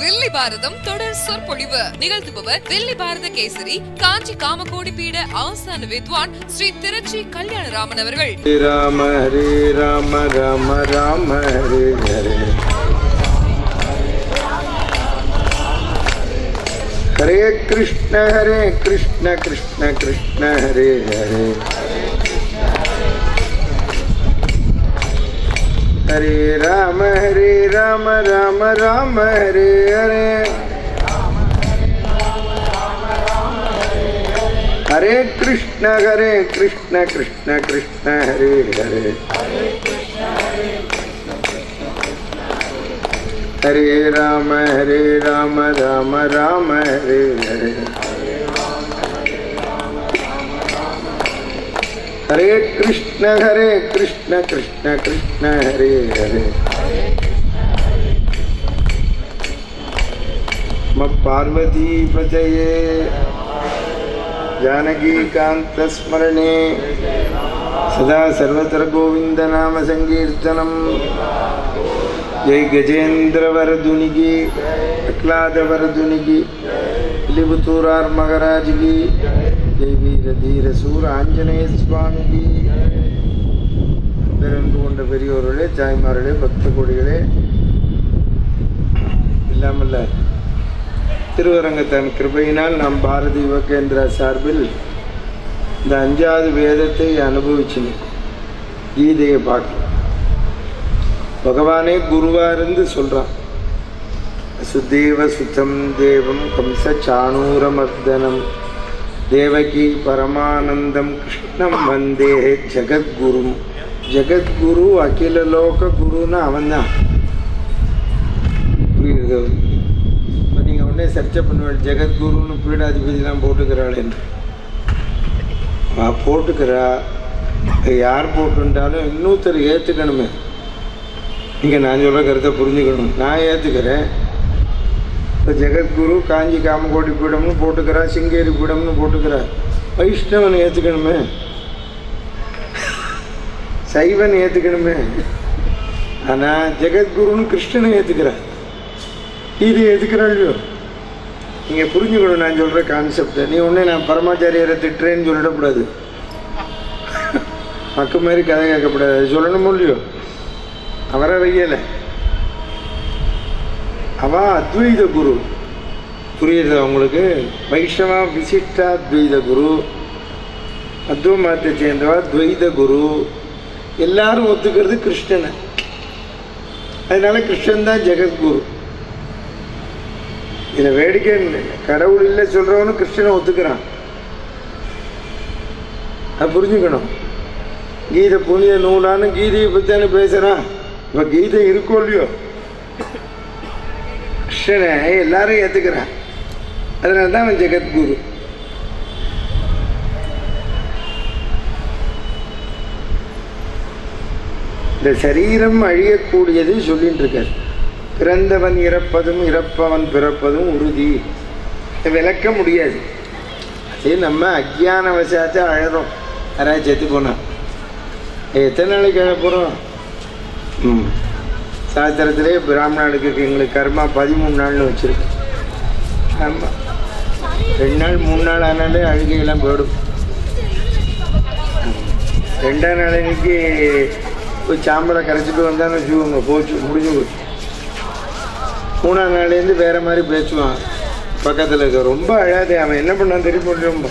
வெள்ளி பாரதம் தொடர் சொற்பொழிவு நிகழ்த்துபவர் வெள்ளி பாரத கேசரி காஞ்சி காமகோடி பீட ஆசான வித்வான் ஸ்ரீ திருச்சி கல்யாணராமன் அவர்கள். ராம ஹரே ராம ராம ராம ஹரே ஹரே ஹரே கிருஷ்ண கிருஷ்ண கிருஷ்ண ஹரே ஹரே ஹரே ராம ராம ராம ஹரே ஹரே ஹரே கிருஷ்ண கிருஷ்ண கிருஷ்ண ஹரே ஹரே ஹரே ராம ராம ராம ஹரே ஹரே ஹரே கிருஷ்ண கிருஷ்ண ஹரே ஹரே ம பார்வதி பஜயே जानकी कांत स्मरणे सदा सर्वत्र गोविंद नाम संकीर्तनम. जय गजेंद्र वरदुनि की अक्लाद वरदुनि की लिबुतूरार मगराज की जय वीर धीर सूर आंजनेय स्वामी की. பெரும்பு கொண்ட பெரியோர்களே, தாய்மார்களே, பக்த கோடிகளே, இல்லாமல்ல திருவரங்கத்தன் கிருபையினால் நாம் பாரதி யுவகேந்திரா சார்பில் இந்த 5வது வேதத்தை அனுபவிச்சுன்னு கீதையை பார்க்கலாம். பகவானே குருவாக இருந்து சொல்கிறான். சுதேவ சுத்தம் தேவம் கம்ச சாணூரமர்தனம் தேவகி பரமானந்தம் கிருஷ்ணம் வந்தே ஜெகத்குரு. ஜெகத்குரு அகில லோக குருன்னு அவன்தான். புரியுது? நீங்கள் உடனே சர்ச்சை பண்ணுவேன், ஜெகத்குருன்னு பீடாதிபதிலாம் போட்டுக்கிறாள் என்று. போட்டுக்கிறா, யார் போட்டுட்டாலும் இன்னொருத்தர் ஏற்றுக்கணுமே. நீங்கள் நான் சொல்கிற கருத்தை புரிஞ்சுக்கணும். நான் ஏற்றுக்கிறேன். இப்போ ஜெகத்குரு காஞ்சி காமகோடி பீடம்னு போட்டுக்கிறா, சிங்கேரி பீடம்னு போட்டுக்கிறா. வைஷ்ணவன் ஏற்றுக்கணுமே, சைவன் ஏற்றுக்கணுமே. ஆனால் ஜெகத்குருன்னு கிருஷ்ணனை ஏற்றுக்கிறா, இது எதுக்குறாள் இல்லையோ. நீங்கள் புரிஞ்சுக்கணும் நான் சொல்கிற கான்செப்டை. நீ ஒன்றே நான் பரமாச்சாரியரை திட்டுறேன்னு சொல்லிடக்கூடாது, மக்கு மாதிரி கதை கேட்கக்கூடாது. அது சொல்லணுமோ இல்லையோ. அவரை வையலை, அவள் அத்வைத குரு. புரியுது அவங்களுக்கு? வைஷ்ணவா விசிஷ்டா அத்வைத குரு, அத்வ மதத்தை சேர்ந்தவா துவைத குரு. எல்லாரும் ஒத்துக்கிறது கிருஷ்ணனை. அதனால கிருஷ்ணன் தான் ஜெகத்குரு. இதில் வேடிக்கை கடவுள் இல்லை சொல்கிறவனு கிருஷ்ணனை ஒத்துக்கிறான். அது புரிஞ்சுக்கணும். கீதை புனித நூலான்னு கீதையை பற்றி தானே பேசுகிறான். இப்போ கீதை இருக்கோ இல்லையோ, கிருஷ்ணனை எல்லாரும் ஏற்றுக்கிறான். அதனால தான் அவன் ஜெகத்குரு. இந்த சரீரம் அழியக்கூடியது சொல்லிட்டு இருக்கார். பிறந்தவன் இறப்பதும் இறப்பவன் பிறப்பதும் உறுதி. விளக்க முடியாது. அதே நம்ம அஜ்ஞான வசத்தை அழகிறோம். யாராவது செத்து போனான் எத்தனை நாளைக்கு அழ போகிறோம்? சாஸ்திரத்திலே பிராமணனுக்கு எங்களுக்கு கர்மா 13 நாள்னு வச்சுருக்கு. ஆமாம், 2 நாள் 3 நாள் ஆனாலே அழுகையெல்லாம் போயிடும். 2ஆம் நாள் அன்னைக்கு போய் சாம்பலை கரைச்சிட்டு வந்தான்னு வச்சுக்கோங்க, போச்சு, முடிஞ்சு போச்சு. 3ஆம் நாள்லேருந்து வேறு மாதிரி பேசுவான் பக்கத்தில் இருக்க. ரொம்ப அழாதே, அவன் என்ன பண்ணான் தெரியும் ரொம்ப.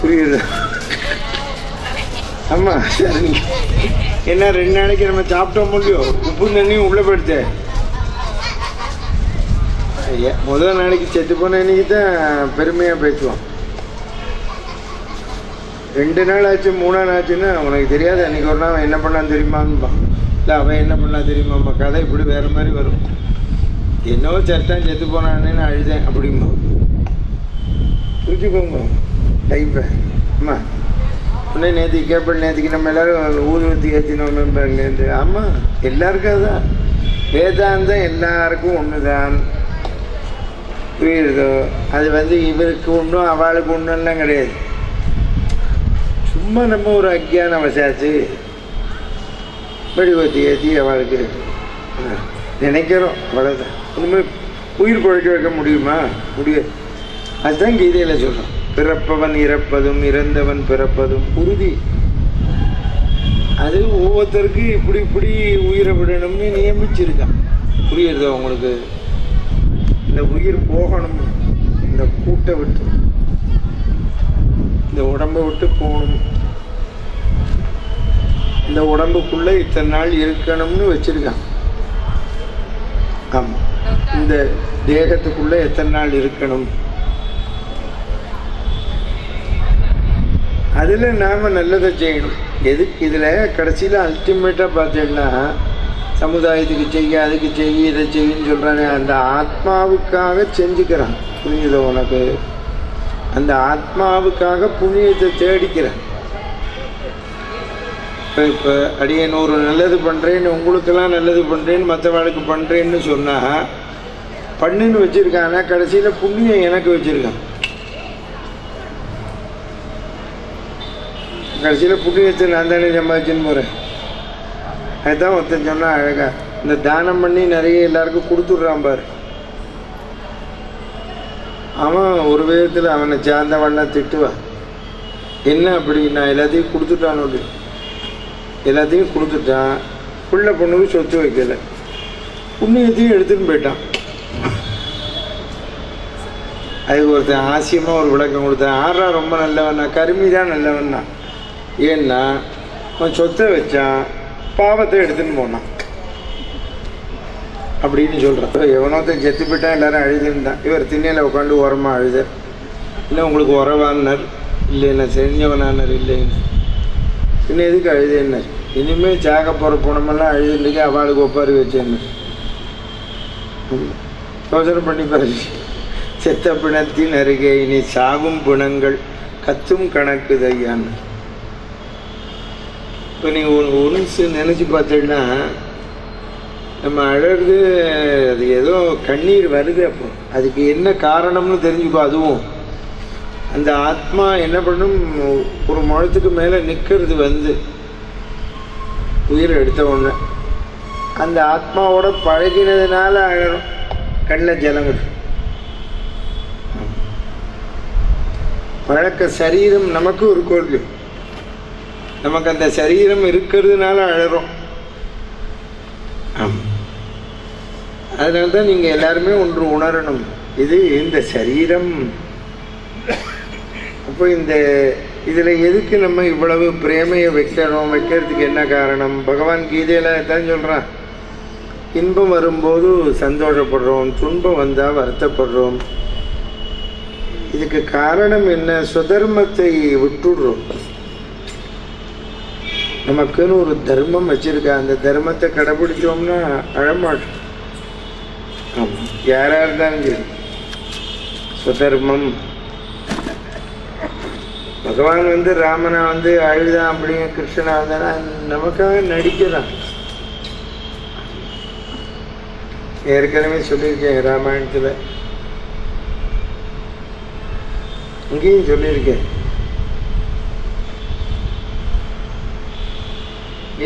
புரியுது? ஆமாம், சரி. என்ன 2 நாளைக்கு நம்ம சாப்பிட்டோம் முடியும், உப்பு தண்ணியும் உள்ளே போயிடுச்சேன். முதல் நாளைக்கு செத்து போன அன்றைக்கி தான் பெருமையாக பேசுவான். 2 நாள் ஆச்சு 3ஆம் நாள் ஆச்சுன்னா உனக்கு தெரியாது அன்றைக்கி ஒரு நாள் அவன் என்ன பண்ணான்னு தெரியுமான்பான். இல்லை அவன் என்ன பண்ணா தெரியுமாம்மா. கதை இப்படி வேறு மாதிரி வரும். என்னவோ சட்டம் செத்து போனான்னு அழுதேன் அப்படிமா. புரிஞ்சுக்கோங்க டைப்பை. அம்மா உடனே நேற்றுக்கு கேட்பேன், நேற்றுக்கு நம்ம எல்லோரும் ஊதுவத்தி ஏற்றினோம்பாங்க. ஆமாம், எல்லாருக்கும் அதுதான். வேதாந்தம் எல்லாருக்கும் ஒன்று தான். புரியுறதோ? அது இவருக்கு ஒன்றும் அவளுக்கு ஒன்றுலாம் கிடையாது. சும்மா நம்ம ஒரு அஜ்ஞான வசாச்சு மெழுகுவத்தி ஏற்றி அவளுக்கு நினைக்கிறோம், அவ்வளோதான். இனிமேல் உயிர் பழக்க வைக்க முடியுமா? முடியாது. அதுதான் கீதையில் சொல்கிறோம், பிறப்பவன் இறப்பதும் இறந்தவன் பிறப்பதும் உறுதி. அது ஒவ்வொருத்தருக்கு இப்படி இப்படி உயிரை விடணும்னு நியமிச்சிருக்கான். புரியுறதா உங்களுக்கு? இந்த உயிர் போகணும், இந்த கூட்டை விட்டு, இந்த உடம்பை விட்டு போகணும், இந்த உடம்புக்குள்ளே இத்தனை நாள் இருக்கணும்னு வச்சிருக்கான். ஆமாம், இந்த தேகத்துக்குள்ளே எத்தனை நாள் இருக்கணும், அதில் நாம் நல்லதை செய்யணும். எதுக்கு இதில் கடைசியில் அல்டிமேட்டாக பார்த்தீங்கன்னா சமுதாயத்துக்கு செய்ய, அதுக்கு செய்ய, இதை செய்யன்னு சொல்கிறாங்க. அந்த ஆத்மாவுக்காக செஞ்சுக்கிறான். புரியுதோ உனக்கு? அந்த ஆத்மாவுக்காக புண்ணியத்தை தேடிக்கிறேன். இப்போ அடியேன் ஒரு நல்லது பண்ணுறேன்னு, உங்களுக்கெல்லாம் நல்லது பண்ணுறேன்னு, மற்றவாளுக்கு பண்ணுறேன்னு சொன்னால் பண்ணுன்னு வச்சுருக்காங்க. கடைசியில் புண்ணியம் எனக்கு வச்சுருக்கான். கடைசியில் புண்ணியத்தை நான் தானே சம்பாதிச்சுன்னு போகிறேன். அதுதான் ஒருத்தன் சொன்னால் அழகா, இந்த தானம் பண்ணி நிறைய எல்லாருக்கும் கொடுத்துட்றான் பாரு. அவன் ஒரு விதத்தில் அவனை சார்ந்தவன்னா திட்டுவான். என்ன அப்படி? நான் எல்லாத்தையும் கொடுத்துட்டானோடு, எல்லாத்தையும் கொடுத்துட்டான், பிள்ளை பொண்ணுக்கு சொத்து வைக்கலை, புண்ணியத்தையும் எடுத்துன்னு போயிட்டான். அதுக்கு ஒருத்தன் ஆசியமாக ஒரு விளக்கம் கொடுத்தான். ஆறா ரொம்ப நல்லவன்னா? கருமி தான் நல்லவன்னா. ஏன்னா அவன் சொத்தை வச்சான், பாவத்தை எடுத்துன்னு போனான் அப்படின்னு சொல்கிறான். எவனோத்த செத்து போயிட்டான், எல்லாரும் அழுதுன்னுட்டான். இவர் திண்ணையில் உட்காந்து உரமாக அழுத. இல்லை உங்களுக்கு உறவானார், இல்லை என்ன செஞ்சவனானார், இல்லைன்னு. இன்னும் எதுக்கு அழுதுன்னார்? இனிமேல் சாக போகிற போனமெல்லாம் அழுதுன்னுக்கு அவளுக்கு ஒப்பாரி வச்சேன்னு யோசனை பண்ணி பாரு. செத்த பிணத்தின் அருகே இனி சாகும் பிணங்கள் கத்தும் கணக்கு தையான்னு. இப்போ நீங்கள் ஒன்று நினச்சி பார்த்தீங்கன்னா, நம்ம அழகு அது ஏதோ கண்ணீர் வருது. அப்போ அதுக்கு என்ன காரணம்னு தெரிஞ்சுக்கோ. அதுவும் அந்த ஆத்மா என்ன பண்ணும், ஒரு முழத்துக்கு மேலே நிற்கிறது வந்து உயிரை எடுத்த உடனே அந்த ஆத்மாவோட பழகினதுனால அழகும். கண்ணில் ஜலங்கள் பழக்க சரீரம் நமக்கு ஒரு கோர்வு. நமக்கு அந்த சரீரம் இருக்கிறதுனால அழறோம். ஆமாம், அதனால தான் நீங்கள் எல்லாருமே ஒன்று உணரணும், இது இந்த சரீரம். அப்போ இந்த இதில் எதுக்கு நம்ம இவ்வளவு பிரேமையை வைக்கிறோம்? வைக்கிறதுக்கு என்ன காரணம்? பகவான் கீதையில் தான் சொல்கிறான், இன்பம் வரும்போது சந்தோஷப்படுறோம், துன்பம் வந்தால் வருத்தப்படுறோம். இதுக்கு காரணம் என்ன? சுதர்மத்தை விட்டுடுறோம். நமக்குன்னு ஒரு தர்மம் வச்சுருக்கா, அந்த தர்மத்தை கடைபிடிச்சோம்னா அழமாட்டோம். ஆமாம், யாராக இருந்தாலும் சரி சுதர்மம். பகவான் வந்து ராமனை வந்து அழுதான், அப்படிங்க கிருஷ்ணனா வந்தானா நமக்காக நடிக்கிறான். ஏற்கனவே சொல்லியிருக்கேன் ராமாயணத்தில், இங்கேயும் சொல்லியிருக்கேன்.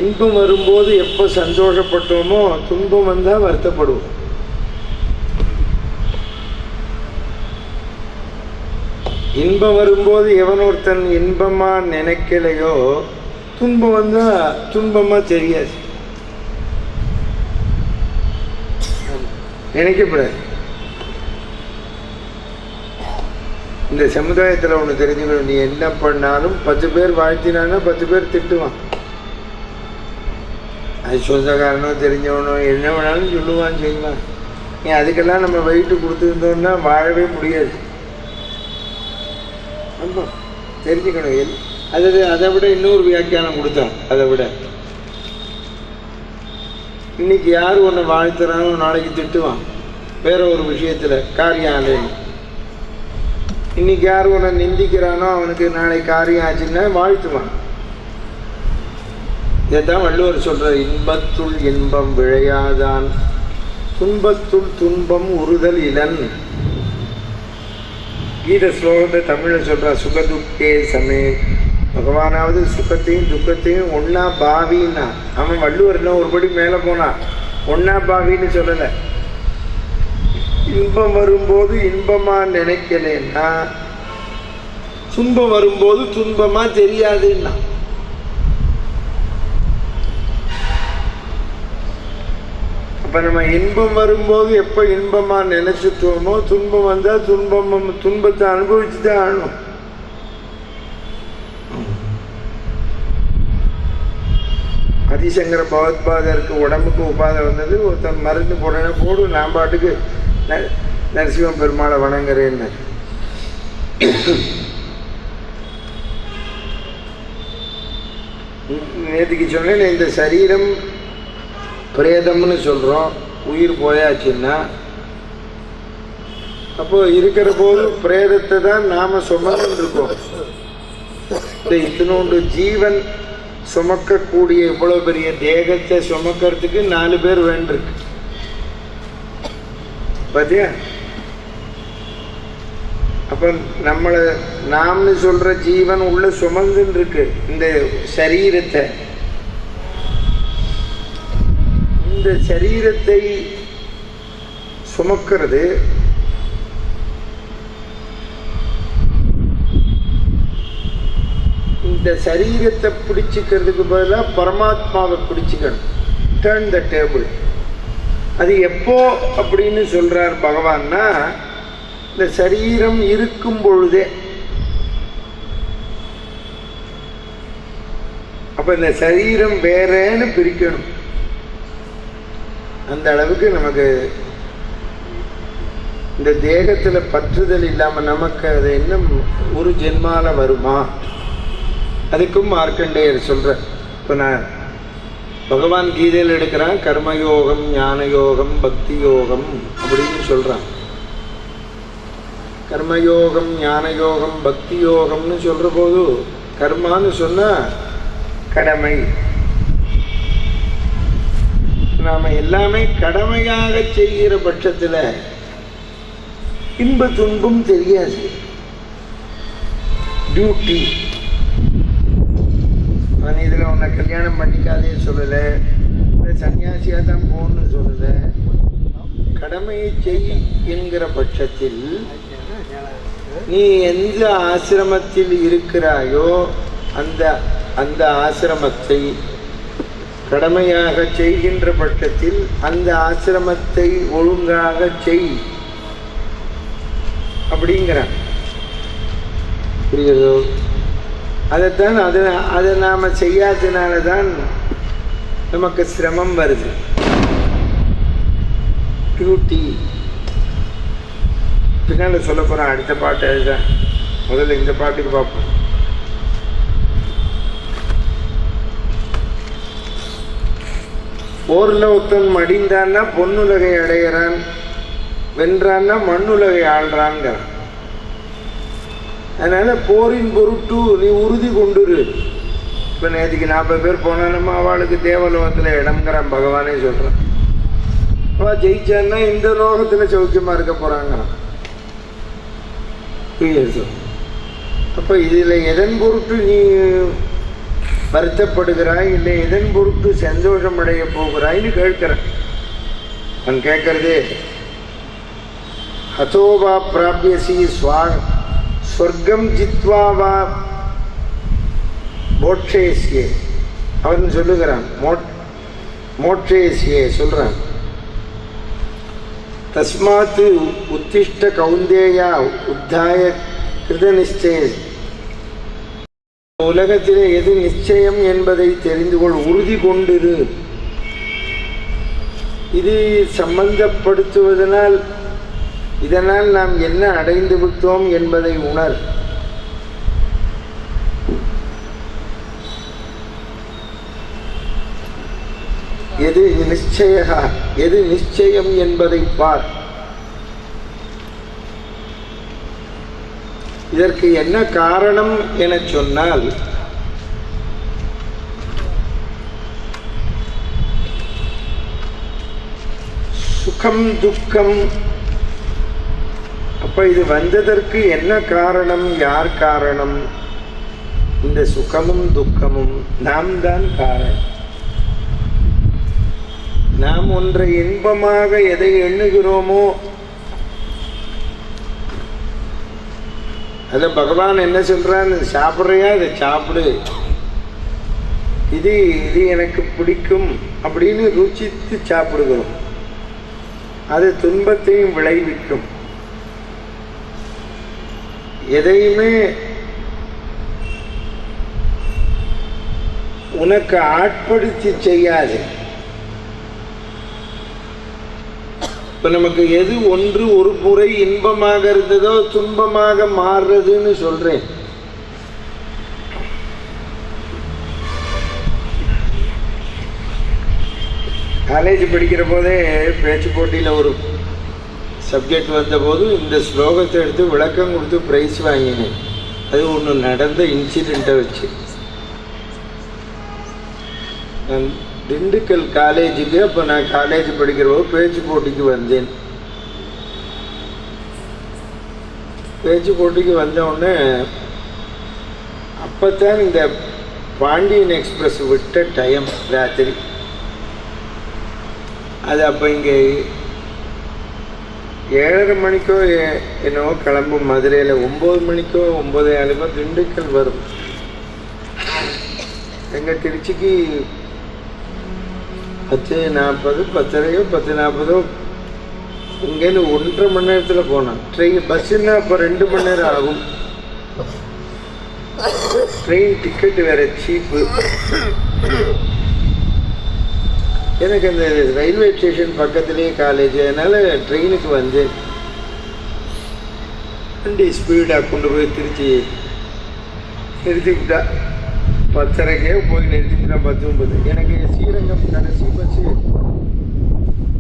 இன்பம் வரும்போது எப்போ சந்தோஷப்பட்டோமோ துன்பம் வந்தால் வருத்தப்படுவோம். இன்பம் வரும்போது எவனொருத்தன் இன்பமாக நினைக்கலையோ துன்பம் வந்தால் துன்பமாக தெரியாது, நினைக்கப்படாது. இந்த சமுதாயத்தில் ஒன்று தெரிஞ்சுக்கணும், நீ என்ன பண்ணாலும் 10 பேர் வாழ்த்தினாங்கன்னா 10 பேர் திட்டுவான். அது சொந்தக்காரனோ தெரிஞ்சவனோ என்ன வேணாலும் சொல்லுவான், செய்வான். நீ அதுக்கெல்லாம் நம்ம வெயிட்டு கொடுத்துருந்தோம்னா வாழவே முடியாது. ஆமாம், தெரிஞ்சுக்கணும். அதை விட இன்னொரு வியாக்கியானம் கொடுத்தான். அதை விட இன்னைக்கு யார் ஒன்று வாழ்த்துறானோ நாளைக்கு திட்டுவான் வேற ஒரு விஷயத்தில், காரியம். இன்னைக்கு யார் ஒன்று நிந்திக்கிறானோ அவனுக்கு நாளைக்கு காரியம் ஆச்சுன்னா வாழ்த்துவான். இதைத்தான் வள்ளுவர் சொல்கிறார், இன்பத்துள் இன்பம் விழையாதான், துன்பத்துள் துன்பம் உறுதல் இலன். கீத ஸ்லோகத்தை தமிழில் சொல்கிறார், சுகதுக்கே சமே. பகவானாவது சுகத்தையும் துக்கத்தையும் ஒன்றா பாவின்னா. அவன் வள்ளுவர்னா ஒருபடி மேலே போனான், ஒன்றா பாவின்னு சொல்லலை. இன்பம் வரும்போது இன்பமா நினைக்கலன்னா துன்பம் வரும்போது துன்பமா தெரியாதுன்னா. அப்ப நம்ம இன்பம் வரும்போது எப்ப இன்பமா நினைச்சுட்டோமோ துன்பம் வந்தா துன்பத்தை அனுபவிச்சுதான் ஆகணும். ஆதிசங்கர பகவத்பாதருக்கு உடம்புக்கு உபாதை வந்தது. ஒருத்தன் மருந்து போடனே போடு, நான் பாட்டுக்கு நரசிம்ம பெருமாளை வணங்குறேன்னு. நேற்றுக்கு சொன்னேன், இந்த சரீரம் பிரேதம்னு சொல்கிறோம். உயிர் போயாச்சுன்னா அப்போ இருக்கிற போது பிரேதத்தை தான் நாம சுமந்து இருக்கோம். இந்த இத்தினோண்டு ஜீவன் சுமக்கக்கூடிய இவ்வளவு பெரிய தேகத்தை சுமக்கிறதுக்கு 4 பேர் வேண்டிருக்கு. பாத்தியா? அப்ப நம்மளை நாம்னு சொல்ற ஜீவன் உள்ள சுமந்துன்னு இருக்கு இந்த சரீரத்தை. இந்த சரீரத்தை சுமக்கிறது இந்த சரீரத்தை பிடிச்சிக்கிறதுக்கு பதிலாக பரமாத்மாவை பிடிச்சிக்கணும். Turn the table. அது எப்போ அப்படின்னு சொல்றார் பகவான்னா, இந்த சரீரம் இருக்கும் பொழுதே. அப்ப இந்த சரீரம் வேறேன்னு பிரிக்கணும். அந்த அளவுக்கு நமக்கு இந்த தேகத்துல பற்றுதல் இல்லாம நமக்கு அது இன்னும் ஒரு ஜென்மால வருமா? அதுக்கும் மார்க்கண்டேயர் சொல்ற. இப்போ நான் பகவான் கீதையில் எடுக்கிறான், கர்மயோகம், ஞான யோகம், பக்தி யோகம் அப்படின்னு சொல்றான். கர்மயோகம், ஞான யோகம், பக்தி யோகம்னு சொல்ற போது கர்மான்னு சொன்னா கடமை. நாம எல்லாமே கடமையாக செய்கிற பட்சத்துல இன்ப துன்பம் தெரியாது. டியூட்டி. நான் இதில் உன்னை கல்யாணம் பண்ணிக்காதே சொல்லலை, இல்லை சன்னியாசியாக தான் போகணும்னு சொல்லலை. கடமையை செய் என்கிற பட்சத்தில் நீ எந்த ஆசிரமத்தில் இருக்கிறாயோ அந்த அந்த ஆசிரமத்தை கடமையாக செய்கின்ற பட்சத்தில் அந்த ஆசிரமத்தை ஒழுங்காக செய் அப்படிங்கிறான். புரியுதோ? அதைத்தான் அதை நாம் செய்யாததுனால தான் நமக்கு சிரமம் வருது. டியூட்டி. பின்னால் சொல்ல போகிறேன் அடுத்த பாட்டு. அதுதான் முதல்ல இந்த பாட்டுக்கு பார்ப்போம். போரில் ஒருத்தன் மடிந்தான்னா பொன்னுலகை அடைகிறான், வென்றான்னா மண்ணுலகை ஆள்றான்ங்கிறான். அதனால போரின் பொருட்டு நீ உறுதி கொண்டுரு. இப்போ நேற்றுக்கு 40 பேர் போனா நம்ம அவளுக்கு தேவலோகத்தில் இடம்ங்கிறான் பகவானே சொல்கிறான். அவள் ஜெயிச்சான்னா இந்த லோகத்தில் சௌக்கியமாக இருக்க போகிறாங்கிறான். அப்போ இதில் எதன் பொருட்டு நீ வருத்தப்படுகிறாய், இல்லை எதன் பொருட்டு சந்தோஷம் அடைய போகிறாய்னு கேட்கிறேன். நான் கேட்கறதே ஹதோவா பிராபியசி ஸ்வர்க்கம் ஜித்வா வா மோட்சேஸ்யே அவன் சொல்லுகிறான். மோட்சேஸ்யே சொல்றான். தஸ்மாத் உத்திஷ்ட கௌந்தேயா உத்தாய கிருத நிச்சய. உலகத்திலே எது நிச்சயம் என்பதை தெரிந்து கொள், உறுதி கொண்டிரு. இது சம்பந்தப்படுத்துவதனால் இதனால் நாம் என்ன அடைந்து விட்டோம் என்பதை உணர். எது நிச்சயம் என்பதை பார். இதற்கு என்ன காரணம் என சொன்னால், சுகம் துக்கம். அப்ப இது வந்ததற்கு என்ன காரணம், யார் காரணம்? இந்த சுகமும் துக்கமும் நாம் தான் காரணம். நாம் ஒன்றை இன்பமாக எதை எண்ணுகிறோமோ அதில் பகவான் என்ன சொல்கிறான், சாப்பிட்றியா இதை சாப்பிடு, இது இது எனக்கு பிடிக்கும் அப்படின்னு ருச்சித்து சாப்பிடுகிறோம். அது துன்பத்தையும் விளைவிக்கும். எதையுமே உனக்கு ஆட்படுத்தி செய்யாது. இப்போ நமக்கு எது ஒன்று ஒரு முறை இன்பமாக இருந்ததோ துன்பமாக மாறுறதுன்னு சொல்றேன். காலேஜ் படிக்கிற போதே பேச்சு போட்டியில் ஒரு சப்ஜெக்ட் வந்தபோது இந்த ஸ்லோகத்தை எடுத்து விளக்கம் கொடுத்து ப்ரைஸ் வாங்கினேன். அது ஒன்று நடந்த இன்சிடெண்ட்டை வச்சு. நான் திண்டுக்கல் காலேஜுக்கு, அப்போ நான் காலேஜ் படிக்கிற போது பேச்சு போட்டிக்கு வந்தேன். பேச்சு போட்டிக்கு வந்தவுடனே அப்போ தான் இந்த பாண்டியன் எக்ஸ்பிரஸ் விட்ட டைம் ராத்திரி. அது அப்போ இங்கே 7:30 மணிக்கோ என்னவோ கிளம்பும். மதுரையில் 9 மணிக்கோ 9:30 திண்டுக்கல் வரும். எங்கள் திருச்சிக்கு 10:40 10:30 10:40 இங்கேருந்து 1.5 மணி நேரத்தில் போனான். ட்ரெயின் பஸ்ஸுன்னா அப்போ 2 மணி நேரம் ஆகும். ட்ரெயின் டிக்கெட்டு வேறு சீப்பு. எனக்கு அந்த ரயில்வே ஸ்டேஷன் பக்கத்துலேயே காலேஜ், அதனால் ட்ரெயினுக்கு வந்தேன். வண்டி ஸ்பீடாக கொண்டு போய் திருச்சி நிறுத்திக்கிட்டா. 10:30 போய் நிறுத்திக்கிட்டா 10:30. எனக்கு ஸ்ரீரங்கம் கடைசி பஸ்ஸு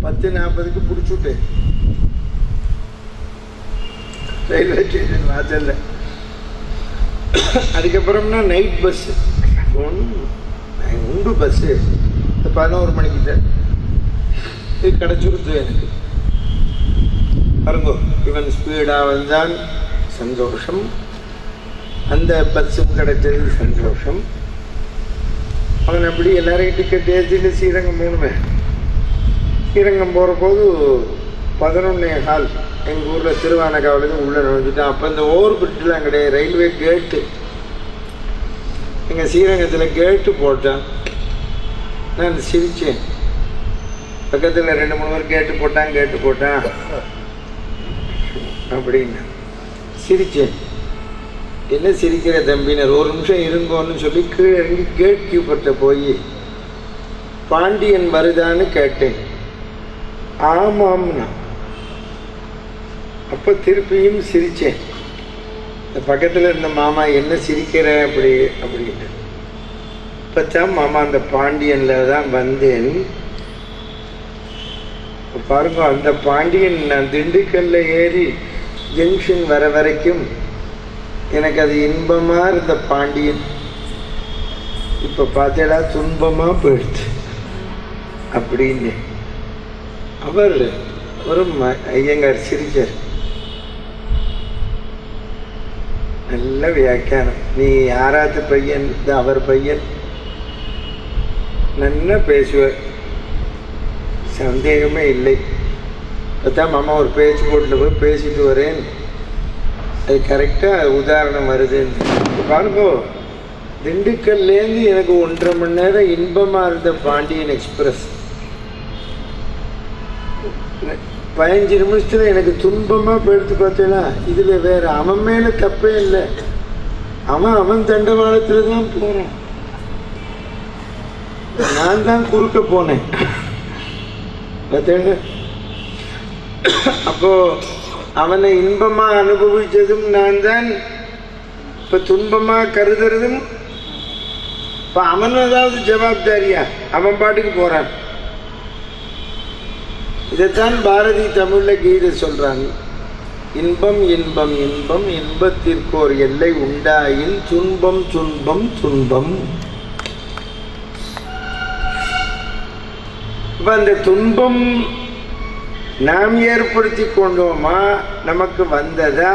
10:40 பிடிச்சுட்டேன் ரயில்வே ஸ்டேஷன் வாசல்ல. அதுக்கப்புறம்னா நைட் பஸ்ஸு உண்டு. பஸ்ஸு 11 மணிக்கிட்ட இது கிடச்சிருது எனக்கு. பாருங்கோ, இவன் ஸ்பீடாக வந்தான், சந்தோஷம். அந்த பஸ்ஸும் கிடைச்சது, சந்தோஷம். அவன் அப்படி எல்லாரையும் டிக்கெட் ஏற்றிட்டு ஸ்ரீரங்கம் போகணுமே. ஸ்ரீரங்கம் போகிற போது 11:15 எங்கள் ஊரில் திருவானகாவிலேருந்து உள்ளே நுழைஞ்சிட்டான். அப்போ இந்த ஓவர் பிரிட்ஜெலாம் கிடையாது, ரயில்வே கேட்டு. எங்கள் ஸ்ரீரங்கத்தில் கேட்டு போட்டான். நான் சிரித்தேன். பக்கத்தில் 2-3 பேர் கேட்டு போட்டான் அப்படின்னு சிரித்தேன். என்ன சிரிக்கிற தம்பினர், ஒரு நிமிஷம் இருங்கோன்னு சொல்லி கீழே இறங்கி கேட் கீப்பர்கிட்ட போய் பாண்டியன் வருதான்னு கேட்டேன். ஆமாம்னா. அப்போ திருப்பியும் சிரித்தேன். இந்த பக்கத்தில் இருந்த மாமா என்ன சிரிக்கிற அப்படின்னு. இப்போத்தான் மாமா அந்த பாண்டியனில் தான் வந்தேன். பாருங்க, அந்த பாண்டியன் நான் திண்டுக்கல்ல ஏறி ஜங்ஷன் வர வரைக்கும் எனக்கு அது இன்பமாக இருந்த பாண்டியன் இப்போ பார்த்தேடா துன்பமாக போயிடுச்சு அப்படின்னு அவர் ஒரு ஐயங்கார் சிரிச்சார். நல்ல வியாக்கியானம். நீ யாராவது பையன், இது அவர் பையன், நல்லா பேசுவார், சந்தேகமே இல்லை. அதான் மாமா ஒரு பேச்சு போட்டில் போய் பேசிட்டு வரேன், அது கரெக்டாக உதாரணம் வருதுன்னு பாருங்கோ. திண்டுக்கல்லேருந்து எனக்கு 1.5 மணி நேரம் இன்பமாக இருந்த பாண்டியன் எக்ஸ்பிரஸ் 15 நிமிஷத்தில் எனக்கு துன்பமாக போயிடுத்து. பார்த்தீங்களா, இதில் வேறு அவன் மேலே தப்பே இல்லை. அவன் தண்டவாளத்தில் தான் போகிறான், நான் தான் குறுக்க போனேன். பார்த்தேங்க, அப்போ அவனை இன்பமாக அனுபவித்ததும் நான் தான், இப்போ துன்பமாக கருதுறதும். இப்போ அவன் ஏதாவது ஜவாப்தாரியா? அவன் பாட்டுக்கு போகிறான். இதைத்தான் பாரதி தமிழில் கீதை சொல்கிறாங்க. இன்பம் இன்பம் இன்பம் இன்பத்திற்கோர் எல்லை உண்டாயின் துன்பம் துன்பம் துன்பம். இப்போ அந்த துன்பம் நாம் ஏற்படுத்தி கொண்டோமா, நமக்கு வந்ததா?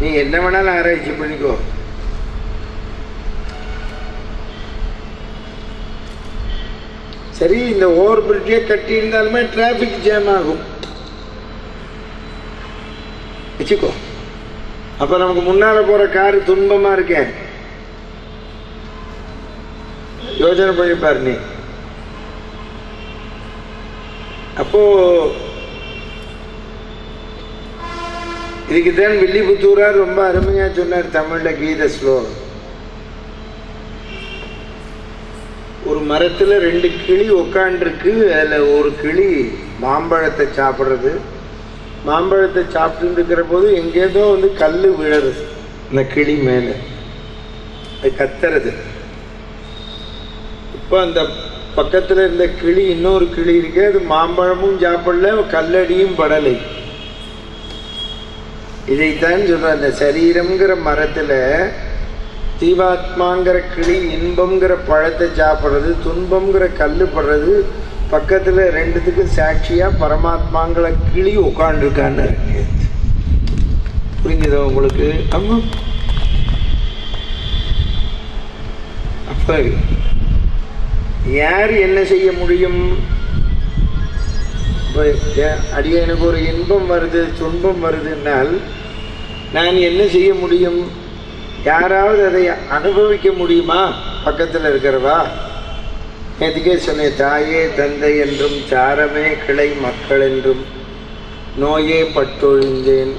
நீ என்ன வேணாலும் ஆராய்ச்சி பண்ணிக்கோ. சரி, இந்த ஓவர் பிரிட்ஜே கட்டி இருந்தாலுமே டிராஃபிக் ஜாம் ஆகும் வச்சுக்கோ. அப்ப நமக்கு முன்னால போற காரு துன்பமா இருக்கேன். யோசனை பண்ணி பாரு நீ. அப்போ இதுக்குதான் வில்லிபுத்தூரார் ரொம்ப அருமையா சொன்னார் தமிழ்ல கீத ஸ்லோகம். ஒரு மரத்துல 2 கிளி உட்காண்டிருக்கு. அதுல ஒரு கிளி மாம்பழத்தை சாப்பிட்றது. மாம்பழத்தை சாப்பிட்டு இருக்கிற போது எங்கேதோ கல் விழறது இந்த கிளி மேல. அது கத்துறது. இப்போ அந்த பக்கத்துல இருந்த கிளி இன்னொரு கிளி இருக்கு. அது மாம்பழமும் சாப்பிடல, கல்லடியும் படலை. இதைத்தான் சொல்ற அந்த சரீரம்ங்கிற மரத்துல ஜீவாத்மாங்கிற கிளி இன்பம்ங்கிற பழத்தை சாப்பிட்றது, துன்பம்ங்கிற கல்லு படுறது. பக்கத்துல 2த்துக்கும் சாட்சியா பரமாத்மாங்கிற கிளி உட்காந்துருக்கான்னு இருக்கு. புரிஞ்சுதா உங்களுக்கு? ஆமா. அப்ப யார் என்ன செய்ய முடியும்? அடியனுக்கு ஒரு இன்பம் வருது, துன்பம் வருதுன்னால் நான் என்ன செய்ய முடியும்? யாராவது அதை அனுபவிக்க முடியுமா? பக்கத்தில் இருக்கிறவா? நேற்றுக்கே சொன்னேன், தாயே தந்தை என்றும் சாரமே கிளை மக்கள் என்றும் நோயே பட்டொழிந்தேன்.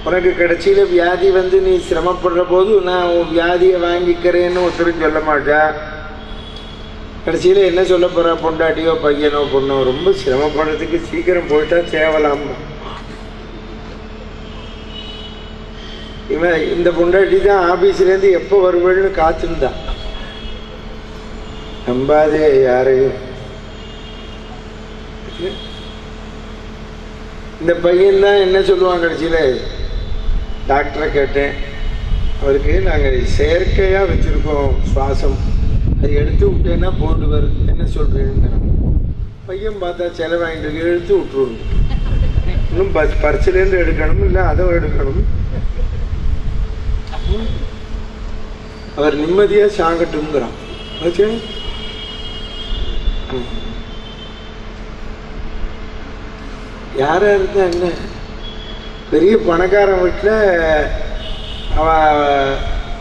உனக்கு கடைசியில் வியாதி நீ சிரமப்படுற போது நான் உன் வியாதியை வாங்கிக்கிறேன்னு ஒருத்தரும் சொல்ல மாட்டா. கடைசியில் என்ன சொல்ல போகிறா? பொண்டாட்டியோ பையனோ பொண்ணோ ரொம்ப சிரமப்படுறதுக்கு சீக்கிரம் போயிட்டா தேவலாம். இவன் இந்த பொண்டாட்டி தான் ஆஃபீஸ்லேருந்து எப்போ வருவேன்னு காத்துருந்தான். நம்பாதே யாரையும். இந்த பையன்தான் என்ன சொல்லுவான் கடைசியில்? டாக்டரை கேட்டேன், அவருக்கு நாங்கள் செயற்கையாக வச்சுருக்கோம் சுவாசம், அது எடுத்து விட்டேன்னா போட்டு வருது, என்ன சொல்கிறேன்னு. பையன் பார்த்தா செலவாங்கிட்டு எடுத்து விட்டுருவோம். இன்னும் பர்சிலேருந்து எடுக்கணும், இல்லை அதை எடுக்கணும். அவர் நிம்மதியாக சாங்கட்டுங்கிறான். யாரா இருந்தா என்ன? பெரிய பணக்காரன் வீட்டில் அவ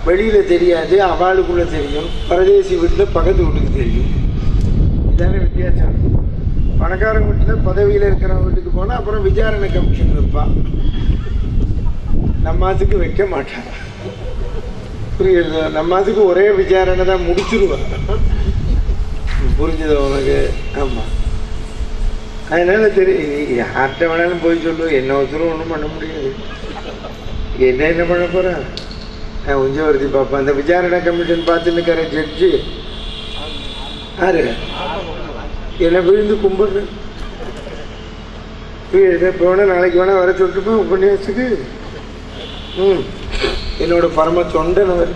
வெளியில் தெரியாது, அவளுக்குள்ளே தெரியும். பரதேசி வீட்டில் பக்கத்து வீட்டுக்கு தெரியும். இதான வித்தியாசம். பணக்காரன் வீட்டில் பதவியில் இருக்கிற வீட்டுக்கு போனால் அப்புறம் விசாரணை கமிஷன் வைப்பான். நம்மாத்துக்கு வைக்க மாட்டான். புரியுது? நம்மாத்துக்கு ஒரே விசாரணை தான் முடிச்சிருவான். புரிஞ்சுது உனக்கு? ஆமாம். அதனால தெரியும், யார்கிட்ட வேணாலும் போய் சொல்லுவோம். என்ன ஒருத்தரும் ஒன்றும் பண்ண முடியாது. என்ன பண்ண போகிறேன்? நான் உஞ்சவர்த்தி பார்ப்பேன். அந்த விசாரணை கமிஷன் பார்த்துன்னு இருக்கிற ஜட்ஜு யாரு என்னை விழுந்து கும்பிடுறேன். போனால் நாளைக்கு வேணால் வர சொல்லிட்டுப்போம் உபன்யாசத்துக்கு. என்னோட பரம தொண்டனவர்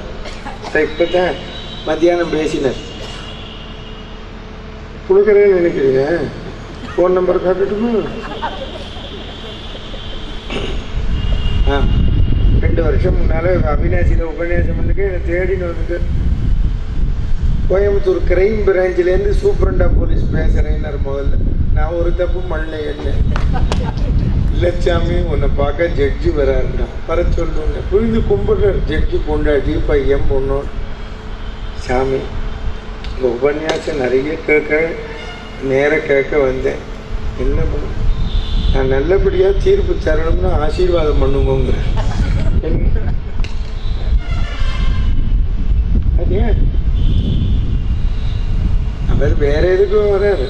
இப்போ தான் மத்தியானம் பேசினார். கொடுக்குறேன்னு நினைக்கிறீங்க? Phone number காட்டட்டுமா? 2 வருஷம் முன்னால் அவினாசியில் உபன்யாசம் பண்ணிட்டு என்னை தேடின்னு வந்துட்டு கோயம்புத்தூர் கிரைம் பிரான்ச்சிலேருந்து சூப்பரண்டா போலீஸ் பேசுகிறேன்னாரு. முதல்ல நான் ஒரு தப்பு பண்ணல. என்ன இல்லச்சாமி உன்னை பார்க்க ஜட்ஜி வராருண்டா, வர சொல்லுங்க. புரிந்து கும்பிடுறார். ஜட்ஜி பொண்டாட்டி பையன் பொண்ணோம். சாமி இந்த உபன்யாசம் நிறைய கேட்க நேரம் கேட்க வந்தேன். என்ன பண்ண? நான் நல்லபடியாக தீர்ப்பு தரணும்னு ஆசீர்வாதம் பண்ணுவோங்கிற. அது ஏன் அவர் வேற எதுக்கும் வர்றாரு?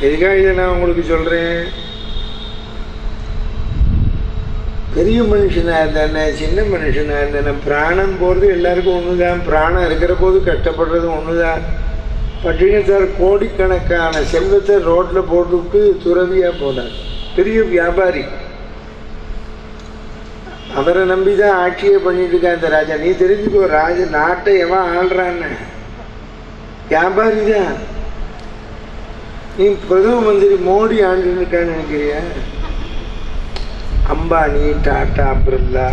எதுக்காக இதை நான் உங்களுக்கு சொல்றேன்? பெரிய மனுஷனா இருந்தானே சின்ன மனுஷனா இருந்தானே பிராணம் போகிறது எல்லாருக்கும் ஒண்ணுதான். பிராணம் இருக்கிற போது கஷ்டப்படுறதும் ஒண்ணுதான். பட்டினத்தார் கோடிக்கணக்கான செல்வத்தை ரோட்ல போட்டுவிட்டு துறவியா போனார். பெரிய வியாபாரி. அவரை நம்பிதான் ஆட்சியே பண்ணிட்டு இருக்கா இந்த ராஜா. நீ தெரிஞ்சுக்கோ, ராஜ நாட்டை எவன் ஆள்றான்னு வியாபாரி தான். நீ பிரதம மந்திரி மோடி ஆண்டு இருக்கான்னு நினைக்கிறியா? அம்பானி, டாட்டா, பிர்லா,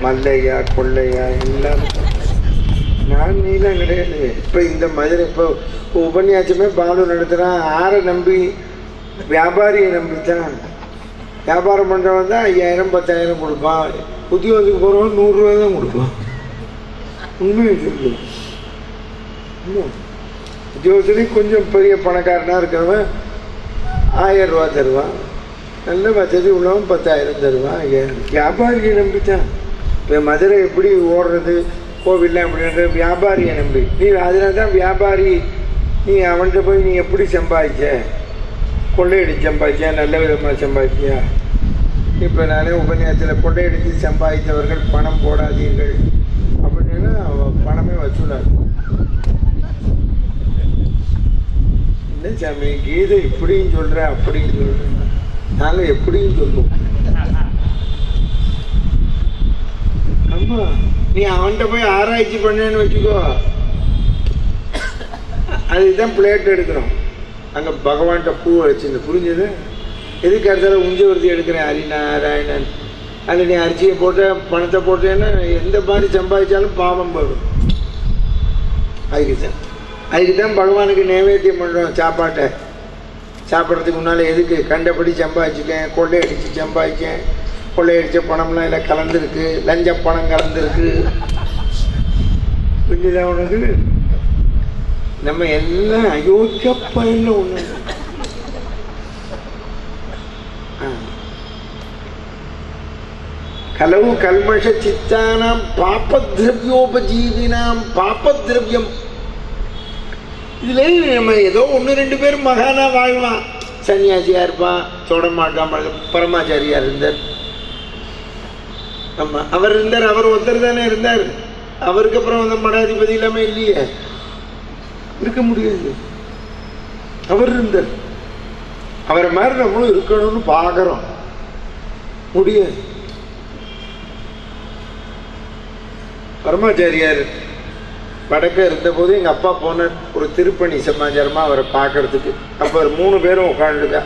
மல்லையா, கொள்ளையா எல்லாம் நான் நீலாம் கிடையாது. இப்போ இந்த மதுரை இப்போ உபன்யாசமே பாலு நடத்துகிறான். யாரை நம்பி வியாபாரியை நம்பித்தான். வியாபாரம் பண்ணுறவன் தான் 5000 10,000 கொடுப்பான். உத்தியோகத்துக்கு போகிறவன் 100 ரூபா தான் கொடுப்பான். உண்மையை சொல்லு. உத்தியோகத்துலேயும் கொஞ்சம் பெரிய பணக்காரனாக இருக்கிறவன் 1000 ரூபா தருவான். நல்ல வசதி உள்ளவன் 10,000 தருவான். வியாபாரியை நம்பித்தான். இப்போ மதுரை எப்படி ஓடுறது, கோவில்லாம் எப்படின்றது வியாபாரியை நம்பி. நீ அதனால தான் வியாபாரி, நீ அவன்கிட்ட போய் நீ எப்படி சம்பாதிச்ச, கொள்ளையடிச்சு சம்பாதிச்சா, நல்ல விதமாக சம்பாதிச்சியா? இப்போ நானே உபன்யாசத்தில் கொள்ளையடித்து சம்பாதித்தவர்கள் பணம் போடாதீர்கள் அப்படின்னா பணமே வசூலாது. என்ன சாமி கீதை இப்படியும் சொல்கிற அப்படியும் சொல்கிறேன், நாங்கள் எப்படியும் சொல்லுவோம். ஆமாம், நீ அவன்கிட்ட போய் ஆராய்ச்சி பண்ணேன்னு வச்சுக்கோ, அதுதான் பிளேட் எடுக்கிறோம். அங்கே பகவான்கிட்ட பூ வச்சுருந்து புரிஞ்சது. எதுக்கு அடுத்தால உஞ்சவர்த்தி எடுக்கிறேன் ஹரிநாராயணன், அதில் நீ அரிசியை போட்ட பணத்தை போட்டேன்னா எந்த மாதிரி சம்பாதிச்சாலும் பாவம் போடும். அதுக்கு தான் பகவானுக்கு நைவேத்தியம் பண்ணுறோம். சாப்பாட்டை சாப்பிட்றதுக்கு முன்னால் எதுக்கு கண்டபடி சம்பாதிச்சிக்கேன், கொள்ளையடிச்சு சம்பாதிச்சேன், கொள்ளையடித்த பணம்லாம் இல்லை கலந்துருக்கு, லஞ்ச பணம் கலந்துருக்கு. புரிஞ்சுதான் உனக்கு? நம்ம எல்லாம் அயோக்கிய பயன் ஒன்று. கலவு கல்மஷ சித்தானாம் பாபத்ரவியோபஜீவினாம் பாபத்ரவியம். இதுல நம்ம ஏதோ 1-2 பேர் மகானா வாழலாம். சன்னியாசியா இருப்பான், தொடமாட்டான், பரமாச்சாரியா இருந்தார். ஆமா, அவர் இருந்தார். அவர் ஒருத்தர் தானே இருந்தார். அவருக்கு அப்புறம் வந்து மடாதிபதி இல்லாமல் இல்லையே, இருக்க முடியாது. அவர் இருந்தார். அவரை மாதிரி நம்மளும் இருக்கணும்னு பார்க்குறோம், முடியாது. பரமாச்சாரியார் வடக்க இருந்தபோது எங்கள் அப்பா போனார் ஒரு திருப்பணி சமாச்சாரமாக அவரை பார்க்கறதுக்கு. அப்போ 3 பேரும் உட்காந்துருக்கா.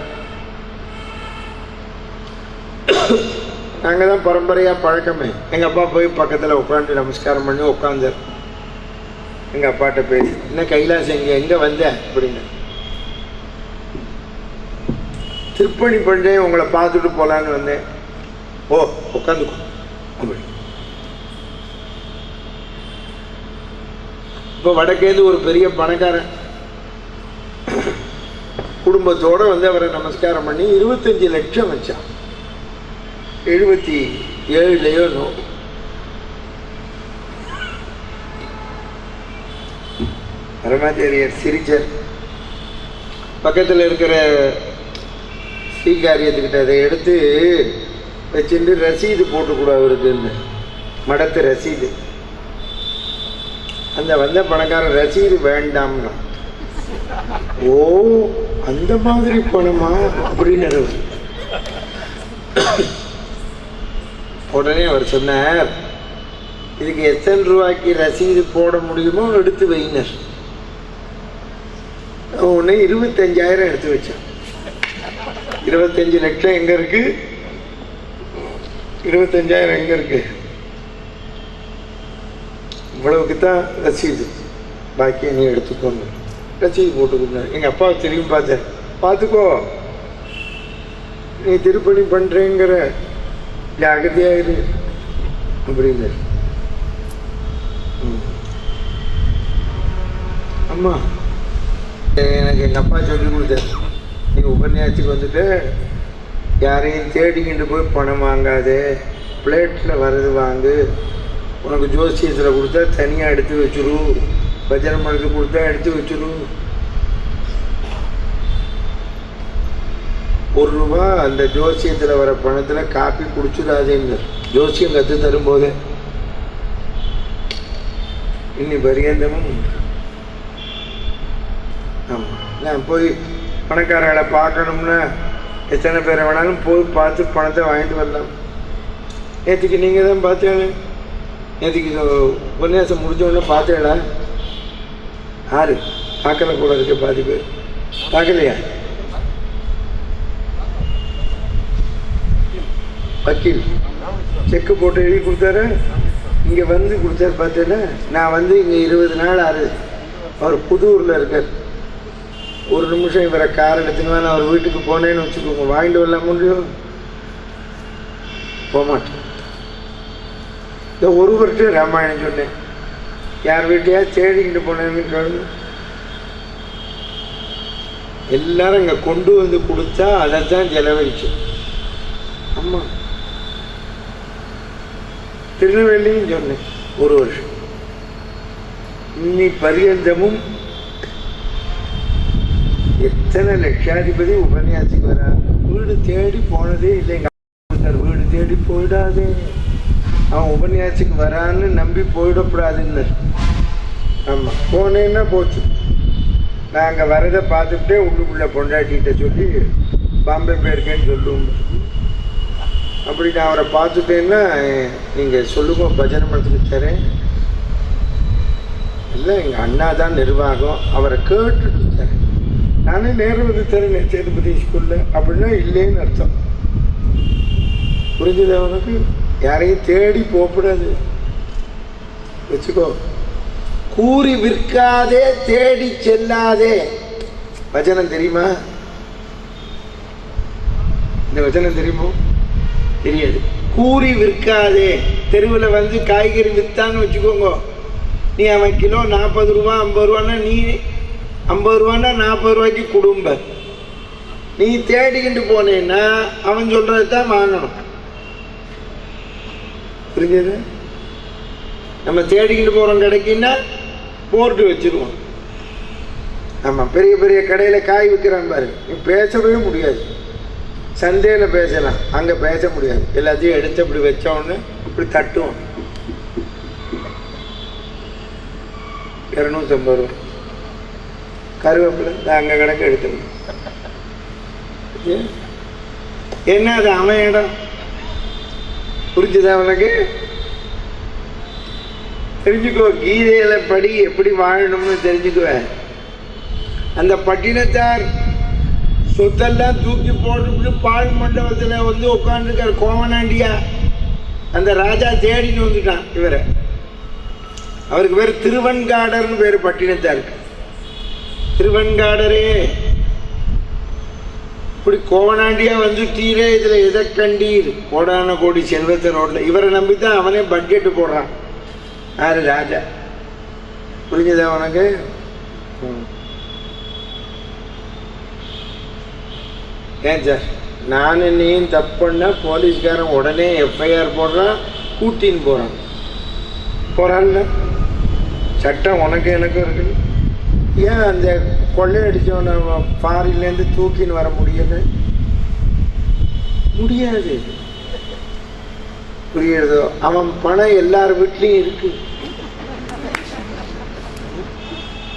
நாங்கள் தான் பரம்பரையாக பழக்கமே. எங்கள் அப்பா போய் பக்கத்தில் உட்காந்து நமஸ்காரம் பண்ணி உட்காந்தார். எங்கள் அப்பாட்ட பேசி, என்ன கைலாசம் எங்கே வந்த அப்படின்னு. திருப்பணி பண்ணுறேன், உங்களை பார்த்துட்டு போகலான்னு வந்தேன். ஓ உட்காந்துக்கோ அப்படி. இப்போ வடக்கேந்து ஒரு பெரிய பணக்காரன் குடும்பத்தோடு வந்து அவரை நமஸ்காரம் பண்ணி 25 லட்சம் வச்சான். 77லயோ நோட்டு. பரமாச்சாரியர் சிரிச்சர். பக்கத்தில் இருக்கிற ஸ்ரீகாரியத்துக்கிட்ட அதை எடுத்து வச்சுட்டு ரசீது போட்டுக்கூட அவருக்குன்னு, மடத்து ரசீது. அந்த வந்த பணக்காரன் ரசீது வேண்டாம்னா, ஓ அந்த மாதிரி பணமா அப்படின்னு உடனே அவர் சொன்னார், இதுக்கு எத்தனை ரூபாய்க்கு ரசீது போட முடியுமோ எடுத்து வைனர். உடனே 25,000 எடுத்து வச்சான். 25 லட்சம் எங்க இருக்கு, 25,000 எங்க இருக்கு? இவ்வளவுக்கு தான் ரசீது, பாக்கி நீ எடுத்துக்கோங்க. ரசீது போட்டுக்கொண்டார். எங்கள் அப்பா திரும்பி பார்த்தேன், பார்த்துக்கோ நீ திருப்பணி பண்ணுறேங்கிற ஜாகிரதையாயிரு அப்படின்னு. அம்மா எனக்கு எங்கள் அப்பா சொல்லி கொடுத்தார், நீ உபன்யாசத்துக்கு வந்துட்டு யாரையும் தேடிக்கிட்டு போய் பணம் வாங்காதே, பிளேட்டில் வர்றது வாங்கு. உனக்கு ஜோசியத்தில் கொடுத்தா தனியாக எடுத்து வச்சுரு, பஜனை மடத்து கொடுத்தா எடுத்து வச்சுரு. 1 ரூபா அந்த ஜோசியத்தில் வர பணத்தில் காப்பி குடிச்சுடாதேன்னு ஜோசியம் கற்று தரும்போதே. இன்னி பரியந்தமும் ஆமாம், நான் போய் பணக்காரர்களை பார்க்கணும்னா எத்தனை பேரை வேணாலும் போய் பார்த்து பணத்தை வாங்கிட்டு வரலாம். நேற்றுக்கு நீங்கள் தான் பார்த்தேன், நேற்றுக்கு உபன்யாசம் முடிஞ்சோடனே பார்த்தேடா. யாரு பார்க்கல கூட இருக்க, பாதி பேர் பார்க்கலையா? வக்கீல் செக்கு போட்டு எழுதி கொடுத்தாரு, இங்கே வந்து கொடுத்தாரு. பார்த்தேன்னா நான் வந்து இங்கே 20 நாள் ஆறு. அவர் புதூரில் இருக்கார். ஒரு நிமிஷம் இவரை கார் எடுத்துக்குவேன், நான் அவர் வீட்டுக்கு போனேன்னு வச்சுக்கோங்க, வாங்கிட்டு வரல முடியும், போகமாட்டேன். இந்த ஒரு வருஷம் ராமாயணம் சொன்னேன், யார் வீட்டையா தேடிக்கிட்டு போனேன்னு கேளு. எல்லாரும் இங்கே கொண்டு வந்து கொடுத்தா அதை தான் செலவழிச்சு. ஆமாம், திருநெல்வேலியும் சொன்னேன் ஒரு வருஷம். இன்னி பரியந்தமும் எத்தனை லட்சாதிபதி உபன்யாசத்துக்கு வராங்க. வீடு தேடி போனதே இல்லைங்க. வீடு தேடி போயிடாதே, அவன் உபன்யாசத்துக்கு வரான்னு நம்பி போயிடக்கூடாதுன்னு. ஆமாம், போனேன்னா போச்சு. நாங்கள் வரதை பார்த்துக்கிட்டே உள்ளுக்குள்ளே பொண்டாட்டிகிட்ட சொல்லி பாம்பே போயிருக்கேன்னு சொல்லுவோம். அப்படி நான் அவரை பார்த்துட்டேன்னா நீங்கள் சொல்லுங்க, பஜனை மடத்துக்கு தரேன். இல்லை, எங்கள் அண்ணா தான் நிர்வாகம், அவரை கேட்டுட்டு தரேன். நானே நேரம் வந்து தரேன் சேதுபதி ஸ்கூலில் அப்படின்னா இல்லைன்னு அர்த்தம். புரிஞ்சது அவனுக்கு? யாரையும் தேடி போகக்கூடாது வச்சுக்கோ. கூறி விற்காதே, தேடி செல்லாதே. வச்சனம் தெரியுமா? இந்த வச்சனம் தெரியுமோ? தெரியாது. கூறி விற்காதே. தெருவில் வந்து காய்கறி விற்றான்னு வச்சுக்கோங்க, நீ அவன் கிலோ 40 ரூபா 50 ரூபான்னா நீ 50 ரூபான்னா 40 ரூபாய்க்கு குடும்ப. நீ தேடிக்கிட்டு போனேன்னா அவன் சொல்றது தான் வாங்கணும். புரிஞ்சது? நம்ம தேடிக்கிட்டு போகிறோம் கடைக்குன்னா போர்டு வச்சுருவோம். ஆமாம், பெரிய பெரிய கடையில் காய் விற்கிறான் பாரு, நீ பேசவே முடியாது. சந்தையில் பேசலாம், அங்கே பேச முடியாது. எல்லாத்தையும் எடுத்து இப்படி வச்சோன்னு இப்படி தட்டுவோம். 250 ரூபா கருவேப்பிலை அங்கே கணக்கு எடுத்துக்கணும். என்ன அது அவன் இடம்? புரிஞ்சுதா அவனுக்கு? தெரிஞ்சுக்கோ. கீதையில படி எப்படி வாழணும்னு தெரிஞ்சுக்குவேன். அந்த பட்டினத்தார் சொத்தெல்லாம் தூக்கி போட்டு பால் மண்டபத்தில் வந்து உட்காந்துருக்கார் கோவனாண்டியா. அந்த ராஜா தேடின்னு வந்துட்டான் இவரை. அவருக்கு பேர் திருவன்காடர்னு பேர் பட்டினத்தாருக்கு. திருவன்காடரே, இப்படி கோவனாண்டியா வந்து தீரே, இதில் எதை கண்டீர்? கோடான கோடி செல்வத்தை ரோட்டில். இவரை நம்பித்தான் அவனே பட்ஜெட்டு போடுறான். யாரு? ராஜா. புரிஞ்சதா உனக்கு? ஏன் சார், நான் என்னையும் தப்பு பண்ணா போலீஸ்காரன் உடனே எஃப்ஐஆர் போடுறான், கூட்டின்னு போகிறான்ல. சட்டம் உனக்கு எனக்கும் இருக்குது. ஏன் அந்த கொள்ளையடிச்சவனை ஃபாரின்லேருந்து தூக்கின்னு வர முடியல? முடியாது. புரியுறதோ? அவன் பணம் எல்லார் வீட்லேயும் இருக்கு.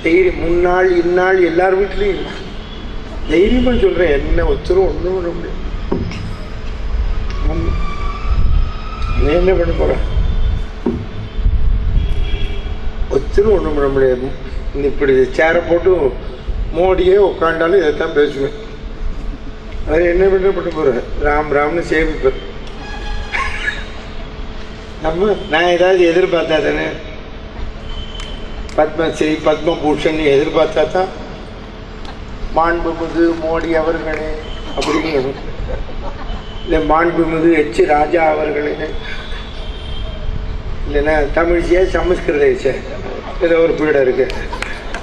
தைரியம் முன்னாள் இந்நாள் எல்லார் வீட்லேயும் இருக்கு. தைரியமாக சொல்கிறேன், என்ன ஒருத்தரும் ஒன்றும் பண்ண முடியாது. நீ என்ன பண்ண போற? ஒருத்தரும் ஒன்றும் பண்ண முடியாது. இப்படி சேரை போட்டு மோடியே உட்காண்டாலும் இதைத்தான் பேசுவேன். அதை என்ன பண்ண போகிற? ராம் ராம்னு சேமிப்பேன். நான் ஏதாவது எதிர்பார்த்தா தானே? பத்மஸ்ரீ பத்மபூஷன் எதிர்பார்த்தா தான் மாண்புமிகு மோடி அவர்களே அப்படின்னு, இல்லை மாண்புமிகு எச் ராஜா அவர்களே, இல்லைன்னா தமிழ்ச்சியா சமஸ்கிருதேச்ச ஏதோ ஒரு பீடம் இருக்கு,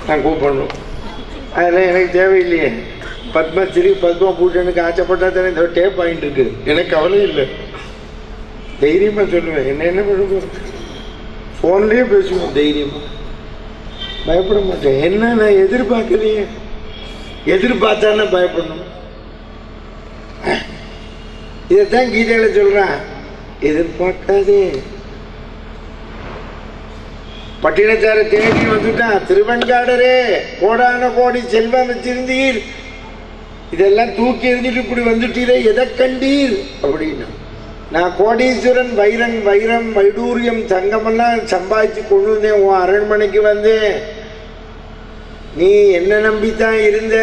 நான் கூப்பிடணும். அதெல்லாம் எனக்கு தேவையில்லையே. பத்மஸ்ரீ பத்மபூஷனுக்கு ஆச்சப்பட்டா தானே இந்த டேப் ஆகிட்டு இருக்கு. எனக்கு கவலை இல்லை. தைரியமாக சொல்லுவேன். என்ன பண்ண போகிறேன்? ஃபோன்லேயே பேசுவேன் தைரியமாக, பயப்பட மாட்டேன். என்ன நான் எதிர்பார்க்கலையே, எதிர்பார்த்தானே பயப்படணும். இதைத்தான் கீதையில சொல்றான், எதிர்பார்க்காதே. பட்டினத்தாரை தேடி வந்துட்டான். திருவன்காடரே, கோடான கோடி செல்வம் வச்சிருந்தீர், இதெல்லாம் தூக்கி எறிஞ்சிட்டு இப்படி வந்துட்டீரே, எதை கண்டீர் அப்படின்னா, நான் கோடீஸ்வரன், வைரம் வைடூரியம் தங்கமெல்லாம் சம்பாதிச்சு கொண்டு வந்தேன், உன் அரண்மனைக்கு வந்தேன். நீ என்ன நம்பித்தான் இருந்த,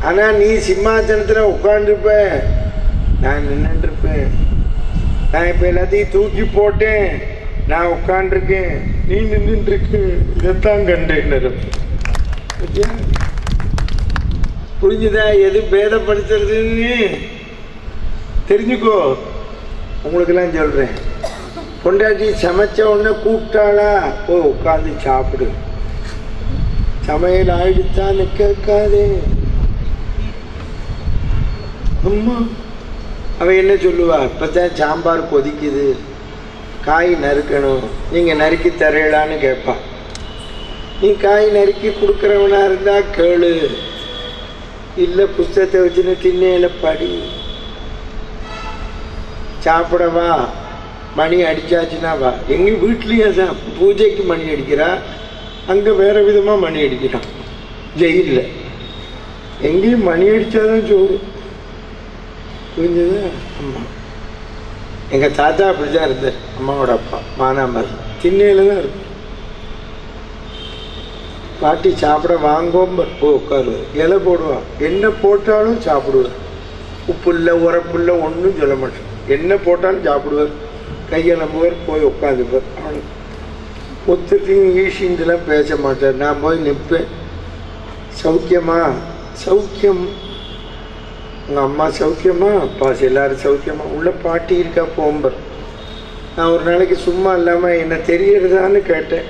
ஆனால் நீ சிம்மாசனத்தில் உட்காந்துருப்ப, நான் நின்றுருப்பேன். நான் இப்போ எல்லாத்தையும் தூக்கி போட்டேன், நான் உட்காண்டிருக்கேன், நீ நின்றுருக்கு. இதைத்தான் கண்டேன். புரிஞ்சுதா? எது பேதப்படுத்துறதுன்னு தெரிஞ்சுக்கோ. உங்களுக்கெல்லாம் சொல்கிறேன், பொண்டாட்டி சமைச்ச உடனே கூப்பிட்டாளா, ஓ உட்காந்து சாப்பிடு, சமையல் ஆயிடுத்தான்னு கேட்காதே. அம்மா அவள் என்ன சொல்லுவா, இப்போ தான் சாம்பார் கொதிக்குது, காய் நறுக்கணும், நீங்கள் நறுக்கி தரலான்னு கேட்பா. நீ காய் நறுக்கி கொடுக்குறவனா இருந்தால் கேளு, இல்லை புஸ்தகத்தை வச்சுன்னு திண்ணையில படி. சாப்பிடவா, மணி அடித்தாச்சுன்னா வா. எங்கள் வீட்லேயே தான் பூஜைக்கு மணி அடிக்கிறா, அங்கே வேறு விதமாக மணி அடிக்கிறான். ஜெயிலில் எங்கேயும் மணி அடித்தாதான் சோறு. புரிஞ்சது? அம்மா எங்கள் தாத்தா அப்படி தான் இருந்தார். அம்மாவோட அப்பா மானாமர் திண்ணையில் தான் இருக்கும். பாட்டி சாப்பிட வாங்கோம்பர், ஓ உட்காருவார், இலை போடுவார், என்ன போட்டாலும் சாப்பிடுவார். உப்பு இல்லை உரப்பு இல்லை ஒன்றும் சொல்ல மாட்டேன், என்ன போட்டாலும் சாப்பிடுவார். கையெழும்புவார், போய் உட்காந்துப்பார். அவனுக்கு ஒத்துட்டையும் ஈஷின்ட்டுலாம் பேச மாட்டார். நான் போய் நிற்பேன், சௌக்கியமா? சௌக்கியம். உங்கள் அம்மா சௌக்கியமா? பாஸ் எல்லாரும் சௌக்கியமா? உள்ள பாட்டி இருக்கா போம்பர். நான் ஒரு நாளைக்கு சும்மா இல்லாமல் என்ன தெரியறதான்னு கேட்டேன்.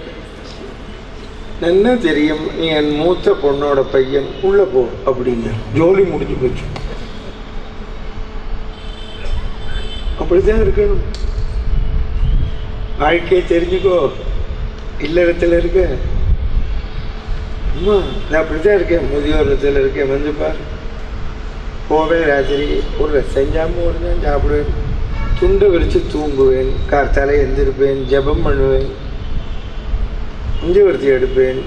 என்ன தெரியும், நீ என் மூத்த பொண்ணோட பையன், உள்ளே போ அப்படிங்க. ஜோலி முடிஞ்சு போச்சு. அப்படிதான் இருக்கணும். வாழ்க்கையை தெரிஞ்சுக்கோ. இல்லறத்தில் இருக்க அம்மா, நான் அப்படிதான் இருக்கேன், முதியோரத்தில் இருக்கேன், வந்து பார். போவேன், ராத்திரி ஒரு செஞ்சாமல் ஒரு தான் சாப்பிடுவேன், துண்டை விரித்து தூங்குவேன், கார்த்தால எழுந்திருப்பேன், ஜபம் பண்ணுவேன், இஞ்சி எடுப்பேன்,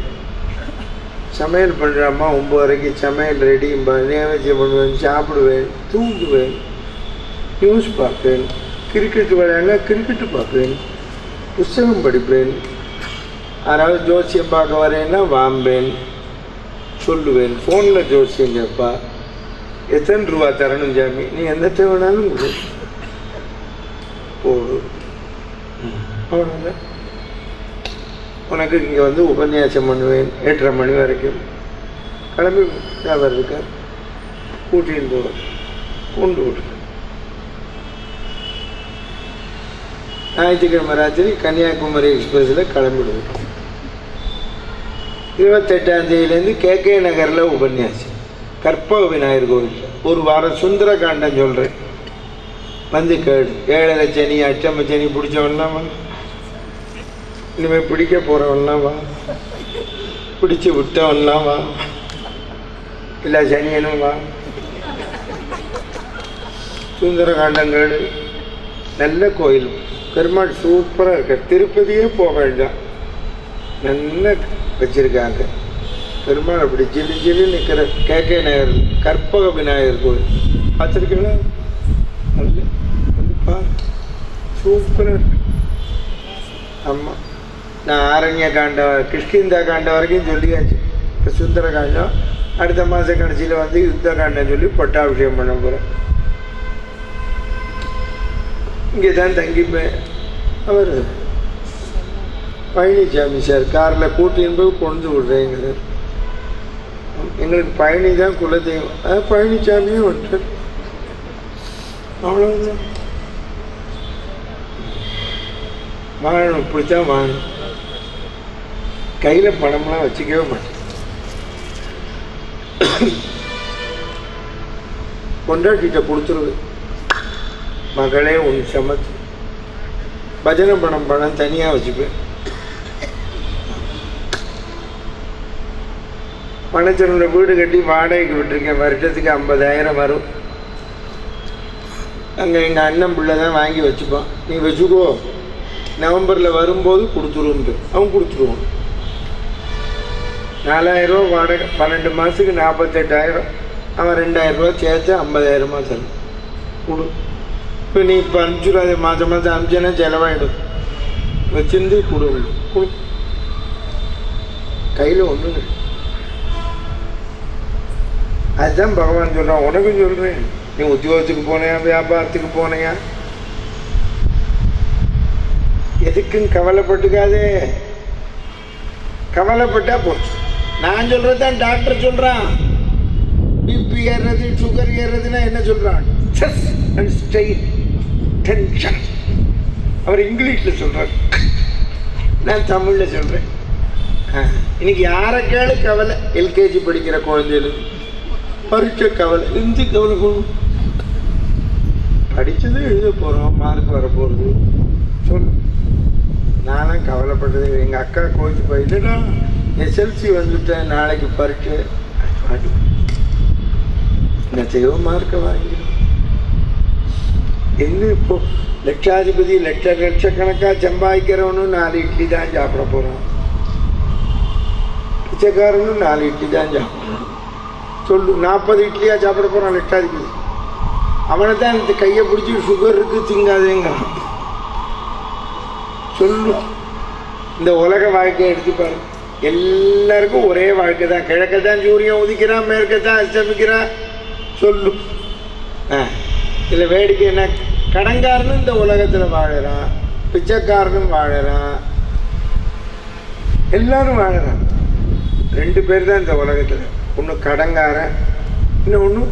சமையல் பண்ணுற அம்மா 9 வரைக்கு சமையல் ரெடி, நேவேத்தியம் பண்ணுவேன், சாப்பிடுவேன், தூங்குவேன், நியூஸ் பார்ப்பேன், கிரிக்கெட் விளையாடலாம் கிரிக்கெட்டு பார்ப்பேன், புஸ்தகம் படிப்பேன், யாராவது ஜோசியம் பார்க்க வரேன்னா வாம்பேன், சொல்லுவேன். ஃபோனில் ஜோசியம் கேட்பா, எத்தனை ரூபா தரணும் ஜாமி, நீ எந்த தேவைனாலும் கொடு போடு. அவ்வளோதான். உனக்கு இங்கே வந்து உபன்யாசம் பண்ணுவேன் 8:30 மணி வரைக்கும். கிளம்பி வியாபாரம் இருக்கார், கூட்டின்னு போவேன், கொண்டு விட்டு. ஞாயிற்றுக்கிழமை ராத்திரி கன்னியாகுமரி எக்ஸ்பிரஸில் கிளம்பிடுவோம். 28ஆம் தேதியிலேருந்து கேகே நகரில் உபன்யாசம், கற்பக விநாயகர் கோவில். ஒரு வாரம் சுந்தர காண்டம் சொல்கிறேன், வந்து கேடு. 7.5 சனி அஷ்டம சனி பிடிச்சவன்லாம் வா, இனிமேல் பிடிக்க போகிறவன்லாம் வா, பிடிச்சி விட்டவன்லாம் வா, இல்லை சனியனும் வா. சுந்தர காண்டம் கேடு. நல்ல கோயில், பெருமாள் சூப்பராக இருக்க. திருப்பதியே போக வேண்டாம், நல்லா வச்சுருக்காங்க. பெருமாள் அப்படி ஜில்லு ஜில்லு நிற்கிற கேகே நகர் கற்பக விநாயகர் கோயில் பார்த்துருக்கீங்களா? நல்ல சூப்பராக இருக்கு. ஆமாம், நான் ஆரண்ய காண்டம் கிருஷ்கிந்தா காண்டம் வரைக்கும் சொல்லியாச்சு. இப்போ சுந்தர காண்டம் அடுத்த மாதம் கடைசியில் வந்து யுத்த காண்டம் சொல்லி பட்டாபிஷேகம் பண்ண போகிறேன். இங்கே தான் தங்கிப்பேன். அவர் பழனிசாமி சார் காரில் கூட்டின்னு போய் கொண்டு விடுறேங்கிறார். எங்களுக்கு பழனி தான் குலதெய்வம், அது பழனிசாமியும் விட்டு அவ்வளோதான். வாழணும், இப்படித்தான் வாழணும். கையில் பணம்லாம் வச்சுக்கவே மாட்டேன். கொண்டாட்டிகிட்ட கொடுத்துருது, மகளே உன் சமத்து. பஜனை பணம் தனியாக வச்சுப்பேன். பணச்சனோட வீடு கட்டி வாடகைக்கு விட்டுருக்கேன், வருஷத்துக்கு 50,000 வரும். அங்கே எங்கள் அண்ணன் பிள்ளை தான் வாங்கி வச்சுப்பான், நீ வச்சுக்கோ, நவம்பரில் வரும்போது கொடுத்துருன்ட்டு அவன் கொடுத்துருவான். 4,000 ரூபா வாடகை, 12 மாதத்துக்கு 48,000. அவன் 2,000 ரூபா சேர்த்து 50,000 தரும் கொடு. இப்போ நீ இப்போ அனுப்பிச்சுடாது, மாதம் மாதம் அனுப்பிச்சேன்னா செலவாயிடும், வச்சிருந்து கொடு. கையில் ஒன்று. அதுதான் பகவான் சொல்கிறான், உனக்கும் சொல்கிறேன். நீ உத்தியோகத்துக்கு போனையா, வியாபாரத்துக்கு போனையா, எதுக்கும் கவலைப்பட்டுக்காதே. கவலைப்பட்டா போச்சு. நான் சொல்கிறது தான் டாக்டர் சொல்கிறான், நீ பிபி ஏறுறது, சுகர் ஏறுறதுன்னா என்ன சொல்றான்? Stress and strain, tension. அவர் இங்கிலீஷில் சொல்றார், நான் தமிழில் சொல்றேன். இன்னைக்கு யாரை கேளு கவலை. எல்கேஜி படிக்கிற குழந்தைகளுக்கு பரீட்சை கவலை. எந்த கவலை போகணும்? படித்தது எழுத போகிறோம், மார்க் வர போகிறது. சொல், நானும் கவலைப்பட்டது. எங்கள் அக்கா கோச்சு போயிட்டுடா எஸ்எல்சி வந்துட்டேன், நாளைக்கு பரீட்சை. என்ன செய்வோம்? மார்க்கை வாங்கிடும். என்ன இப்போ லட்சாதிபதி லட்சக்கணக்காக சம்பாதிக்கிறவனும் 4 இட்லி தான் சாப்பிட போகிறான், பிச்சைக்காரனும் 4 இட்லி தான் சாப்பிட்றான். சொல்லு, 40 இட்லியாக சாப்பிட போகிறான் லட்சாதிபதி. அவனை தான் இந்த கையை பிடிச்சி சுகர் இருக்கு திங்காதேங்கிறான். சொல்லு, இந்த உலக வாழ்க்கையை எடுத்துப்பாரு. எல்லாருக்கும் ஒரே வாழ்க்கை தான். கிழக்க தான் சூரியன் உதிக்கிறான், மேற்க தான் அஸ்தமிக்கிறான். சொல்லு, இல்லை வேடிக்கை என்ன? கடன்காரனும் இந்த உலகத்தில் வாழறான், பிச்சைக்காரனும் வாழறான், எல்லாரும் வாழறான். 2 பேர் தான் இந்த உலகத்தில். ஒன்று கடன்காரன், இன்னும் ஒன்று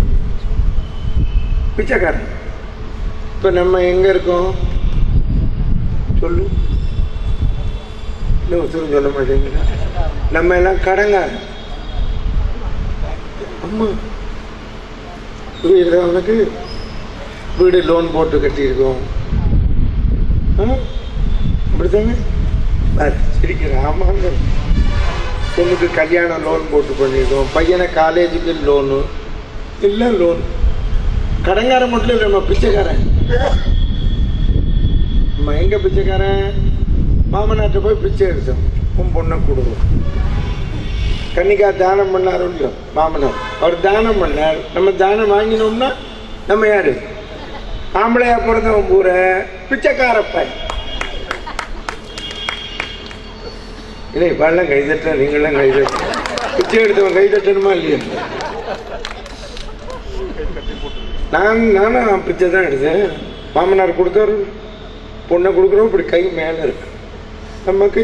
பிச்சைக்காரன். இப்போ நம்ம எங்கே இருக்கோம்? சொல்லு, இன்னும் ஒருத்தரும் சொல்ல மாட்டேங்கிறா. நம்ம எல்லாம் கடன்காரன். அம்மா புரியுதா உனக்கு? வீடு லோன் போட்டு கட்டியிருக்கோம், அப்படித்தாங்க சிரிக்கிற. ஆமாங்க, பொண்ணுக்கு கல்யாணம் லோன் போட்டு பண்ணியிருக்கோம், பையனை காலேஜுக்கு லோனு, எல்லாம் லோன். கடங்காரன் மட்டும் இல்லை, நம்ம பிச்சைக்காரன். நம்ம எங்கே பிச்சைக்காரன்? மாமனாட்ட போய் பிச்சை எடுத்தோம், உன் பொண்ணை கொடுக்கும். கன்னிக்கா தானம் பண்ணார் இல்லையோ மாமனார், அவர் தானம் பண்ணார். நம்ம தானம் வாங்கினோம்னா நம்ம யாரு? ஆம்பளையா பிறந்தவன் பூர பிச்சைக்காரப்ப. இல்லை இப்பெல்லாம் கைதட்ட, நீங்களாம் கைதட்ட. பிச்சை எடுத்தவன் கைதட்டணுமா இல்லையா? நானும் பிச்சை தான் எடுத்தேன். மாமனார் கொடுத்தாரு, பொண்ணை கொடுக்குறோம், இப்படி கை மேலே இருக்கு நமக்கு.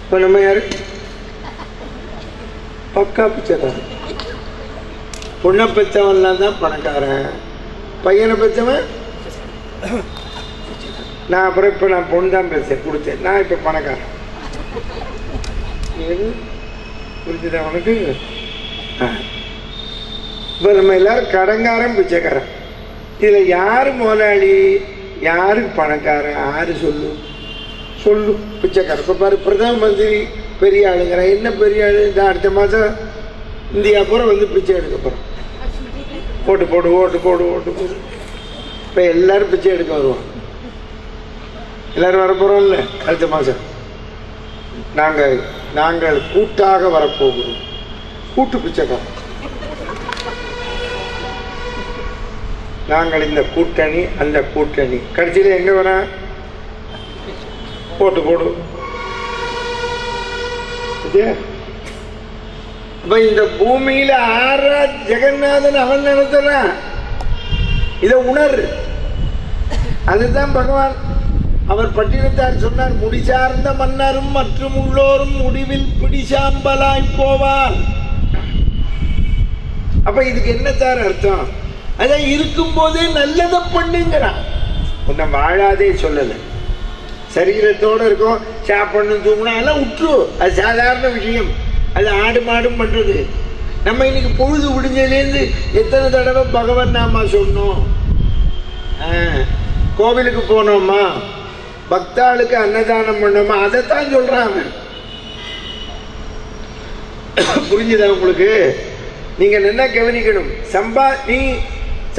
இப்போ நம்ம யாரு? பக்கா பிச்சைக்காரன். பொண்ணை பெற்றவன்லாம் தான் பணக்காரன், பையனை பெற்றவன். நான் அப்புறம் இப்போ நான் பொண்ணு தான் பேசுறேன், கொடுத்தேன். நான் இப்போ பணக்காரன். புரிஞ்சுதா உனக்கு? இப்போ நம்ம எல்லாரும் கடங்காரன், பிச்சைக்காரன். இதில் யார் முதலாளி, யாரு பணக்காரன்? யாரு சொல்லு? சொல்லு. பிச்சைக்காரன். இப்போ பாரு, பிரதம மந்திரி பெரிய ஆளுங்கிற. என்ன பெரிய ஆளு? இந்த அடுத்த மாதம் இந்தியா பூரா வந்து பிச்சை எடுக்க போகிறோம். ஓட்டு போடு, ஓட்டு போடு, ஓட்டு போடு. இப்போ எல்லாரும் பிச்சை எடுக்க வருவோம். எல்லாரும் வரப்போகிறோம்ல அடுத்த மாதம். நாங்கள் கூட்டாக வரப்போகிறோம். கூட்டு பிச்சைக்காரன். நாங்கள் இந்த கூட்டணி, அந்த கூட்டணி. கடைசியில் எங்கே வர? ஓட்டு போடு. அப்ப இந்த பூமியில ஆறா ஜெகநாதன் அவன் நடத்துறான். இதை உணர். அதுதான் பகவான் அவர் பட்டினத்தார் சொன்னார், முடிசார்ந்த மன்னரும் மற்றும் உள்ளோரும் முடிவில் பிடிசாம்பலாய் போவார். அப்ப இதுக்கு என்ன சார் அர்த்தம்? அதான் இருக்கும் போதே நல்லதை பண்ணுங்கிறான். உன்னை வாழாதே சொல்லலை. சரீரத்தோடு இருக்கும், சாப்பிடணும், தூங்கணும், அதெல்லாம் விட்டுரு. அது சாதாரண விஷயம். அது ஆடு மாடும் பண்ணுறது. நம்ம இன்னைக்கு பொழுது விடிஞ்சதுலேருந்து எத்தனை தடவை பகவன் நாமா சொன்னோம். கோவிலுக்கு போனோமா, பக்தாளுக்கு அன்னதானம் பண்ணோமா, அதைத்தான் சொல்கிறாங்க. புரிஞ்சுதா உங்களுக்கு? நீங்கள் என்ன கவனிக்கணும். நீ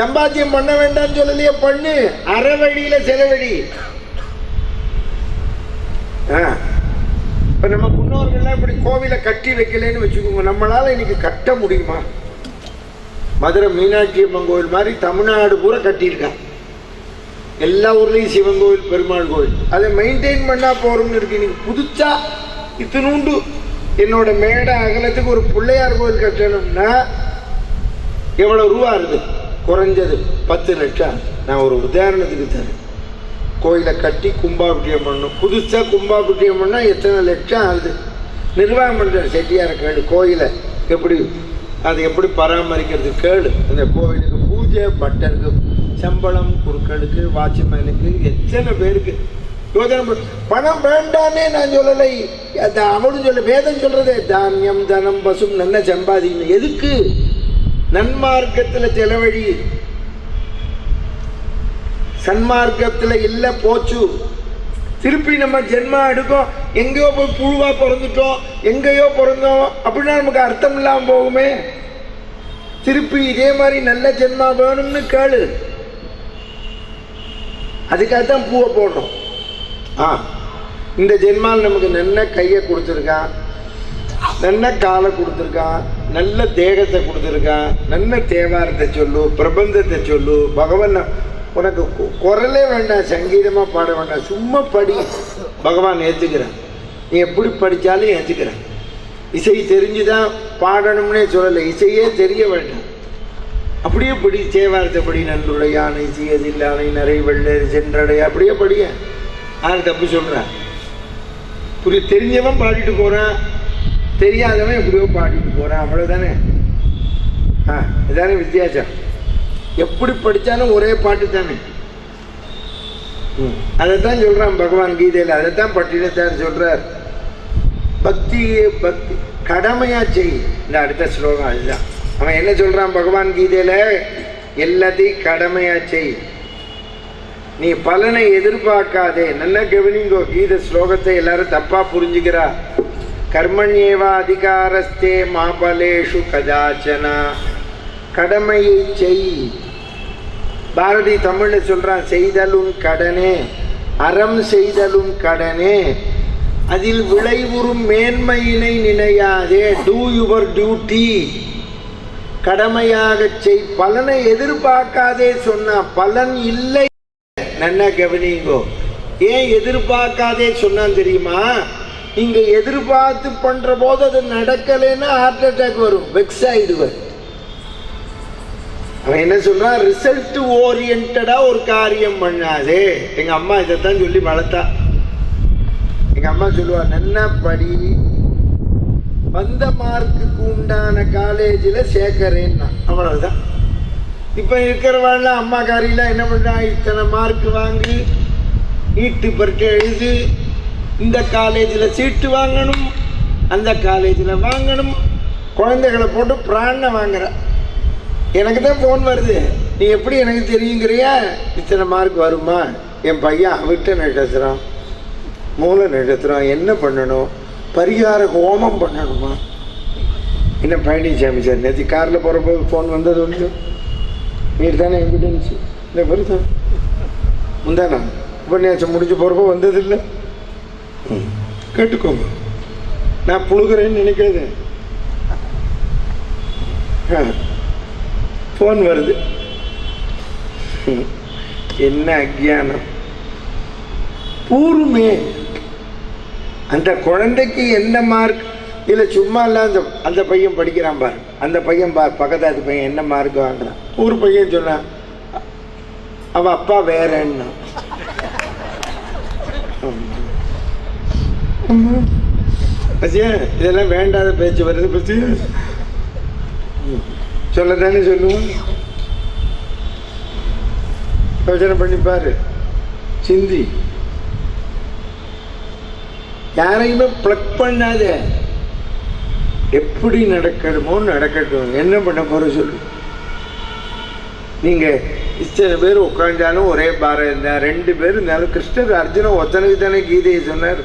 சம்பாத்தியம் பண்ண வேண்டாம்னு சொல்லலையே, பண்ணு. அரை வழியில் செலவழி. இப்போ நம்ம முன்னோர்கள்லாம் இப்படி கோவிலை கட்டி வைக்கலன்னு வச்சுக்கோங்க, நம்மளால் இன்னைக்கு கட்ட முடியுமா? மதுரை மீனாட்சி அம்மன் கோவில் மாதிரி தமிழ்நாடு பூரா கட்டியிருக்காங்க. எல்லா ஊர்லேயும் சிவன் கோவில், பெருமாள் கோவில். அதை மெயின்டைன் பண்ணால் போகிறோம்னு இருக்கு. இன்னைக்கு புதுசாக இத்தினூண்டு என்னோட மேடை அகலத்துக்கு ஒரு பிள்ளையார் கோவில் கட்டணும்னா எவ்வளோ ரூபா இருக்குது? குறைஞ்சது 10 லட்சம். நான் ஒரு உதாரணத்துக்கு தரேன். கோயிலை கட்டி கும்பாபிஷேகம் பண்ணணும். புதுசாக கும்பாபிஷேகம் பண்ணால் எத்தனை லட்சம் ஆகுது? நிர்வாகம் பண்ணுற செட்டியார கேடு. கோயிலை எப்படி அதை எப்படி பராமரிக்கிறது கேளு. அந்த கோவிலுக்கு பூஜை, பட்டருக்கு சம்பளம், குருக்களுக்கு, வாட்ச்மேனுக்கு, எத்தனை பேருக்கு யோஜனை. பணம் வேண்டானே நான் சொல்லலை, அவனும் சொல்ல, வேதம் சொல்றதே தானியம் தனம் பசும் நல்ல சம்பாதிக்கணும். எதுக்கு? நன்மார்க்கத்தில் செலவழி. சன்மார்க்கத்தில் இல்லை போச்சு. திருப்பி நம்ம ஜென்மா எடுக்கும், எங்கேயோ போய் புழுவா பிறந்துட்டோம், எங்கேயோ பிறந்தோம் அப்படின்னா நமக்கு அர்த்தம் இல்லாமல் போகுமே. திருப்பி இதே மாதிரி நல்ல ஜென்மா வேணும்னு கேளு. அதுக்காகத்தான் பூவை போடுறோம். இந்த ஜென்மால் நமக்கு நல்ல கையை கொடுத்துருக்கான், நல்ல காலை கொடுத்துருக்கான், நல்ல தேகத்தை கொடுத்துருக்கான், நல்ல தேவாரத்தை சொல்லு, பிரபந்தத்தை சொல்லு. பகவான் உனக்கு குரலே வேண்டாம், சங்கீதமாக பாட வேண்டாம், சும்மா படி, பகவான் ஏற்றுக்கிறான். நீ எப்படி படித்தாலும் ஏற்றுக்கிறான். இசை தெரிஞ்சுதான் பாடணும்னே சொல்லலை, இசையே தெரிய வேண்டாம், அப்படியே படி. தேவாரத்தை படி. நன்றுடையானை சீயதில்லானை நிறை வெள்ளேறு சென்றடை, அப்படியே படிய. யார் தப்பு சொல்கிறான்? புரிய தெரிஞ்சவன் பாடிட்டு போகிறான், தெரியாதவன் எப்படியோ பாடிட்டு போகிறான், அவ்வளோதானே. இதானே வித்தியாசம். எப்படி படித்தாலும் ஒரே பாட்டு தானே. அதைத்தான் சொல்கிறான் பகவான் கீதையில், அதைத்தான் பட்டினத்தார் சொல்கிறார். பக்தியே பக்தி கடமையா செய். இந்த அடுத்த ஸ்லோகம் அதுதான். அவன் என்ன சொல்கிறான் பகவான் கீதையில்? எல்லாத்தையும் கடமையா செய், நீ பலனை எதிர்பார்க்காதே. நல்லா கவனிங்கோ, கீத ஸ்லோகத்தை எல்லாரும் தப்பாக புரிஞ்சுக்கிறா. கர்மண்யேவா அதிகாரஸ்தே மாபலேஷு கதாச்சனா. கடமையை செய். பாரதி தமிழில் சொல்கிறான், செய்தலும் கடனே அறம் செய்தலும் கடனே, அதில் விளைவுறும் மேன்மையினை நினையாதே. Do your duty. கடமையாக செய், பலனை எதிர்பார்க்காதே சொன்னா பலன் இல்லை. நல்லா கவனிங்கோ. ஏன் எதிர்பார்க்காதே சொன்னான் தெரியுமா? நீங்க எதிர்பார்த்து பண்ற போது அது நடக்கலைன்னா ஹார்ட் அட்டாக் வரும், வெக்ஸ் ஆயிடுவார். அவன் என்ன சொல்றான்? ரிசல்ட் ஓரியன்டா ஒரு காரியம் பண்ணாதே. எங்க அம்மா இதைத்தான் சொல்லி வளர்த்தா. எங்க அம்மா சொல்லுவா, நல்லா படி, வந்த மார்க்குக்கு உண்டான காலேஜில் சேர்க்கறேன்னா, அவ்வளவுதான். இப்போ இருக்கிறவாள்லாம் அம்மா காரியெல்லாம் என்ன பண்ணுறா? இத்தனை மார்க் வாங்கி நீட்டு பரீட்சை எழுது, இந்த காலேஜில் சீட்டு வாங்கணும், அந்த காலேஜில் வாங்கணும், குழந்தைகளை போட்டு பிராண வாங்குற. எனக்கு தான் ஃபோன் வருது, நீ எப்படி எனக்கு தெரியுங்கிறியா? இத்தனை மார்க் வருமா? என் பையன் அவிட்ட நட்சத்திரம், மூல நட்சத்திரம், என்ன பண்ணணும்? பரிகார ஹோமம் பண்ணணுமா? என்ன பழனிசாமி சார் நேற்று காரில் போகிறப்போ ஃபோன் வந்தது ஒன்று, நீர் தானே எவிடன்ஸ் இல்லை வருதா? முந்தானா உபன்யாசம் முடிஞ்சு போகிறப்போ வந்ததில்லை. கேட்டுக்கோங்க, நான் புழுகிறேன்னு நினைக்காது. ஃபோன் வருது. என்ன அக்ஞானம் பூர்வமே. அந்த குழந்தைக்கு என்ன மார்க் இல்லை, சும்மா இல்லை. அந்த பையன் படிக்கிறான் பார், அந்த பையன் பார், பக்கத்தாத்து பையன் என்ன மார்க் வாங்குறான். ஒரு பையன் சொன்னான், அவன் அப்பா வேறன்னா. பசியா இதெல்லாம் வேண்டாத பேச்சு வருது. பசியா சொல்லத்தானே சொல்லுவோம். யோசனை பண்ணிப்பாரு, சிந்தி. யாரையுமே பிளக் பண்ணாத. எப்படி நடக்கணுமோ நடக்கட்டும், என்ன பண்ண போற சொல்லு. நீங்க இத்தனை பேர் உட்காந்தாலும் ஒரே பாரம் இருந்தா, 2 பேர் இருந்தாலும் கிருஷ்ணர் அர்ஜுனன் ஒத்தனுக்கு தானே கீதையை சொன்னார்.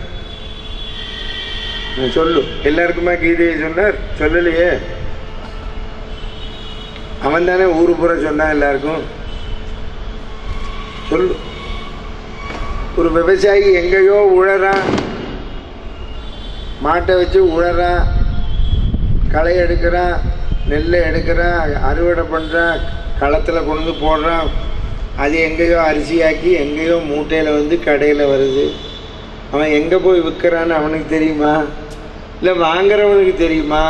சொல்லு, எல்லாருக்குமா கீதையை சொன்னார்? சொல்லலையே. அவன் தானே ஊரு பூரா சொன்னான் எல்லாருக்கும். சொல்லு. ஒரு விவசாயி எங்கேயோ உழறான், மாட்டை வச்சு உழறான், களை எடுக்கிறான், நெல்லை எடுக்கிறான், அறுவடை பண்ணுறான், களத்தில் கொண்டு வந்து போடுறான். அது எங்கேயோ அரிசியாக்கி எங்கேயோ மூட்டையில் வந்து கடையில் வருது. அவன் எங்கே போய் விற்கிறான்னு அவனுக்கு தெரியுமா? இல்லை வாங்குறவனுக்கு தெரியுமா?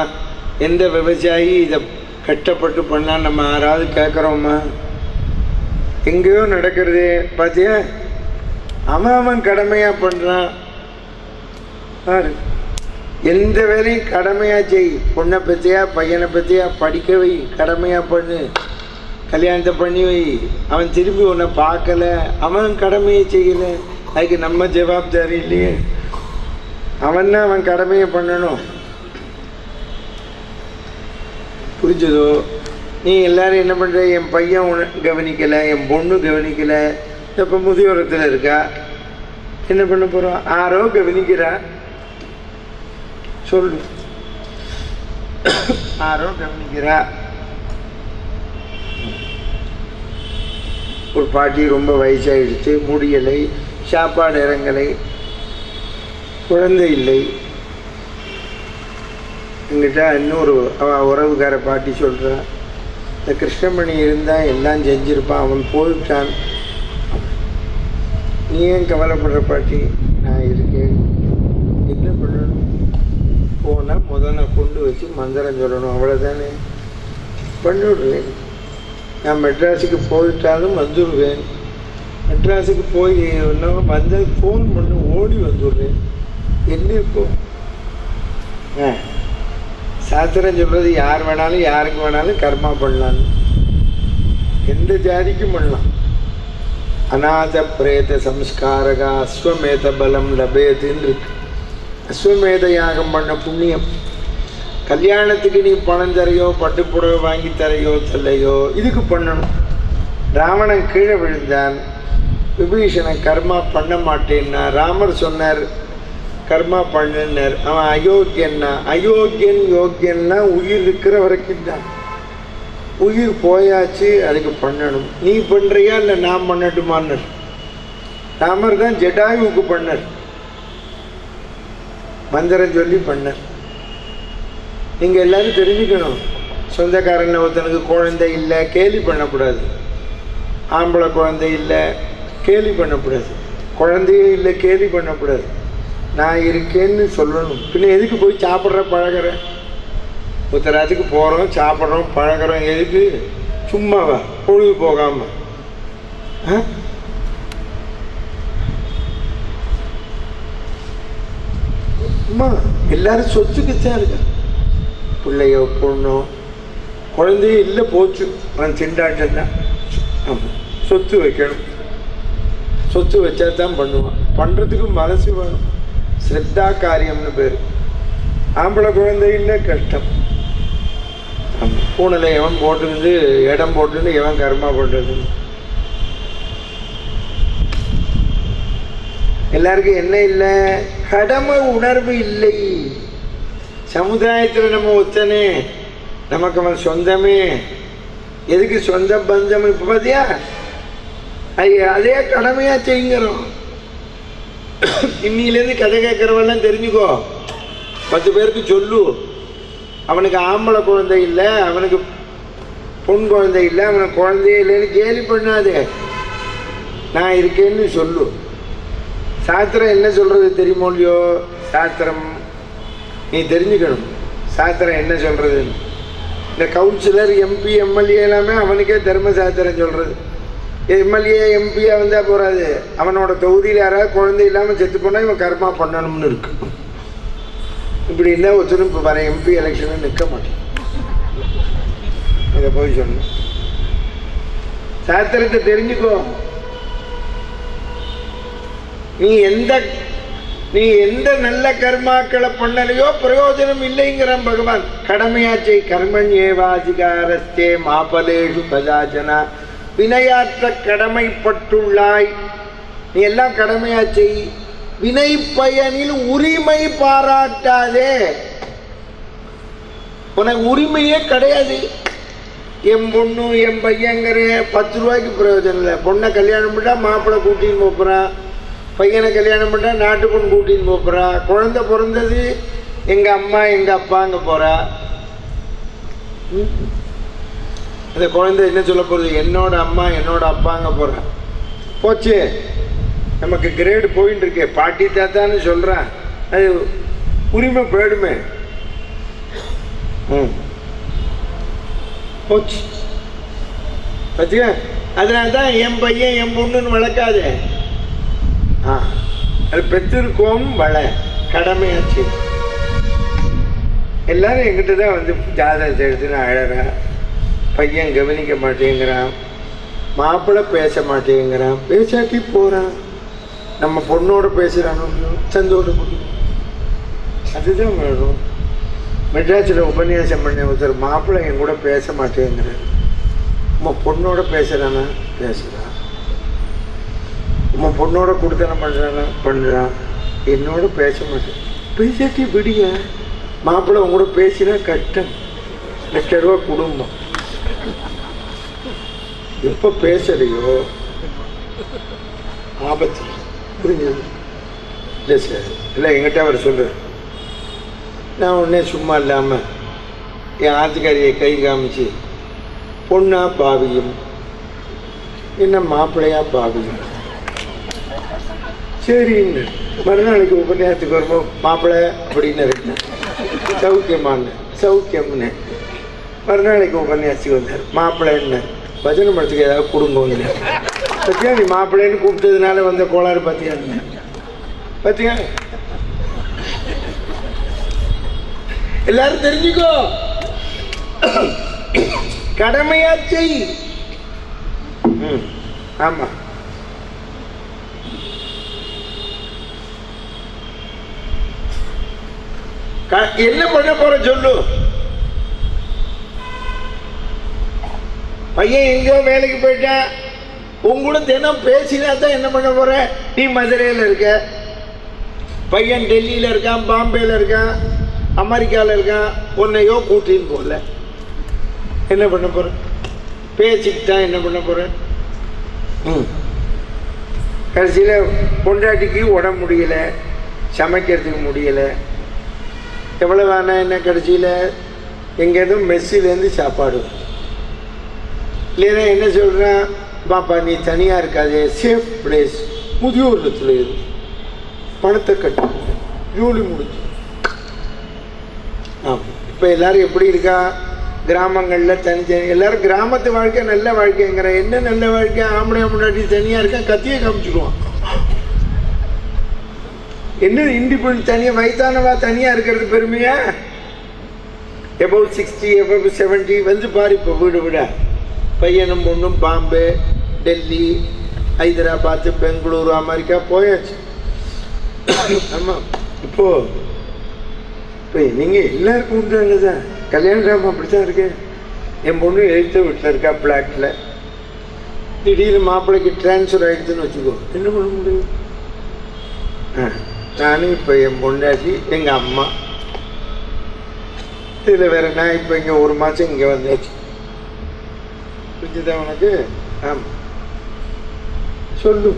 எந்த விவசாயி இதை கஷ்டப்பட்டு பண்ணால் நம்ம யாராவது கேட்குறோமா? எங்கேயோ நடக்கிறது பார்த்தியா? அவன் கடமையாக பண்ணுறான் பாரு. எந்த வேலையும் கடமையாக செய். பொண்ணை பற்றியா பையனை பற்றியா படிக்க வை, கடமையாக பண்ணு, கல்யாணத்தை பண்ணி வை. அவன் திரும்பி உன்னை பார்க்கல, அவன் கடமையை செய்யலை, அதுக்கு நம்ம ஜவாப்தாரி இல்லையே. அவன்னா அவன் கடமையை பண்ணணும். புரிஞ்சதோ? நீ எல்லாரும் என்ன பண்ணுற, என் பையன் கவனிக்கலை, என் பொண்ணு கவனிக்கலை, இப்போ முதியோரத்தில் இருக்கா, என்ன பண்ண போகிறோம்? ஆரோ கவனிக்கிறா, சொல்லு, ஆரோ கவனிக்கிறா. ஒரு பாட்டி ரொம்ப வயசாகிடுச்சு, முடியலை, சாப்பாடு இறங்கலை, குழந்தை இல்லை. எங்கிட்ட இன்னொரு உறவுக்கார பாட்டி சொல்கிறா, இந்த கிருஷ்ணமணி இருந்தால் எல்லாம் செஞ்சுருப்பான், அவன் போயிட்டான், நீ ஏன் கவலைப்படுற பாட்டி, நான் இருக்கேன், என்ன பண்ணணும்? போனால் முதல்ல கொண்டு வச்சு மந்திரம் சொல்லணும், அவ்வளோதானே. பண்ணிவிடுவேன். நான் மெட்ராஸுக்கு போயிட்டாலும் வந்துடுவேன். மெட்ராஸுக்கு போய் இன்னும் வந்து ஃபோன் பண்ணி ஓடி வந்துடுறேன். என்ன இப்போ சாஸ்திரம் சொல்கிறது, யார் வேணாலும் யாருக்கு வேணாலும் கர்மா பண்ணலான்னு, எந்த ஜாதிக்கும் பண்ணலாம். அநாத பிரேத சம்ஸ்காரகா அஸ்வமேத பலம் லபேதுன்னு இருக்கு. அஸ்வமேத யாகம் பண்ண புண்ணியம். கல்யாணத்துக்கு நீ பணம் தரையோ, பட்டுப்புடவை வாங்கி தரையோ தல்லையோ, இதுக்கு பண்ணணும். ராவணன் கீழே விழுந்தான், விபீஷணன் கர்மா பண்ண மாட்டேன்னா, ராமர் சொன்னார் கர்மா பண்ணுன்னார். அவன் அயோக்கியன்னா, அயோக்கியன் யோக்கியன்னா உயிர் இருக்கிற வரைக்கும் தான். உயிர் போயாச்சு, அதுக்கு பண்ணணும். நீ பண்ணுறியா இல்லை நான் பண்ணட்டுமான்னு? ராமர் தான் ஜடாயுவுக்கு பண்ணார், மந்திரம் சொல்லி பண்ணார். நீங்கள் எல்லோரும் தெரிஞ்சுக்கணும், சொந்தக்காரனில் ஒருத்தனுக்கு குழந்தை இல்லை கேலி பண்ணக்கூடாது, ஆம்பளை குழந்தை இல்லை கேலி பண்ணக்கூடாது, குழந்தையே இல்லை கேலி பண்ணக்கூடாது. நான் இருக்கேன்னு சொல்லணும். பின்ன எதுக்கு போய் சாப்பிட்ற பழகிற? ஒருத்தர் அதுக்கு போகிறோம், சாப்பிட்றோம், பழகிறோம், எதுக்கு? சும்மாவா? பொழுது போகாமல். அம்மா எல்லாரும் சொத்துக்குத்தான் இருக்க. பிள்ளையோ பொண்ணோ குழந்தையும் இல்லை, போச்சு, அவன் திண்டாட்டன்னா. ஆமாம், சொத்து வைக்கணும். சொத்து வச்சா தான் பண்ணுவான். பண்ணுறதுக்கு மனசு வேணும். ஸ்ரத்தா காரியம்னு பேர். ஆம்பளை குழந்தை இல்லை, கஷ்டம். ஆமாம், பூனையில் எவன் போட்டுருந்து இடம் போட்டுருந்து எவன் கர்மா பண்ணுறது? எல்லாருக்கும் என்ன இல்லை? கடமை உணர்வு இல்லை. சமுதாயத்தில் நம்ம ஒத்தனே, நமக்கு அவன் சொந்தமே. எதுக்கு சொந்த பந்தம்? இப்போ பார்த்தியா, அதே கடமையாக செய்யுங்கிறோம். இன்னிலேருந்து கதை கேட்குறவெல்லாம் தெரிஞ்சுக்கோ, 10 பேருக்கு சொல்லு. அவனுக்கு ஆம்பளை குழந்தை இல்லை, அவனுக்கு பொன் குழந்தை இல்லை, அவனுக்கு குழந்தையே இல்லைன்னு கேலி பண்ணாதே, நான் இருக்கேன்னு சொல்லு. சாஸ்திரம் என்ன சொல்கிறது தெரியுமோ இல்லையோ? சாஸ்திரம் நீ தெரிஞ்சுக்கணும். சாஸ்திரம் என்ன சொல்கிறதுன்னு. இந்த கவுன்சிலர், எம்பி, எம்எல்ஏ எல்லாமே அவனுக்கே தர்ம சாஸ்திரம் சொல்கிறது. எம்எல்ஏ எம்பியாக வந்தால் போகாது, அவனோட தொகுதியில் யாராவது குழந்தை இல்லாமல் செத்து போனால் இவன் கர்மா பண்ணணும்னு இருக்கு. இப்படி இருந்தால் ஒருத்தரும் இப்போ வர எம்பி எலெக்ஷனில் நிற்க மாட்டேன். இதை போய் சொன்னேன். சாஸ்திரத்தை தெரிஞ்சுக்கோ. நீ எந்த நல்ல கர்மாக்களை பண்ணலையோ பிரயோஜனம் இல்லைங்கிறான் பகவான். கடமையாச்சை கர்மன் ஏவாதிகாரஸ்தே மாபலேஷு கதாச்சனா. வினையாற்ற கடமைப்பட்டுள்ளாய், நீ எல்லாம் கடமையாச்சை. வினை பயனில் உரிமை பாராட்டாதே. உனக்கு உரிமையே கிடையாது. என் பொண்ணு என் பையங்கிற 10 ரூபாய்க்கு பிரயோஜனம் இல்லை. பொண்ணை கல்யாணம் பண்ணால் மாப்பிள்ளை கூட்டின்னு போகிறான், பையனை கல்யாணம் பண்ணால் நாட்டு பொண்ணு கூட்டின்னு போகிறா. குழந்தை பிறந்தது எங்கள் அம்மா எங்கள் அப்பா அங்கே போகிறா. அந்த குழந்தை என்ன சொல்ல போகுது? என்னோட அம்மா என்னோட அப்பா அங்கே போகிறா. போச்சு, நமக்கு கிரேடு போயின்னு இருக்கே, பாட்டி தாத்தான்னு சொல்கிறான், அது உரிமை போயிடுமே. போச்சு பார்த்தியா? அதனால தான் என் பையன் என் பொண்ணுன்னு வளர்க்காது. அது பெற்றிருக்கோம் வள கடமையாச்சு. எல்லாரும் எங்கிட்ட தான் வந்து ஜாதகத்தை எடுத்துன்னு அழறான். பையன் கவனிக்க மாட்டேங்கிறான், மாப்பிள்ளை பேச மாட்டேங்கிறான், பேசாட்டி போகிறான். நம்ம பொண்ணோட பேசுகிறானோ சந்தோஷம் முடியும். அதுதான் வேணும். மெட்ராஸில் உபன்யாசம் பண்ண ஒருத்தர் மாப்பிள்ளை என் கூட பேச மாட்டேங்கிறார். நம்ம பொண்ணோட பேசுகிறானா பேசுகிறான், நம்ம பொண்ணோட கொடுத்தனம் பண்ணுறானா பண்ணுறான், என்னோட பேச மாட்டேன். பேசாட்டி விடிய மாப்பிள்ளை உங்க கூட பேசினா கஷ்டம். ₹1,00,000 குடும்பம். எப்போ பேசுறியோ ஆபத்து. புரிஞ்சது இல்லை சார்? இல்லை எங்கிட்ட அவர் சொல்கிறார். நான் உடனே சும்மா இல்லாமல் என் ஆத்துக்காரியை கை காமிச்சு பொண்ணா பாவியும் என்ன மாப்பிள்ளையா பாவியும் சரின்னு மறுநாளைக்கு உபன்யாசத்துக்கு வரும்போது மாப்பிள்ளை அப்படின்னு இருக்கேன். சௌக்கியமானு சௌக்கியம்னு. மறுநாளைக்கு உபன்யாசத்துக்கு வந்தார். மாப்பிள்ளைன்னு பஜனை படத்துக்கு ஏதாவது கொடுங்க. பத்தியா நீ மாப்பிள்ளைன்னு கூப்பிட்டதுனால வந்த கோளாறு பத்தியா பத்தியா? எல்லாரும் தெரிஞ்சுக்கோ, கடமையா செய். ஆமா, என்ன பண்ண போற சொல்லு. பையன் எங்கேயோ வேலைக்கு போயிட்டான், உங்களும் தினம் பேசினா தான் என்ன பண்ண போற? நீ மதுரையில் இருக்க, பையன் டெல்லியில் இருக்கான், பாம்பேயில் இருக்கான், அமெரிக்காவில் இருக்கான், உன்னையோ கூட்டின்னு போகல. என்ன பண்ண போற? பேசிக்கிட்டா என்ன பண்ண போற? கடைசியில் பொண்டாட்டிக்கு உடம்பு முடியலை, சமைக்கிறதுக்கு முடியலை, எவ்வளோ வேணாம் என்ன, கடைசியில் எங்கேயும் மெஸ்ஸிலேருந்து சாப்பாடு. இல்லைன்னா என்ன சொல்கிறான், பாப்பா நீ தனியாக இருக்காது, சேஃப் பிளேஸ் முதியோர் இல்லத்தில் இரு, பணத்தை கட்டு, ஜூலி முடிச்சு. இப்போ எல்லாரும் எப்படி இருக்கா? கிராமங்களில் தனித்தனி எல்லாரும் கிராமத்து வாழ்க்கை நல்ல வாழ்க்கைங்கிற. என்ன நல்ல வாழ்க்கை? ஆம்பளை முன்னாடி தனியாக இருக்கான், கத்தியை காமிச்சிடுவான். என்ன இண்டிபெண்ட் தனியாக வயதானவா தனியாக இருக்கிறது பெருமையா? எபவ் 60 எபவ் 70 வந்து பாரு. இப்போ வீடு விட பையனும் பொண்ணும் பாம்பே, டெல்லி, ஹைதராபாத், பெங்களூரு, அமெரிக்கா போயாச்சு. ஆமாம், இப்போ நீங்கள் எல்லாருக்கும் உண்டாங்க தான். கல்யாண ராமம் அப்படி தான் இருக்கு. என் பொண்ணு 8th வீட்டில் இருக்கா, பிளாட்டில். திடீர்னு மாப்பிள்ளைக்கு டிரான்ஸ்ஃபர் ஆகிடுதுன்னு வச்சுக்கோ, என்ன பண்ண முடியும்? நானும் இப்போ என் பொண்டாட்டி, எங்கள் அம்மா, இதில் வேற நான் இப்போ இங்கே 1 மாதம் இங்கே வந்தாச்சு. புரிஞ்சுதான் உனக்கு? ஆமாம், சொல்லு.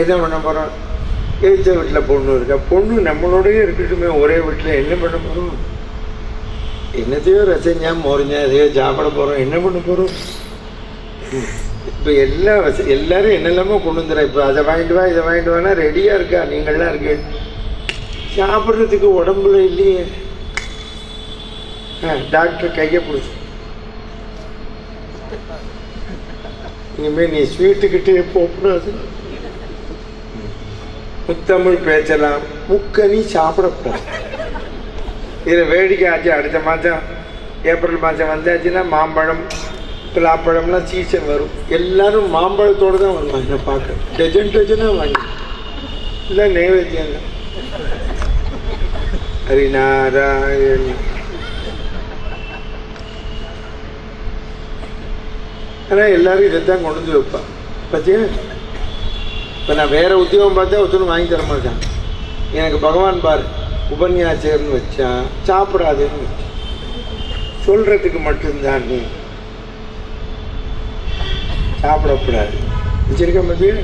என்ன பண்ண போகிறோம்? 8th வீட்டில் பொண்ணு இருக்கா, பொண்ணு நம்மளோடய இருக்கட்டுமே, ஒரே வீட்டில். என்ன பண்ண போகிறோம்? என்னத்தையோ ரசஞ்சா மோரிஞ்சா எதையோ சாப்பிட போகிறோம். என்ன பண்ண போகிறோம்? இப்போ எல்லாரும் என்னெல்லாமோ கொண்டு வந்துடுறா. இப்போ அதை வாங்கிட்டு வா, இதை வாங்கிட்டு வானா ரெடியாக இருக்கா. நீங்கள்லாம் இருக்கு சாப்பிட்றதுக்கு உடம்புல இல்லையே. டாக்டர் கையை பிடிச்சி, இனிமேல் நீ ஸ்வீட்டுக்கிட்டே போகக்கூடாது, முத்தமிழ் பேசலாம், முக்கனி சாப்பிடக்கூடாது. இதில் வேடிக்கை ஆச்சு. அடுத்த மாதம் ஏப்ரல் மாதம் வந்தாச்சுன்னா மாம்பழம், பலாப்பழம்லாம் சீசன் வரும். எல்லாரும் மாம்பழத்தோடு தான் வருவாங்க. என்ன பார்க்க டஜனாக வாங்கி இல்லை நைவேத்தியம் தான். ஹரிநாராயண். ஆனால் எல்லாரும் இதைத்தான் கொண்டு வந்து வைப்பான். பார்த்தியா? இப்போ நான் வேறு உத்தியோகம் பார்த்தா ஒருத்தரும் வாங்கி தர மாட்டான். எனக்கு பகவான் பார் உபன்யாசகர்னு வச்சான், சாப்பிடாதுன்னு வச்சான். சொல்கிறதுக்கு மட்டும்தான் நீ சாப்பிடக்கூடாது வச்சிருக்க முடியும்.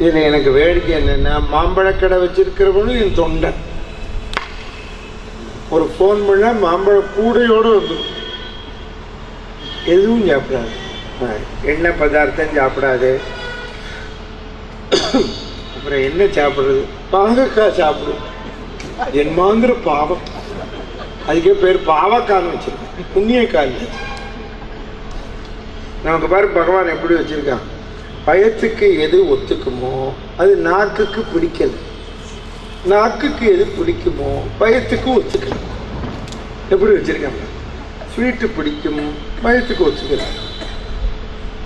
இதில் எனக்கு வேடிக்கை என்னென்னா, மாம்பழக்கடை வச்சிருக்கிறவனும் என் தொண்டை. ஒரு ஃபோன் பண்ணால் மாம்பழ கூடையோடு வந்துடும். எதுவும் சாப்பிடாது, எண்ணெய் பதார்த்தம் சாப்பிடாது. அப்புறம் என்ன சாப்பிட்றது? பாகக்காய் சாப்பிடும். என் மாந்திர பாவம், அதுக்கே பேர் பாவக்கான்னு வச்சிருக்கேன், புண்ணியக்காய். நமக்கு பாரு பகவான் எப்படி வச்சிருக்கான். பயத்துக்கு எது ஒத்துக்குமோ அது நாக்குக்கு பிடிக்கல. நாக்குக்கு எது பிடிக்குமோ வயத்துக்கு ஒத்துக்கலாம். எப்படி வச்சிருக்காங்க? ஸ்வீட்டு பிடிக்கும், வயத்துக்கு ஒத்துக்கலாம்.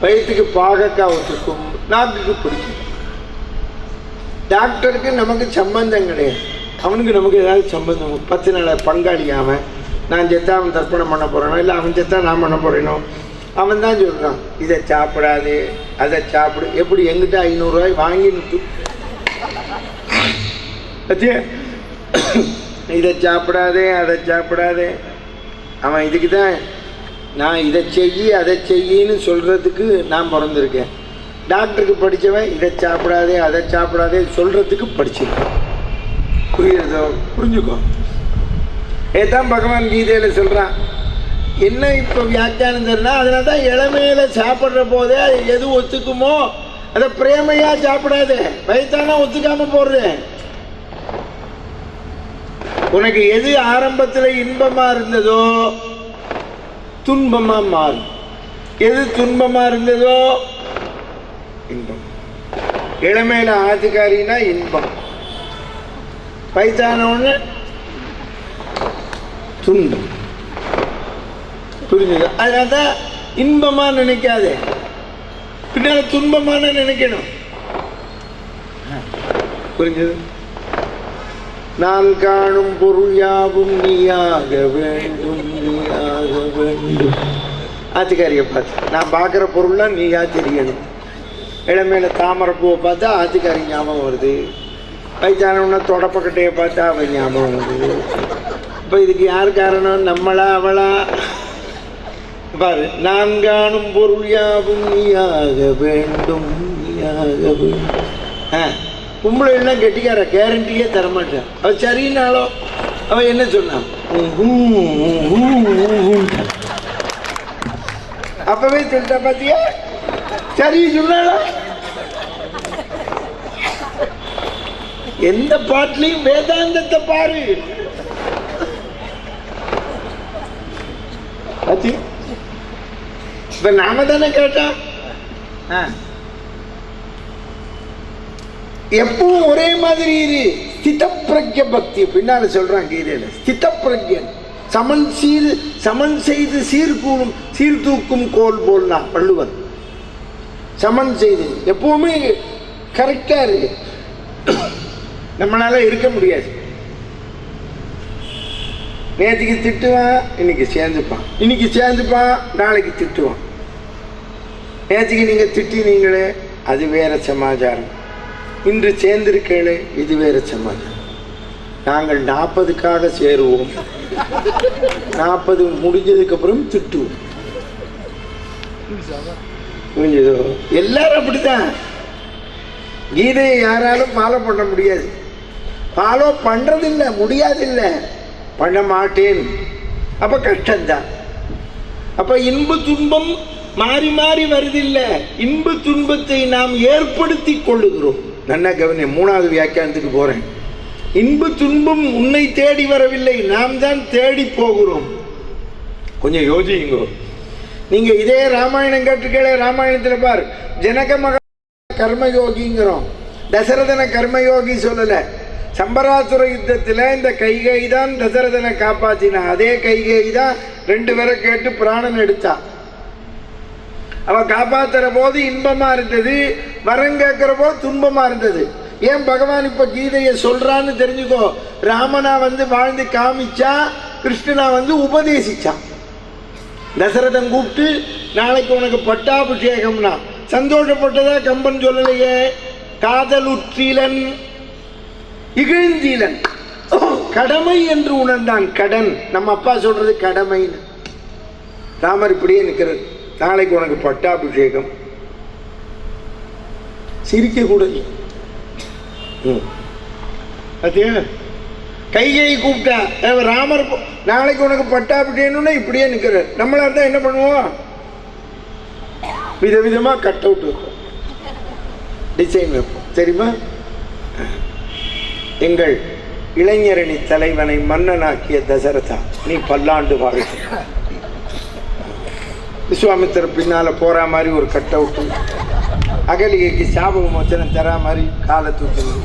வயத்துக்கு பாகக்காய் ஒத்துக்கும், நாக்குக்கு பிடிக்கும். டாக்டருக்கு நமக்கு சம்பந்தம் கிடையாது, அவனுக்கு நமக்கு ஏதாவது சம்பந்தம். 10 நாள் பங்காளியாம நான் செத்தா அவன் தர்ப்பணம் பண்ண போகிறேனோ இல்லை அவன் செத்தா நான் பண்ண போகிறேனோ அவன் தான் சொல்கிறான் இதை சாப்பிடாது அதை சாப்பிடு. எப்படி எங்கிட்ட 500 ரூபாய் வாங்கிட்டு இதை சாப்பிடாதே அதை சாப்பிடாதே. அவன் இதுக்கு தான் நான் இதை செய்யி அதை செய்யின்னு சொல்கிறதுக்கு நான் பிறந்திருக்கேன். டாக்டருக்கு படித்தவன் இதை சாப்பிடாதே அதை சாப்பிடாதே சொல்கிறதுக்கு படிச்சிருக்கேன். புரியுறதோ? புரிஞ்சுக்கோ. ஏதான் பகவான் கீதையில் சொல்கிறான். என்ன இப்போ வியாக்கியானம் தரனா, அதனால தான் இளமையில சாப்பிட்ற போதே அது எது ஒத்துக்குமோ அதை பிரேமையாக சாப்பிடாது, வயத்தானா ஒத்துக்காம போடுறது. உனக்கு எது ஆரம்பத்தில் இன்பமாக இருந்ததோ துன்பமாக மாறும், எது துன்பமாக இருந்ததோ இன்பம். இளமையில ஆதிகாரினா இன்பம், வயசானவொன்னு துன்பம். புரிஞ்சுது? அதனால தான் இன்பமா நினைக்காதே, பின்னால துன்பமான நினைக்கணும். புரிஞ்சது? நான் காணும் பொருள் யாவும் நீயாக வேண்டும், நீயாக வேண்டும். ஆத்துக்காரியை பார்த்து நான் பார்க்குற பொருள்லாம் நீயா தெரியணும். இளமையில தாமரைப்பூவை பார்த்தா ஆத்துக்காரி ஞாபகம் வருது, வயசானவனா தொடப்பக்கட்டையை பார்த்தா அவன் ஞாபகம் வருது. இப்போ இதுக்கு யார் காரணம்? நம்மளா அவளா? பாரு, நான் காணும் பொருள் யாவும் நீயாக வேண்டும், நீயாக வேண்டும். கும்பலாம் கெட்டிக்கார கேரண்டியே தரமாட்டேன். அவள் சரினாலும் அவன் என்ன சொன்னான்? அப்பவே சொல்லிட்டா பாத்தியா? சரி சொன்னாலும் எந்த பாட்டிலையும் வேதாந்தத்தை பாரு. இப்ப நாம தானே கேட்டோம். எப்பவும் ஒரே மாதிரி இரு. ஸ்தித பிரக்ய பக்தி பின்னால சொல்றான் கீதையில. ஸ்தித பிரக்யன் சமன் செய்து சீர்தூக்கும் கோல் போல்னா வள்ளுவர். சமன் செய்து எப்பவுமே கரெக்டா இருக்கு. நம்மளால இருக்க முடியாது. நேற்றுக்கு திட்டுவான், இன்னைக்கு சேர்ந்துப்பான், இன்னைக்கு சேர்ந்துப்பான், நாளைக்கு திட்டுவான். நேற்றுக்கு நீங்க திட்டினீங்களே அது வேற சமாச்சாரம், இன்று சேர்ந்திருக்கே இது வேற சமாச்சாரம். நாங்கள் 40க்காக சேருவோம், 40 முடிஞ்சதுக்கு அப்புறம் திட்டுவோம். புரிஞ்சதோ? எல்லாரும் அப்படித்தான். கீதையை யாராலும் ஃபாலோ பண்ண முடியாது. ஃபாலோ பண்றதில்லை, முடியாதில்லை, பண்ண மாட்டேன். அப்ப கஷ்டம்தான். அப்ப இன்ப துன்பம் மாறி மாறி வருதில்லை, இன்ப துன்பத்தை நாம் ஏற்படுத்தி கொள்ளுகிறோம். நல்லா கவனி. 3வது வியாக்கியானத்துக்கு போறேன். இன்ப துன்பம் உன்னை தேடி வரவில்லை, நாம் தான் தேடி போகிறோம். கொஞ்சம் யோசிங்க. நீங்க இதே ராமாயணம் கேட்டுக்கே. ராமாயணத்துல பார், ஜனக மகா கர்மயோகிங்கிறோம், தசரதன கர்மயோகி சொல்லல. சம்பராசுர யுத்தத்தில் இந்த கைகை தான் தசரதனை காப்பாத்தினா. அதே கைகை தான் 2 பேரை கேட்டு பிராணன் எடுத்தா. அவ காப்பாத்துற போது இன்பமா இருந்தது, வரம் கேட்கிற போது துன்பமா இருந்தது. ஏன் பகவான் இப்ப கீதையை சொல்றான்னு தெரிஞ்சுக்கோ. ராமனா வாழ்ந்து காமிச்சா, கிருஷ்ணனா உபதேசிச்சான். தசரதன் கூப்பிட்டு நாளைக்கு உனக்கு பட்டாபிஷேகம்னா சந்தோஷப்பட்டதா கம்பன் சொல்லலையே. காதலுற்றீலன் இகழ்ந்தீலன், கடமை என்று உணர்ந்தான். கடன், நம்ம அப்பா சொல்றது கடமைன்னு. ராமர் இப்படியே நிற்கிறது. நாளைக்கு உனக்கு பட்டாபிஷேகம். சிரிக்க கூட கைகை கூப்பிட்டா ராமர் நாளைக்கு உனக்கு பட்டாபிஷேகம்னா இப்படியே நிற்கிறார். நம்மளா இருந்தா என்ன பண்ணுவோம்? விதவிதமா கட் அவுட் வைப்போம், டிசைன் வைப்போம். தெரியுமா? எங்கள் இளைஞரணி தலைவனை மன்னனாக்கிய தசரதா, நீ பல்லாண்டு வாழ்க. விஸ்வாமித்திரர் பின்னால போற மாதிரி ஒரு கட் அவுட்டு, அகலிகைக்கு சாப விமோச்சனம் தரா மாதிரி காலை தூக்கணும்.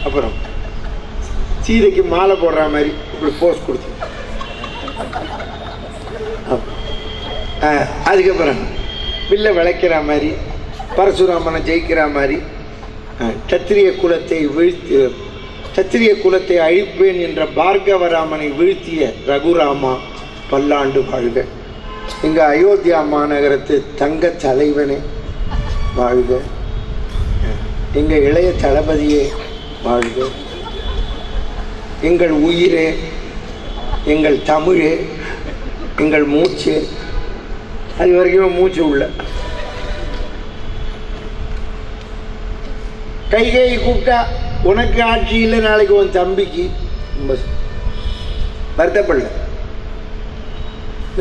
அப்புறம் சீதைக்கு மாலை போடுற மாதிரி இப்படி போஸ் கொடுத்து அதுக்கப்புறம் வில்ல விளைக்கிற மாதிரி பரசுராமனை ஜெயிக்கிற மாதிரி சத்திரிய குலத்தை அழிப்பேன் என்ற பார்கவராமனை வீழ்த்திய ரகுராமா பல்லாண்டு வாழ்க. எங்கள் அயோத்தியா மாநகரத்து தங்க தலைவனே வாழ்க. எங்கள் இளைய தளபதியே வாழ்க. எங்கள் உயிரே, எங்கள் தமிழே, எங்கள் மூச்சு. அது வரைக்கும் மூச்சு உள்ள கைகையை கூப்பிட்டா உனக்கு ஆட்சி இல்லை, நாளைக்கு உன் தம்பிக்கு வருத்தப்படல.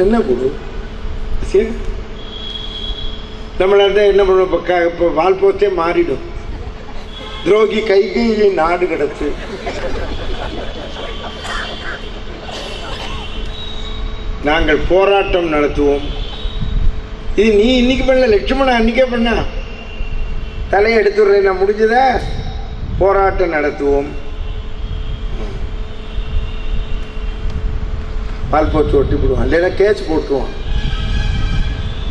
என்ன கொடு சரி நம்மளாண்ட என்ன பண்ணுவோம்? இப்போ வால்போத்தே மாறிடும். துரோகி கைகையை நாடு கிடச்சு நாங்கள் போராட்டம் நடத்துவோம். இது நீ இன்னைக்கு பண்ணல, லட்சுமணன் அன்னைக்கே பண்ணா. தலையை எடுத்துடுறேன், நான் முடிஞ்சதா? போராட்டம் நடத்துவோம். பால்போச்சு ஒட்டி போடுவான், இல்லைன்னா கேஸ் போட்டுருவான்.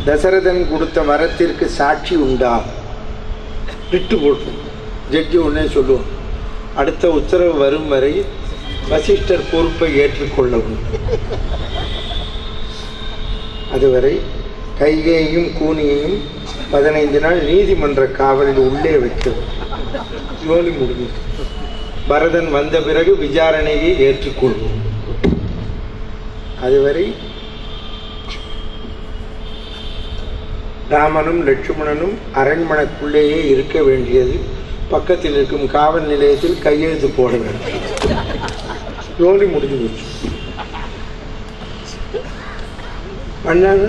தசரதன் கொடுத்த வரத்திற்கு சாட்சி உண்டா? விட்டு போட்டுருவோம். ஜட்ஜி ஒன்னே சொல்லுவோம், அடுத்த உத்தரவு வரும் வரை வசிஷ்டர் பொறுப்பை ஏற்றுக்கொள்ளவும். அதுவரை கைகையையும் கூனியையும் 15 நாள் நீதிமன்ற காவலில் உள்ளே வைக்கவும். ஜோலி முடிஞ்சு. பரதன் வந்த பிறகு விசாரணையை ஏற்றுக்கொள்வோம். அதுவரை ராமனும் லட்சுமணனும் அரண்மனைக்குள்ளேயே இருக்க வேண்டியது. பக்கத்தில் இருக்கும் காவல் நிலையத்தில் கையெழுத்து போட வேண்டும். ஜோலி முடிஞ்சு போச்சு. பண்ணாங்க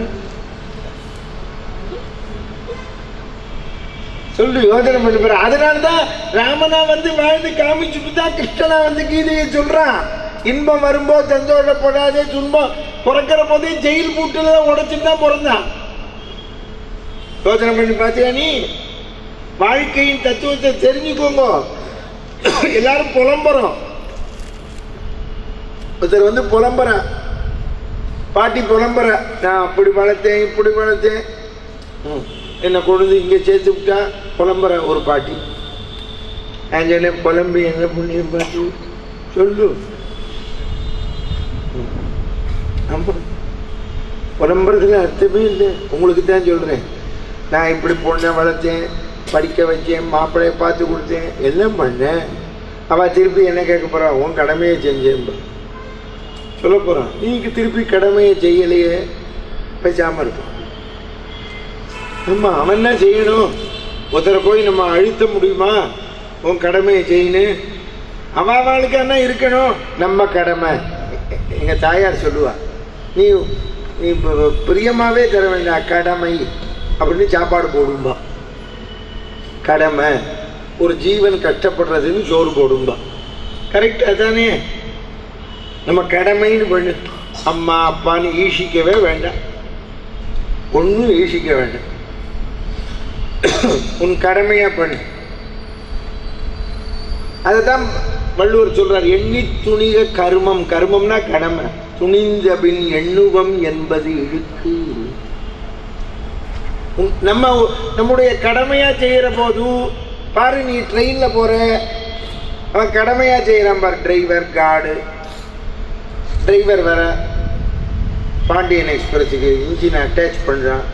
சொல்லு, யோசனை பண்ணி பாரு. அதனால்தான் ராமனா வந்து வாழ்ந்து காமிச்சுட்டு தான் கிருஷ்ணனா வந்து கீதையை சொல்றான். இன்பம் வரும்போது சந்தோஷப்படாதே, துன்பம் பிறக்கிற போதே ஜெயில் பூட்டுல உடைச்சுட்டு தான் பிறந்தான். யோசனை பண்ணி பார்த்தியா நீ? வாழ்க்கையின் தத்துவத்தை தெரிஞ்சுக்கோங்க. எல்லாரும் புலம்புறோம். ஒருத்தர் வந்து புலம்புறான், பாட்டி புலம்புற, நான் அப்படி வளர்த்தேன் இப்படி வளர்த்தேன், என்னை கொண்டு இங்கே சேர்த்து விட்டா புலம்புற ஒரு பாட்டி. நான் சொன்னேன், புலம்பி என்ன புண்ணியம் பாட்டி சொல்லு. புலம்புறதுல அர்த்தமே இல்லை. உங்களுக்கு தான் சொல்கிறேன். நான் இப்படி பொண்ணை வளர்த்தேன், படிக்க வச்சேன், மாப்பிள்ளையை பார்த்து கொடுத்தேன், எல்லாம் பண்ணேன். அவள் திருப்பி என்ன கேட்க போகிறா? உன் கடமையை செஞ்சேன்பா சொல்ல போகிறான். நீங்க திருப்பி கடமையை செய்யலையே, பேசாமல் இருப்பான். நம்ம அவன் என்ன செய்யணும்? ஒருத்தரை போய் நம்ம அழுத்த முடியுமா? உன் கடமையை செய்யணும். அவளுக்கு என்ன இருக்கணும்? நம்ம கடமை. எங்கள் தாயார் சொல்லுவா, நீ நீ பிரியமாகவே தர வேண்டாம், கடமை அப்படின்னு சாப்பாடு போடும்பா. கடமை. ஒரு ஜீவன் கஷ்டப்படுறதுன்னு சோறு போடும்பா. கரெக்டாக தானே? நம்ம கடமைன்னு பண்ணு. அம்மா அப்பான்னு ஈசிக்கவே வேண்டாம், ஒன்றும் ஈசிக்க வேண்டாம். உன் கடமையாக பண்ணு. அதை தான் வள்ளுவர் சொல்றார், எண்ணி துணிக கர்மம். கர்மம்னா கடமை. துணிந்த பின் எண்ணுவம் என்பது இழுக்கு. நம்முடைய கடமையா செய்யற போது பாரு, நீ ட்ரெயின்ல போற, அவன் கடமையா செய்யறான் பாரு. டிரைவர் கார்டு, டிரைவர் வர பாண்டியன் எக்ஸ்பிரஸுக்கு இன்ஜினை அட்டாச் பண்ணுறான்.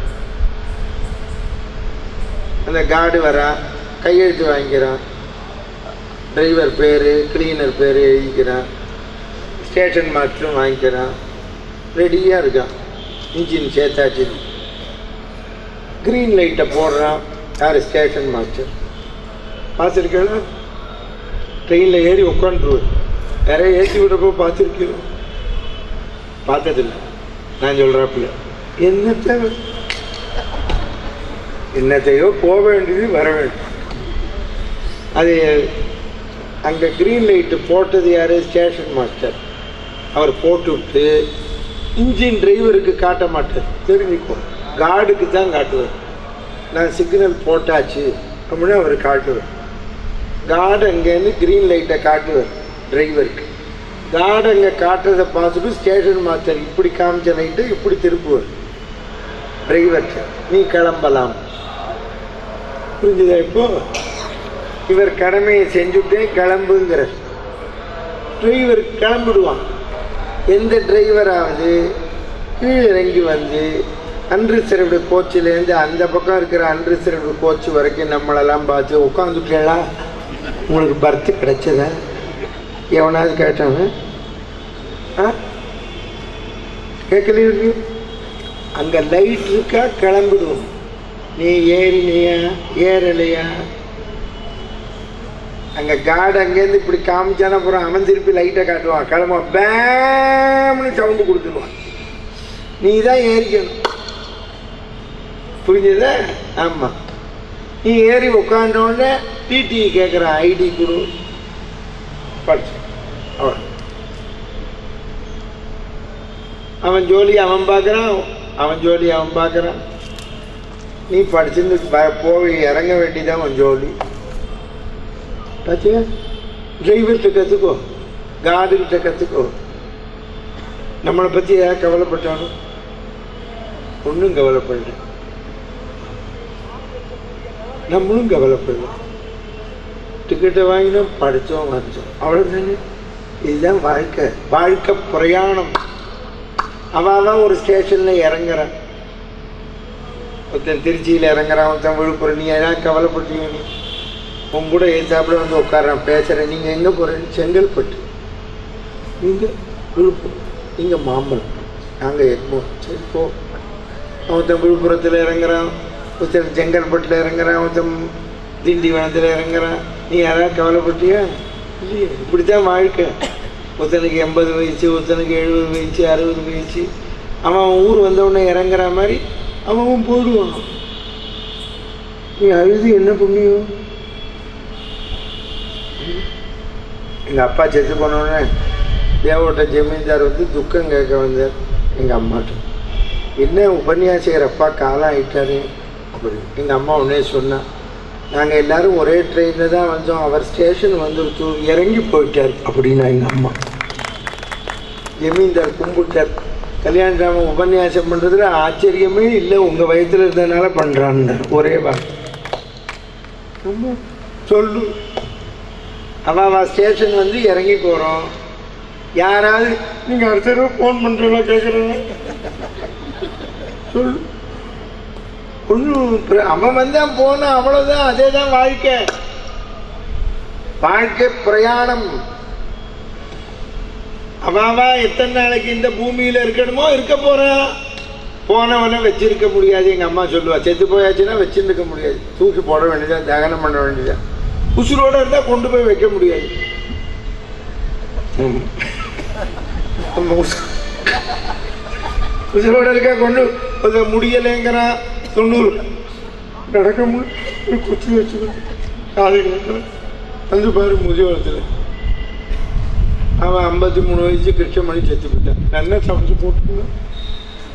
அந்த கார்டு வரான், கையெழுத்து வாங்கிக்கிறான், டிரைவர் பேர் கிளீனர் பேர் எழுதிக்கிறான், ஸ்டேஷன் மாஸ்டரும் வாங்கிக்கிறான், ரெடியாக இருக்கான். இன்ஜின் சேர்த்தாச்சு. க்ரீன் லைட்டை போடுறான். யார்? Station master. பார்த்துருக்கேன், ட்ரெயினில் ஏறி உட்காந்துருவேன். நிறைய ஏற்றி விடுறப்போ பார்த்துருக்கேன். பார்த்ததில்லை. நான் சொல்கிறாப்புல என்னத்தையோ போக வேண்டியது வர வேண்டும். அது அங்கே க்ரீன் லைட்டு போட்டது யார்? Station master. அவர் போட்டு விட்டு இன்ஜின் டிரைவருக்கு காட்ட மாட்டார், தெரிஞ்சுக்கோ. கார்டுக்கு தான் காட்டுவார். நான் சிக்னல் போட்டாச்சு அப்படின்னு அவர் காட்டுவார். கார்டு அங்கேருந்து க்ரீன் லைட்டை காட்டுவார் டிரைவருக்கு. கார்டு அங்கே காட்டுறதை பார்த்துட்டு ஸ்டேஷன் மாஸ்டர் இப்படி காமிச்ச ரைட்டு இப்படி திருப்புவார் டிரைவர்கிட்ட, நீ கிளம்பலாம். புரிஞ்சுதா? இப்போ இவர் கடமையை செஞ்சுட்டே கிளம்புங்கிற டிரைவர் கிளம்பிடுவான். எந்த டிரைவராவது கீழே இறங்கி வந்து அன்ரிசர்வ்டு கோச்சிலேருந்து அந்த பக்கம் இருக்கிற அன்ரிசர்வ்டு கோச் வரைக்கும் நம்மளெல்லாம் பார்த்து உட்காந்துட்டேளா, உங்களுக்கு பர்த்து கிடைச்சதா எவனாவது கேட்டாங்க? கேட்கலையே. அங்கே லைட் இருக்கா, கிளம்பிடுவோம். நீ ஏறினியா ஏறலையா? அங்கே கார்டு அங்கேருந்து இப்படி காமிச்சான அப்புறம் அவன் திருப்பி லைட்டை காட்டுவான், கிளம்புவான், பேம்னு சவுண்டு கொடுத்துருவான். நீ தான் ஏறிக்கணும். புரிஞ்சுதா? ஆமாம். நீ ஏறி உட்காண்டோடனே டிடி கேட்குறான், ஐடி கொடு, படிச்சு அவன் அவன் ஜோலி அவன் பார்க்குறான், அவன் ஜோலி அவன் பார்க்குறான். நீ படிச்சுன்னு போய் இறங்க வேண்டியதான் அவன் ஜோலி. பார்த்தியா? டிரைவர்கிட்ட கற்றுக்கோ, கார்டுகிட்ட கற்றுக்கோ. நம்மளை பற்றி ஏன் கவலைப்பட்டாலும் ஒன்றும் கவலைப்படல, நம்மளும் கவலைப்படலாம். டிக்கெட்டை வாங்கினோம், படித்தோம், வந்தோம், அவ்வளோதானே. இதுதான் வாழ்க்கை. வாழ்க்கை பிரயாணம். அவன் ஒரு ஸ்டேஷனில் இறங்குறான், ஒருத்தன் திருச்சியில் இறங்குறான், ஒருத்தன் விழுப்புரம். நீ எதாவது கவலைப்பட்டீங்க? நீ உங்க கூட ஏற்றாப்புல வந்து உட்காரான், பேசுகிறேன். நீங்கள் எங்கே போகிறேன்னு? செங்கல்பட்டு. நீங்கள் விழுப்புரம், நீங்கள் மாம்பழம், நாங்கள் எக்மோர். சரி போ. ஒருத்தன் விழுப்புரத்தில் இறங்குறான், ஒருத்தன் செங்கல்பட்டில் இறங்குறான், ஒருத்தன் திண்டிவனத்தில் இறங்குறான். நீ யாராவது கவலைப்பட்டியா? இல்லையே. இப்படித்தான் வாழ்க்கை. ஒருத்தனுக்கு 80 வயசு, ஒருத்தனுக்கு 70 வயசு, 60 வயசு. அவன் ஊர் வந்தவுடனே இறங்குற மாதிரி அவன் போடுவான். நீ அழுது என்ன புண்ணியம்? எங்கள் அப்பா செத்து போனோடனே தேவோட்ட ஜமீன்தார் வந்து துக்கம் கேட்க வந்தார் எங்கள் அம்மாட்ட. என்ன உபன்யாசிகர் அப்பா காலம் ஆகிட்டாரு அப்படி. எங்கள் அம்மா உடனே சொன்னான், நாங்கள் எல்லோரும் ஒரே ட்ரெயினில் தான் வந்தோம், அவர் ஸ்டேஷன் வந்துருச்சு, இறங்கி போயிட்டார் அப்படின்னா. எங்கள் அம்மா ஜமீன்தார் கும்பிட்டார். கல்யாணராமன் உபன்யாசம் பண்ணுறதுல ஆச்சரியமே இல்லை, உங்கள் வயத்தில் இருந்ததுனால பண்ணுறான்னு ஒரே வார்த்தை. சொல்லு. அவள் ஸ்டேஷன் வந்து இறங்கி போகிறோம். யாராவது நீங்கள் அடுத்த தடவை ஃபோன் பண்ணுறீங்களா கேட்குறேன் சொல்லு. ஒன்றும் அவன் வந்தான் போனான், அவ்வளோதான். அதே தான் வாழ்க்கை. வாழ்க்கை பிரயாணம். அவாவா எத்தனை நாளைக்கு இந்த பூமியில் இருக்கணுமோ இருக்க போகிறான். போனவனை வச்சிருக்க முடியாது. எங்கள் அம்மா சொல்லுவா, செத்து போயாச்சுன்னா வச்சுருக்க முடியாது, தூக்கி போட வேண்டியதான், தகனம் பண்ண வேண்டியதான். உசுரோடு இருந்தால் கொண்டு போய் வைக்க முடியாது. உசுரோடு இருக்கா கொண்டு முடியலைங்கிறான். 90 நடக்க முடியும், குச்சி வச்சுக்கணும், காலையில் வந்து பாரு முதியோரத்தில். அவன் 53 வயசு கிருஷ்ணமணி செத்து போட்டான். நல்லா சமைச்சு போட்டுருந்தான்.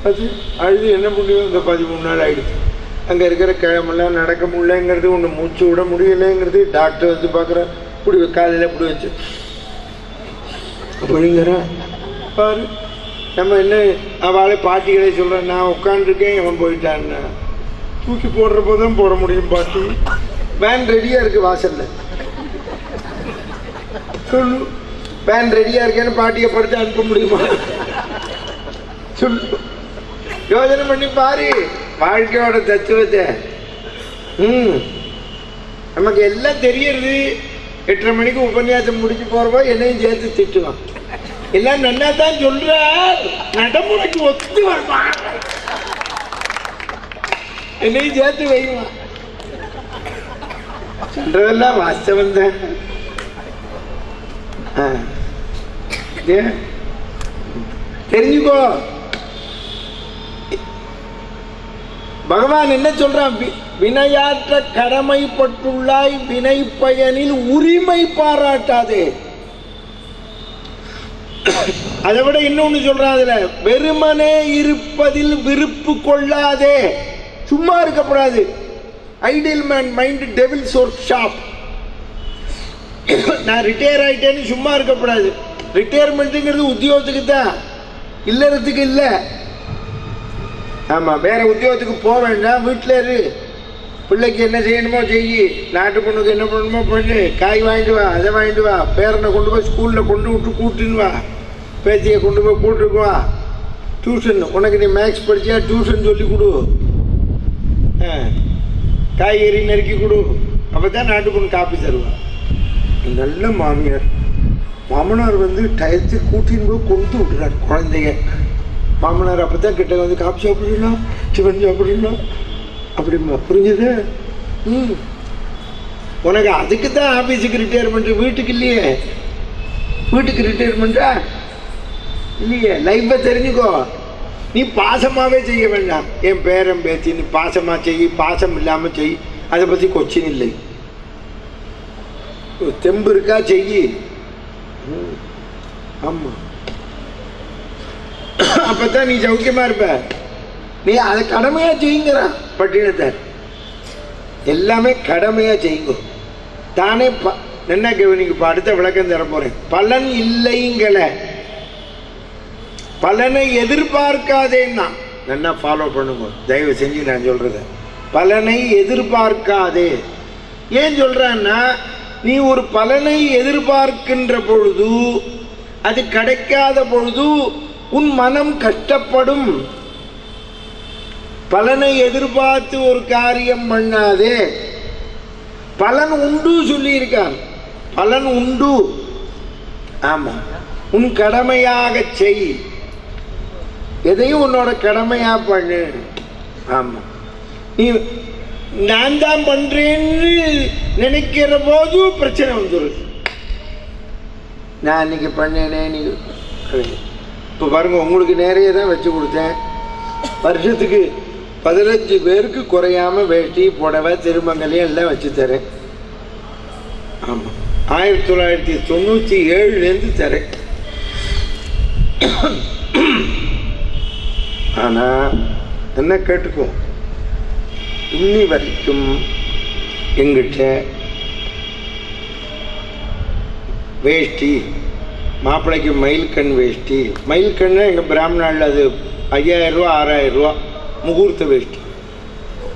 அது அழுது என்ன முடியும்? இந்த 13 நாள் ஆகிடுச்சு. அங்கே இருக்கிற கிழமெல்லாம் நடக்க முடியலைங்கிறது, ஒன்று மூச்சு விட முடியலைங்கிறது. டாக்டர் வந்து பார்க்குறேன், இப்படி காலையில் இப்படி வச்சு அப்படிங்கிறான். பாரு நம்ம என்ன அவளை பாட்டிகளே சொல்கிறேன், நான் உட்காந்துருக்கேன், இவன் போயிட்டான்னா தூக்கி போடுறப்போ தான் போட முடியும். பாட்டி வேன் ரெடியாக இருக்குது வாசலில். சொல்லு, வேன் ரெடியாக இருக்கேன்னு பாட்டியை படுத்து அனுப்ப முடியுமா? சொல்லு. யோசனை பண்ணி பாரு வாழ்க்கையோட தத்துவத்தை. நமக்கு எல்லாம் தெரியறது. 8:30 மணிக்கு உபன்யாசம் முடிச்சு போகிறப்போ என்னையும் சேர்த்து திட்டுவான். எல்லாம் நன்னா தான் சொல்ற, நடைமுறைக்கு ஒத்து வருவான், என்னையும் சேர்த்து வைவான். சொல்றதெல்லாம் வாஸ்தவம் தான். தெரிஞ்சுக்கோ. பகவான் என்ன சொல்றான்? வினையாற்ற கடமைப்பட்டுள்ளாய், வினை பயனில் உரிமை பாராட்டாதே. அதை விட இன்னொன்னு சொல்றான், அதுல வெறுமனே இருப்பதில் விருப்பு கொள்ளாதே. சும்மா இருக்கப்படாது. Ideal man mind devil's workshop. நான் ரிட்டையர் ஆயிட்டேன்னு சும்மா இருக்கப்படாது. ரிட்டையர்மெண்ட்டுங்கிறது உத்தியோகத்துக்கு தான், இல்லறதுக்கு இல்லை. ஆமாம், வேற உத்தியோகத்துக்கு போக வேண்டாம், வீட்டில் இரு. பிள்ளைக்கு என்ன செய்யணுமோ செய்யி, நாட்டு பொண்ணுக்கு என்ன பண்ணணுமோ பண்ணு, காய் வாங்கிட்டு வா, அதை வாங்கிட்டு வா, பேரனை கொண்டு போய் ஸ்கூலில் கொண்டு விட்டு கூட்டுன்னு வா, பேத்தியை கொண்டு போய் கூட்டுக்கு வா, டியூஷன் உனக்கு நீ மேக்ஸ் படித்தா டியூஷன் சொல்லி கொடு, காய்கறி நறுக்கி கொடு, அப்போ தான் நாட்டு பொண்ணு காப்பி தருவா. நல்ல மாமியார். மாமனார் வந்து டயத்துக்கு கூட்டின்னு போய் கொண்டு விட்டுறாரு குழந்தைய. மாமனார் அப்போ தான் கிட்ட வந்து காப்பி சாப்பிடலாம், டிஃபன் சாப்பிடலாம் அப்படிமா, புரிஞ்சுது? உனக்கு அதுக்கு தான் ஆஃபீஸுக்கு ரிட்டையர்மெண்ட்டு, வீட்டுக்கு இல்லையே. வீட்டுக்கு ரிட்டையர்மெண்ட்டா இல்லையே. லைஃப்பை தெரிஞ்சுக்கோ. நீ பாசமாகவே செய்ய வேண்டாம். என் பேரன் பேத்தி நீ பாசமாக செய், பாசம் இல்லாமல் செய், அதை பற்றி கொச்சின் இல்லை. தெம்பு இருக்கா செய்யி. ஆமாம், அப்போ தான் நீ சௌக்கியமாக இருப்ப. நீ அதை கடமையாக செய்யுங்கிறான் பட்டினத்தை. எல்லாமே கடமையாக செய்யுங்க. தானே என்ன கவனிக்கு இப்போ அடுத்த விளக்கம் தர போகிறேன். பலன் இல்லைங்கள, பலனை எதிர்பார்க்காதேன்னா நல்லா ஃபாலோ பண்ணுங்க தயவு செஞ்சு. நான் சொல்கிறத பலனை எதிர்பார்க்காதே. ஏன் சொல்கிறேன்னா, நீ ஒரு பலனை எதிர்பார்க்கின்ற பொழுது அது கிடைக்காத பொழுது உன் மனம் கஷ்டப்படும். பலனை எதிர்பார்த்து ஒரு காரியம் பண்ணாதே. பலன் உண்டு சொல்லியிருக்கார். பலன் உண்டு. ஆமாம், உன் கடமையாக செய். எதையும் உன்னோட கடமையா பண்ணு. ஆமாம், நீ நான் தான் பண்றேன்னு நினைக்கிற போது பிரச்சனை வந்துடும். நான் இன்னைக்கு பண்ணேனே நீ. இப்போ பாருங்க, உங்களுக்கு நிறைய தான் வச்சு கொடுத்தேன். வருஷத்துக்கு 15 பேருக்கு குறையாம வேட்டி புடவை திருமங்கலையும் எல்லாம் வச்சு தரேன். ஆமாம், 1997 தரேன். ஆனால் என்ன கேட்டுக்கோ, இன்னி வரைக்கும் எங்கிட்ட வேஷ்டி, மாப்பிள்ளைக்கு மயில்கண் வேஷ்டி, மயில்கண்ணு எங்கள் பிராமணாவில் அது 5000 ரூபா 6000 ரூபா முகூர்த்த வேஷ்டி,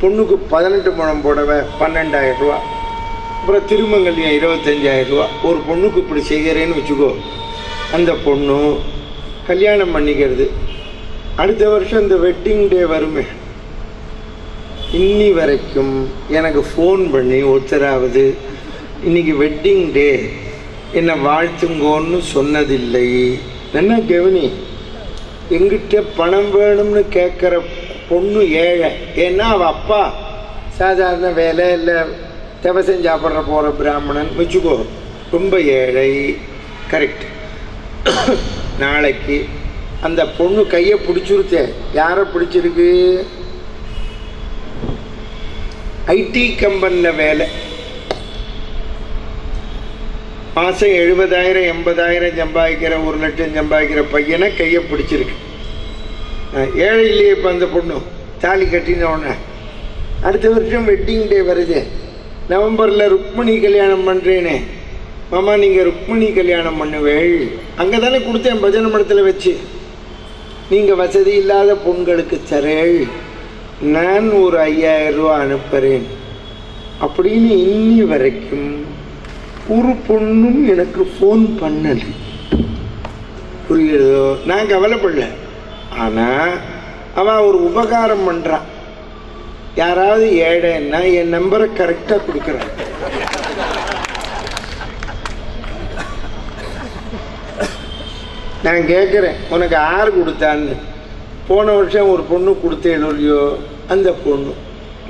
பொண்ணுக்கு 18 முழம் புடவை 12000 ரூபா, அப்புறம் திருமங்கல்யம் 25000 ரூபா. ஒரு பொண்ணுக்கு இப்படி செய்கிறேன்னு வச்சுக்கோ, அந்த பொண்ணு கல்யாணம் பண்ணிக்கிறது. அடுத்த வருஷம் இந்த வெட்டிங் டே வருமே, இன்னி வரைக்கும் எனக்கு ஃபோன் பண்ணி ஒருத்தராவது இன்னைக்கு வெட்டிங் டே என்னை வாழ்த்துங்கோன்னு சொன்னதில்லை. என்ன கவனி, எங்கிட்ட பணம் வேணும்னு கேட்குற பொண்ணு ஏழை. ஏன்னா அவள் அப்பா சாதாரண வேலை இல்லை, தவசம் சாப்பிட்ற போகிற பிராமணன் வச்சுக்கோ, ரொம்ப ஏழை. கரெக்ட். நாளைக்கு அந்த பொண்ணு கையை பிடிச்சிருத்தே, யாரை பிடிச்சிருக்கு? ஐடி கம்பெனியில் வேலை, மாதம் 70,000 80,000 சம்பாதிக்கிற, 1 லட்சம் சம்பாதிக்கிற பையனை கையை பிடிச்சிருக்கு. ஏழை இல்லையே இப்போ அந்த பொண்ணு. தாலி கட்டின உடனே அடுத்த வருஷம் வெட்டிங் டே வருது. நவம்பரில் ருக்மணி கல்யாணம் பண்ணுறேனே, மாமா நீங்கள் ருக்மணி கல்யாணம் பண்ணுவேள், அங்கே தானே கொடுத்தேன் பஜனை மடத்தில் வச்சு, நீங்கள் வசதி இல்லாத பொண்களுக்கு தரேள், நான் ஒரு 5000 ரூபா அனுப்புகிறேன் அப்படின்னு இன்னி வரைக்கும் ஒரு பொண்ணும் எனக்கு ஃபோன் பண்ணலை. புரியுதோ? நான் கவலைப்படல. ஆனால் அவள் ஒரு உபகாரம் பண்ணுறான். யாராவது ஏழைன்னா என் நம்பரை கரெக்டாக கொடுக்குறான். நான் கேட்குறேன், உனக்கு யார் கொடுத்தான்னு. போன வருஷம் ஒரு பொண்ணு கொடுத்தேன் இல்லையோ, அந்த பொண்ணு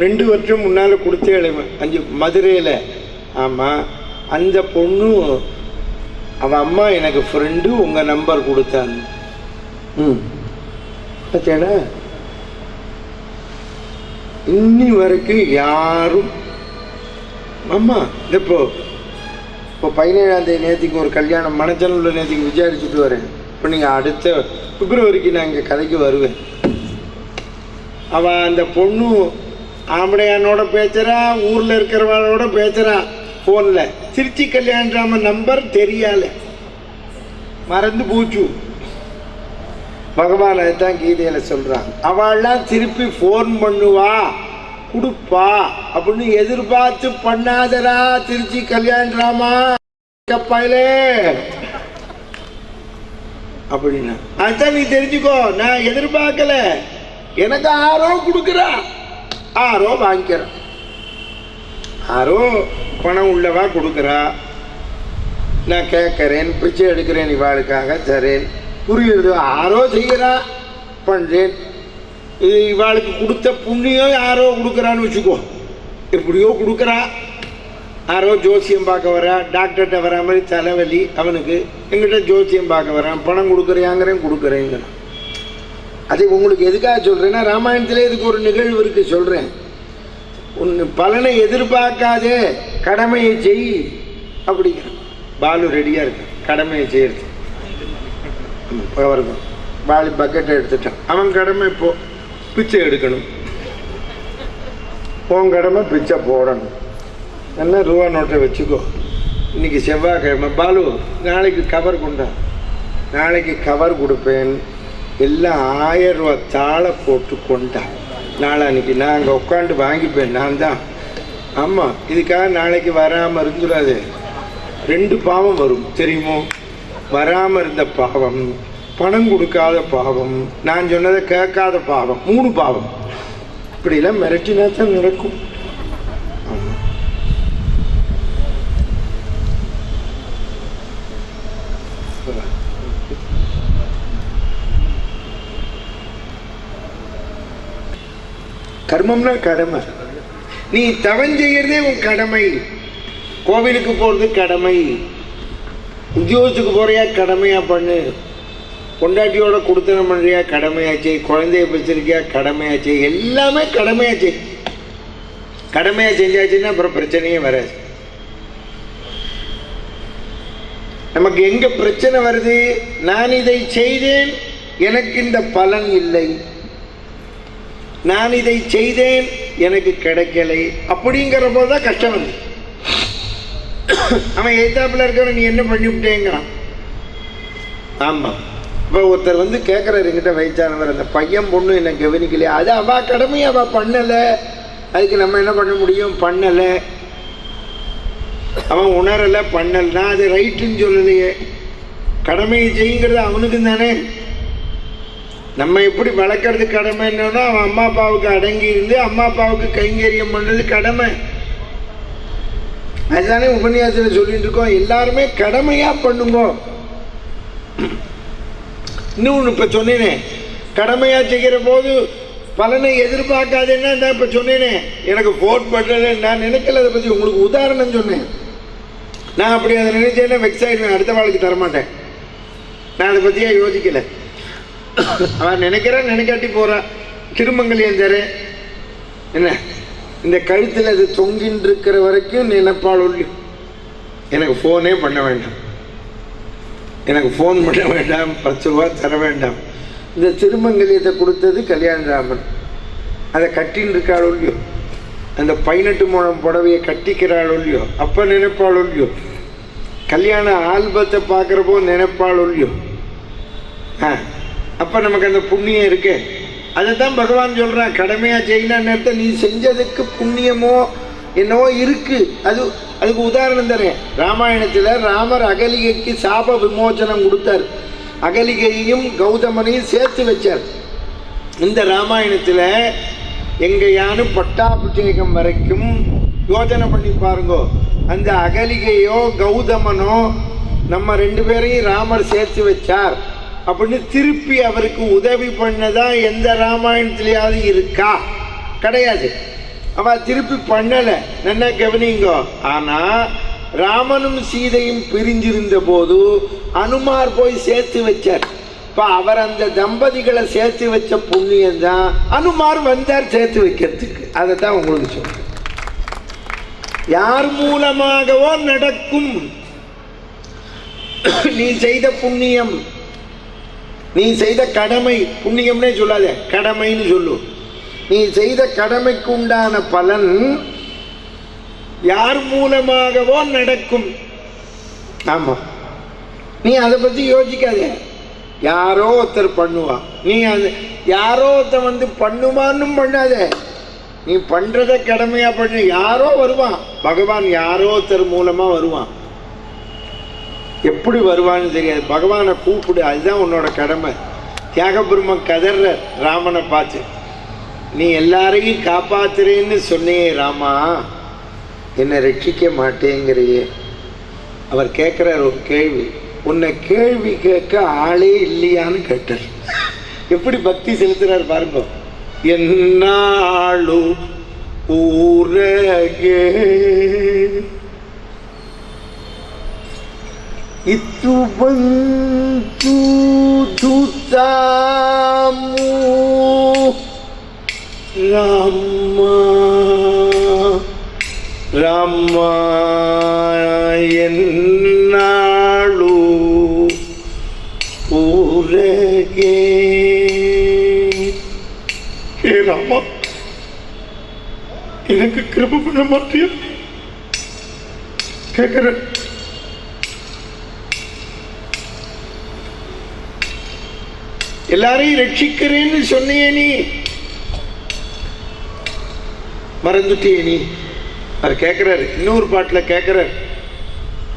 2 வருஷம் முன்னால் கொடுத்தேன் 5 மதுரையில். ஆமாம், அந்த பொண்ணு அவன் அம்மா எனக்கு ஃப்ரெண்டு உங்கள் நம்பர் கொடுத்தாங்க. பார்த்தேடா, இன்னி வரைக்கும் யாரும் அம்மா இப்போ 17ஆம் தேதி நேற்றுக்கு ஒரு கல்யாணம் மணச்சனூரில் நேற்றுக்கு விசாரிச்சுட்டு வரேன். இப்போ நீங்கள் அடுத்த பிப்ரவரிக்கு நான் இங்கே கதைக்கு வருவேன். அவன் அந்த பொண்ணு ஆம்படையானோட பேசுகிறா, ஊரில் இருக்கிறவனோட பேசுகிறா ஃபோனில். திருச்சி கல்யாணராம நம்பர் தெரியால. மறந்து போச்சு. பகவான் அதுதான் கீதையில சொல்றான். அவள்லாம் திருப்பி ஃபோன் பண்ணுவா கொடுப்பா அப்படின்னு எதிர்பார்த்து பண்ணாதரா திருச்சி கல்யாணராமா கப்பாயிலே அப்படின்னா. அதுதான் நீ தெரிஞ்சுக்கோ, நான் எதிர்பார்க்கல, எனக்கு ஆரோ கொடுக்குறா, ஆரோ வாங்கிக்கிறா, ஆரோ பணம் உள்ளவா கொடுக்குறா, நான் கேட்கறேன், பிச்சை எடுக்கிறேன், இவாளுக்காக தரேன், புரியுது, ஆரோ செய்கிறா பண்ணுறேன். இது இவாளுக்கு கொடுத்த புண்ணியம் யாரோ கொடுக்குறான்னு வச்சுக்கோ, எப்படியோ கொடுக்குறா. யாரோ ஜோசியம் பார்க்க வரா, டாக்டர்கிட்ட வரா மாதிரி தலைவலி அவனுக்கு, எங்கிட்ட ஜோசியம் பார்க்க வரான், பணம் கொடுக்குறியாங்கிறேன், கொடுக்குறேங்கிறான். அது உங்களுக்கு எதுக்காக சொல்கிறேன்னா, ராமாயணத்திலே இதுக்கு ஒரு நிகழ்வு இருக்குது சொல்கிறேன். ஒன்று பலனை எதிர்பார்க்காதே, கடமையை செய் அப்படிங்கிற. பாலு ரெடியாக இருக்கு கடமையை செய்யறது. அவருக்கும் பாலு பக்கெட்டை எடுத்துட்டான், அவன் கடமை இப்போ பிச்சை எடுக்கணும், உன் கடமை பிச்சை போடணும். நல்லா ரூபா நோட்டை வச்சுக்கோ, இன்னைக்கு செவ்வாய்க்கிழமை, பாலு நாளைக்கு கவர் கொண்டா, நாளைக்கு கவர் கொடுப்பேன், எல்லாம் 1000 ரூபா தாளை போட்டு கொண்டா, நாளைக்கு நான் அங்கே உட்காந்து வாங்கிப்பேன், நான் தான். ஆமாம், இதுக்காக நாளைக்கு வராமல் இருந்துடாது. 2 பாவம் வரும் தெரியுமோ, வராமல் இருந்த பாவம், பணம் கொடுக்காத பாவம், நான் சொன்னதை கேட்காத பாவம், 3 பாவம். இப்படிலாம் மிரட்டினா தான் நடக்கும். கர்மம்னா கடமை. நீ தவம் செய்யறதே உன் கடமை. கோவிலுக்கு போகிறது கடமை, உத்தியோகத்துக்கு போறியா கடமையா பண்ணு, பொண்டாட்டியோட கொடுத்தனம் பண்ணுறியா கடமையாச்சு, குழந்தைய வச்சிருக்கியா கடமையாச்சு, எல்லாமே கடமையாச்சு. கடமையா செஞ்சாச்சுன்னா அப்புறம் பிரச்சனையே வராது. நமக்கு எங்க பிரச்சனை வருது, நான் இதை செய்தேன் எனக்கு இந்த பலன் இல்லை, நான் இதை செய்தேன் எனக்கு கிடைக்கலை, அப்படிங்கிற போது தான் கஷ்டம் வருது. அவன் எய்தாப்புல இருக்கிறவன் நீ என்ன பண்ணிவிட்டேங்கிறான். ஆமாம், இப்போ ஒருத்தர் வந்து கேட்குறாரு என்கிட்ட, வயசானவர், அந்த பையன் பொண்ணு என்ன கவனிக்கலையா, அது அவள் கடமையை அவள் பண்ணலை, அதுக்கு நம்ம என்ன பண்ண முடியும், பண்ணலை, அவன் உணரலை, பண்ணலைன்னா அது ரைட்டுன்னு சொல்லலையே. கடமையை செய்யுங்கிறது அவனுக்கு தானே. நம்ம எப்படி வளர்க்குறது கடமை என்னன்னா, அவன் அம்மா அப்பாவுக்கு அடங்கி இருந்து அம்மா அப்பாவுக்கு கைங்கரியம் பண்ணுறது கடமை. அதுதானே உபன்யாசத்தில் சொல்லிட்டு இருக்கோம், எல்லாருமே கடமையாக பண்ணுங்க. இன்னொன்று இப்போ சொன்னேனே, கடமையாக செய்கிற போது பலனை எதிர்பார்க்காதேன்னா, நான் இப்போ சொன்னேனே, எனக்கு ஃபோன் பண்ணுறது நான் நினைக்கல, அதை பற்றி உங்களுக்கு உதாரணம் சொன்னேன். நான் அப்படி அதை நினைச்சேன்னா வெக்ஸ் ஆகிடுவேன், அடுத்த வாழ்க்கை தரமாட்டேன். நான் அதை பற்றியா யோசிக்கலை. அவன் நினைக்கிறான், நினைக்காட்டி போகிறான். திருமங்கல்யம் தரேன் என்ன, இந்த கழுத்தில் அது தொங்கின்னு இருக்கிற வரைக்கும் நினைப்பாள் ஒல்லி, எனக்கு ஃபோனே பண்ண வேண்டாம், எனக்கு ஃபோன் பண்ண வேண்டாம், 10 ரூபா தர வேண்டாம். இந்த திருமங்கல்யத்தை கொடுத்தது கல்யாணராமன், அதை கட்டின்னு இருக்காள் ஒல்லியோ, அந்த 18 முழம் புடவையை கட்டிக்கிறாள் ஒல்லியோ, அப்போ நினைப்பாள் ஒல்லியோ, கல்யாண ஆல்பத்தை பார்க்குறப்போ நினைப்பாள் ஒல்லியோ. அப்போ நமக்கு அந்த புண்ணியம் இருக்கு. அதை தான் பகவான் சொல்கிறான், கடமையாக செய்யணும் நேரத்தை நீ செஞ்சதுக்கு புண்ணியமோ என்னவோ இருக்கு. அதுக்கு உதாரணம் தரேன். ராமாயணத்தில் ராமர் அகலிகைக்கு சாப விமோச்சனம் கொடுத்தார், அகலிகையையும் கௌதமனையும் சேர்த்து வச்சார். இந்த ராமாயணத்தில் எங்கேயானு பட்டாபிஷேகம் வரைக்கும் யோஜனை பண்ணி பாருங்கோ, அந்த அகலிகையோ கௌதமனோ நம்ம 2 பேரையும் ராமர் சேர்த்து வச்சார் அப்படின்னு திருப்பி அவருக்கு உதவி பண்ணதா எந்த ராமாயணத்திலேயாவது இருக்கா? கிடையாது. அவள் திருப்பி பண்ணலை, நல்லா கவனிங்கோ. ஆனால் ராமனும் சீதையும் பிரிஞ்சிருந்த போது அனுமார் போய் சேர்த்து வச்சார். இப்போ அவர் அந்த தம்பதிகளை சேர்த்து வச்ச புண்ணியம் தான் அனுமார் வந்தார் சேர்த்து வைக்கிறதுக்கு. அதை தான் உங்களுக்கு சொல்றேன். யார் மூலமாகவோ நடக்கும் நீ செய்த புண்ணியம், நீ செய்த கடமை, புண்ணியம்னே சொல்லாத கடமைன்னு சொல்லு. நீ செய்த கடமைக்கு உண்டான பலன் யார் மூலமாகவோ நடக்கும். ஆமாம், நீ அதை பற்றி யோசிக்காத. யாரோ ஒருத்தர் பண்ணுவா, நீ அது யாரோ ஒருத்தர் வந்து பண்ணுவான்னு பண்ணாத. நீ பண்ணுறத கடமையாக பண்ண. யாரோ வருவான், பகவான் யாரோ ஒருத்தர் மூலமாக வருவான். எப்படி வருவான்னு தெரியாது. பகவானை கூப்பிடு, அதுதான் உன்னோட கடமை. தியாகபிரம்மன் கதற ராமனை பார்த்து, நீ எல்லாரையும் காப்பாத்துறேன்னு சொன்னியே ராமா, என்னை ரட்சிக்க மாட்டேங்கிறையே. அவர் கேட்குறார் ஒரு கேள்வி, உன்னை கேள்வி கேட்க ஆளே இல்லையான்னு கேட்டார். எப்படி பக்தி செலுத்துறார் பாருங்க. என்னாளு ஊரகே இத்து ಬಂತು ದುತಾಮು ರಾಮ ರಾಮ ಎನ್ನಾಳು ಊರಗೆ. ஹே ராமா, எனக்கு கிருபை பண்ண மாட்டியா கேட்கிற. எல்லாரையும் ரட்சிக்கிறேன்னு சொன்னியே, நீ மறந்துட்டியே நீ. அவர் கேட்கிறாரு, இன்னொரு பாட்டில் கேட்கிறார்,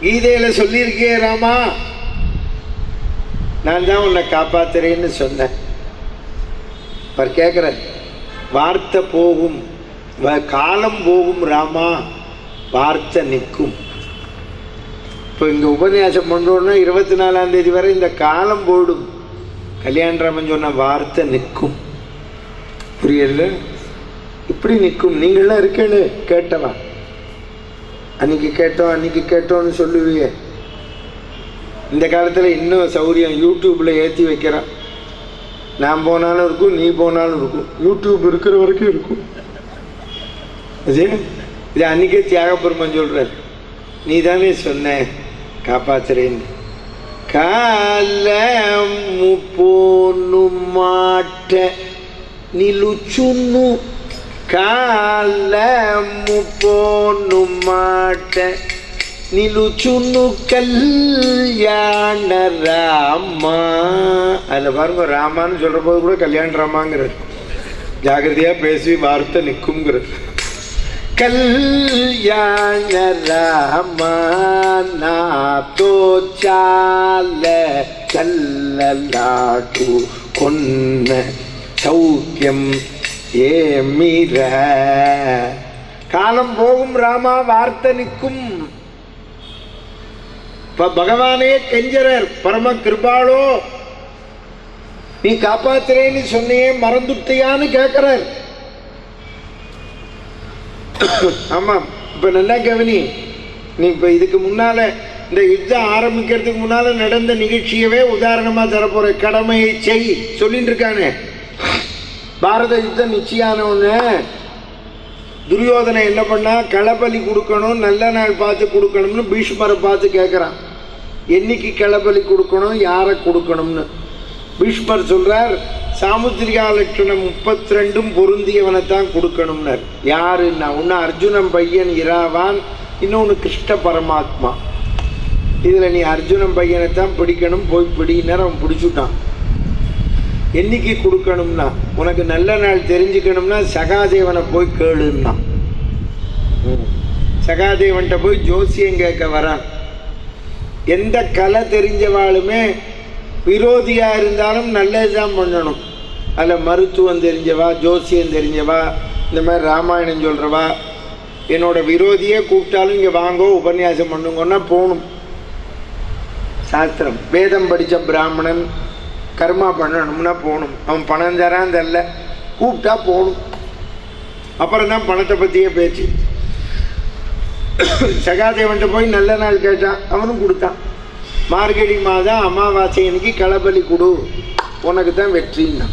கீதையில சொல்லியிருக்கே ராமா, நான் தான் உன்னை காப்பாத்துறேன்னு சொன்னேன். அவர் கேட்கிறார், வார்த்தை போகும், காலம் போகும் ராமா, வார்த்தை நிற்கும். இப்போ இங்கே உபன்யாசம் பண்ணுறோன்னா 24ஆம் தேதி வரை இந்த காலம் போடும். கல்யாணராமன் சொன்ன வார்த்தை நிற்கும். புரியல? இப்படி நிற்கும். நீங்களாம் இருக்கேன்னு கேட்டவா, அன்னைக்கு கேட்டோன்னு சொல்லுவீங்க. இந்த காலத்தில் இன்னும் சௌரியம், யூடியூப்பில் ஏற்றி வைக்கிறான். நான் போனாலும் இருக்கும், நீ போனாலும் இருக்கும். யூடியூப் இருக்கிற வரைக்கும் இருக்கும். அது இது அன்றைக்கே தியாகபெருமன் சொல்கிறார், நீ தானே சொன்ன காப்பாத்துறேன்னு. కాలము పోను మాట నిలుచును, కాలము పోను మాట నిలుచును கல்யாண ராமா. அதில் பாருங்க, ராமான்னு சொல்கிற போது கூட கல்யாண ராமாங்கிறார். ஜாகிரதையாக பேசி வார்த்தை நிற்குங்கிறார். கல்யாண ராமா நாதோ சால கல்லலாட்டு கொன்ன சௌக்கியம் ஏமிர. காலம் போகும் ராமா, வார்த்தை நிற்கும். பகவானே கெஞ்சரர், பரம கிருபாளோ, நீ காப்பாத்துறேன்னு சொன்னியே மறந்துட்டியான்னு கேட்கிறார். ஆமாம், இப்போ நல்லா கவனி. நீ இப்போ இதுக்கு முன்னால் இந்த யுத்தம் ஆரம்பிக்கிறதுக்கு முன்னால் நடந்த நிகழ்ச்சியவே உதாரணமாக தரப்போகிற. கடமையை செய் சொல்லிட்டு இருக்கானே. பாரத யுத்தம் நிச்சயானவொன்னு துரியோதனை என்ன பண்ணா, களபலி கொடுக்கணும், நல்ல நாள் பார்த்து கொடுக்கணும்னு பீஷ்மரை பார்த்து கேட்குறான். என்னைக்கு களபலி கொடுக்கணும், யாரை கொடுக்கணும்னு. பீஷ்மர் சொல்கிறார், சாமுத்திரிகா லட்சணம் 32 பொருந்தியவனைத்தான் கொடுக்கணும்னார். யாருன்னா, ஒன்று அர்ஜுனன் பையன் இராவான், இன்னொன்று கிருஷ்ண பரமாத்மா. இதில் நீ அர்ஜுனன் பையனைத்தான் பிடிக்கணும், போய் பிடினார். அவன் பிடிச்சுட்டான். என்னைக்கு கொடுக்கணும்னா, உனக்கு நல்ல நாள் தெரிஞ்சுக்கணும்னா சகாதேவனை போய் கேளுன்னா. சகாதேவன்கிட்ட போய் ஜோசியம் கேட்க வரான். எந்த கலை தெரிஞ்சவாளுமே விரோதியாக இருந்தாலும் நல்லது தான் பண்ணணும். அதில் மருத்துவம் தெரிஞ்சவா, ஜோசியம் தெரிஞ்சவா, இந்த மாதிரி ராமாயணம் சொல்கிறவா. என்னோட விரோதியே கூப்பிட்டாலும் இங்கே வாங்கோ உபன்யாசம் பண்ணுங்கன்னா போகணும். சாஸ்திரம் வேதம் படித்த பிராமணன் கர்மா பண்ணணும்னா போகணும். அவன் பணம் தரான் தெரில, கூப்பிட்டா போகணும். அப்புறம் தான் பணத்தை பற்றியே பேச்சு. சகாதேவன்கிட்ட போய் நல்ல நாள் கேட்டான், அவனும் கொடுத்தான். மார்கழி மாதம் அமாவாசை அன்னைக்கு களபலி கொடு, உனக்கு தான் வெற்றின்னா.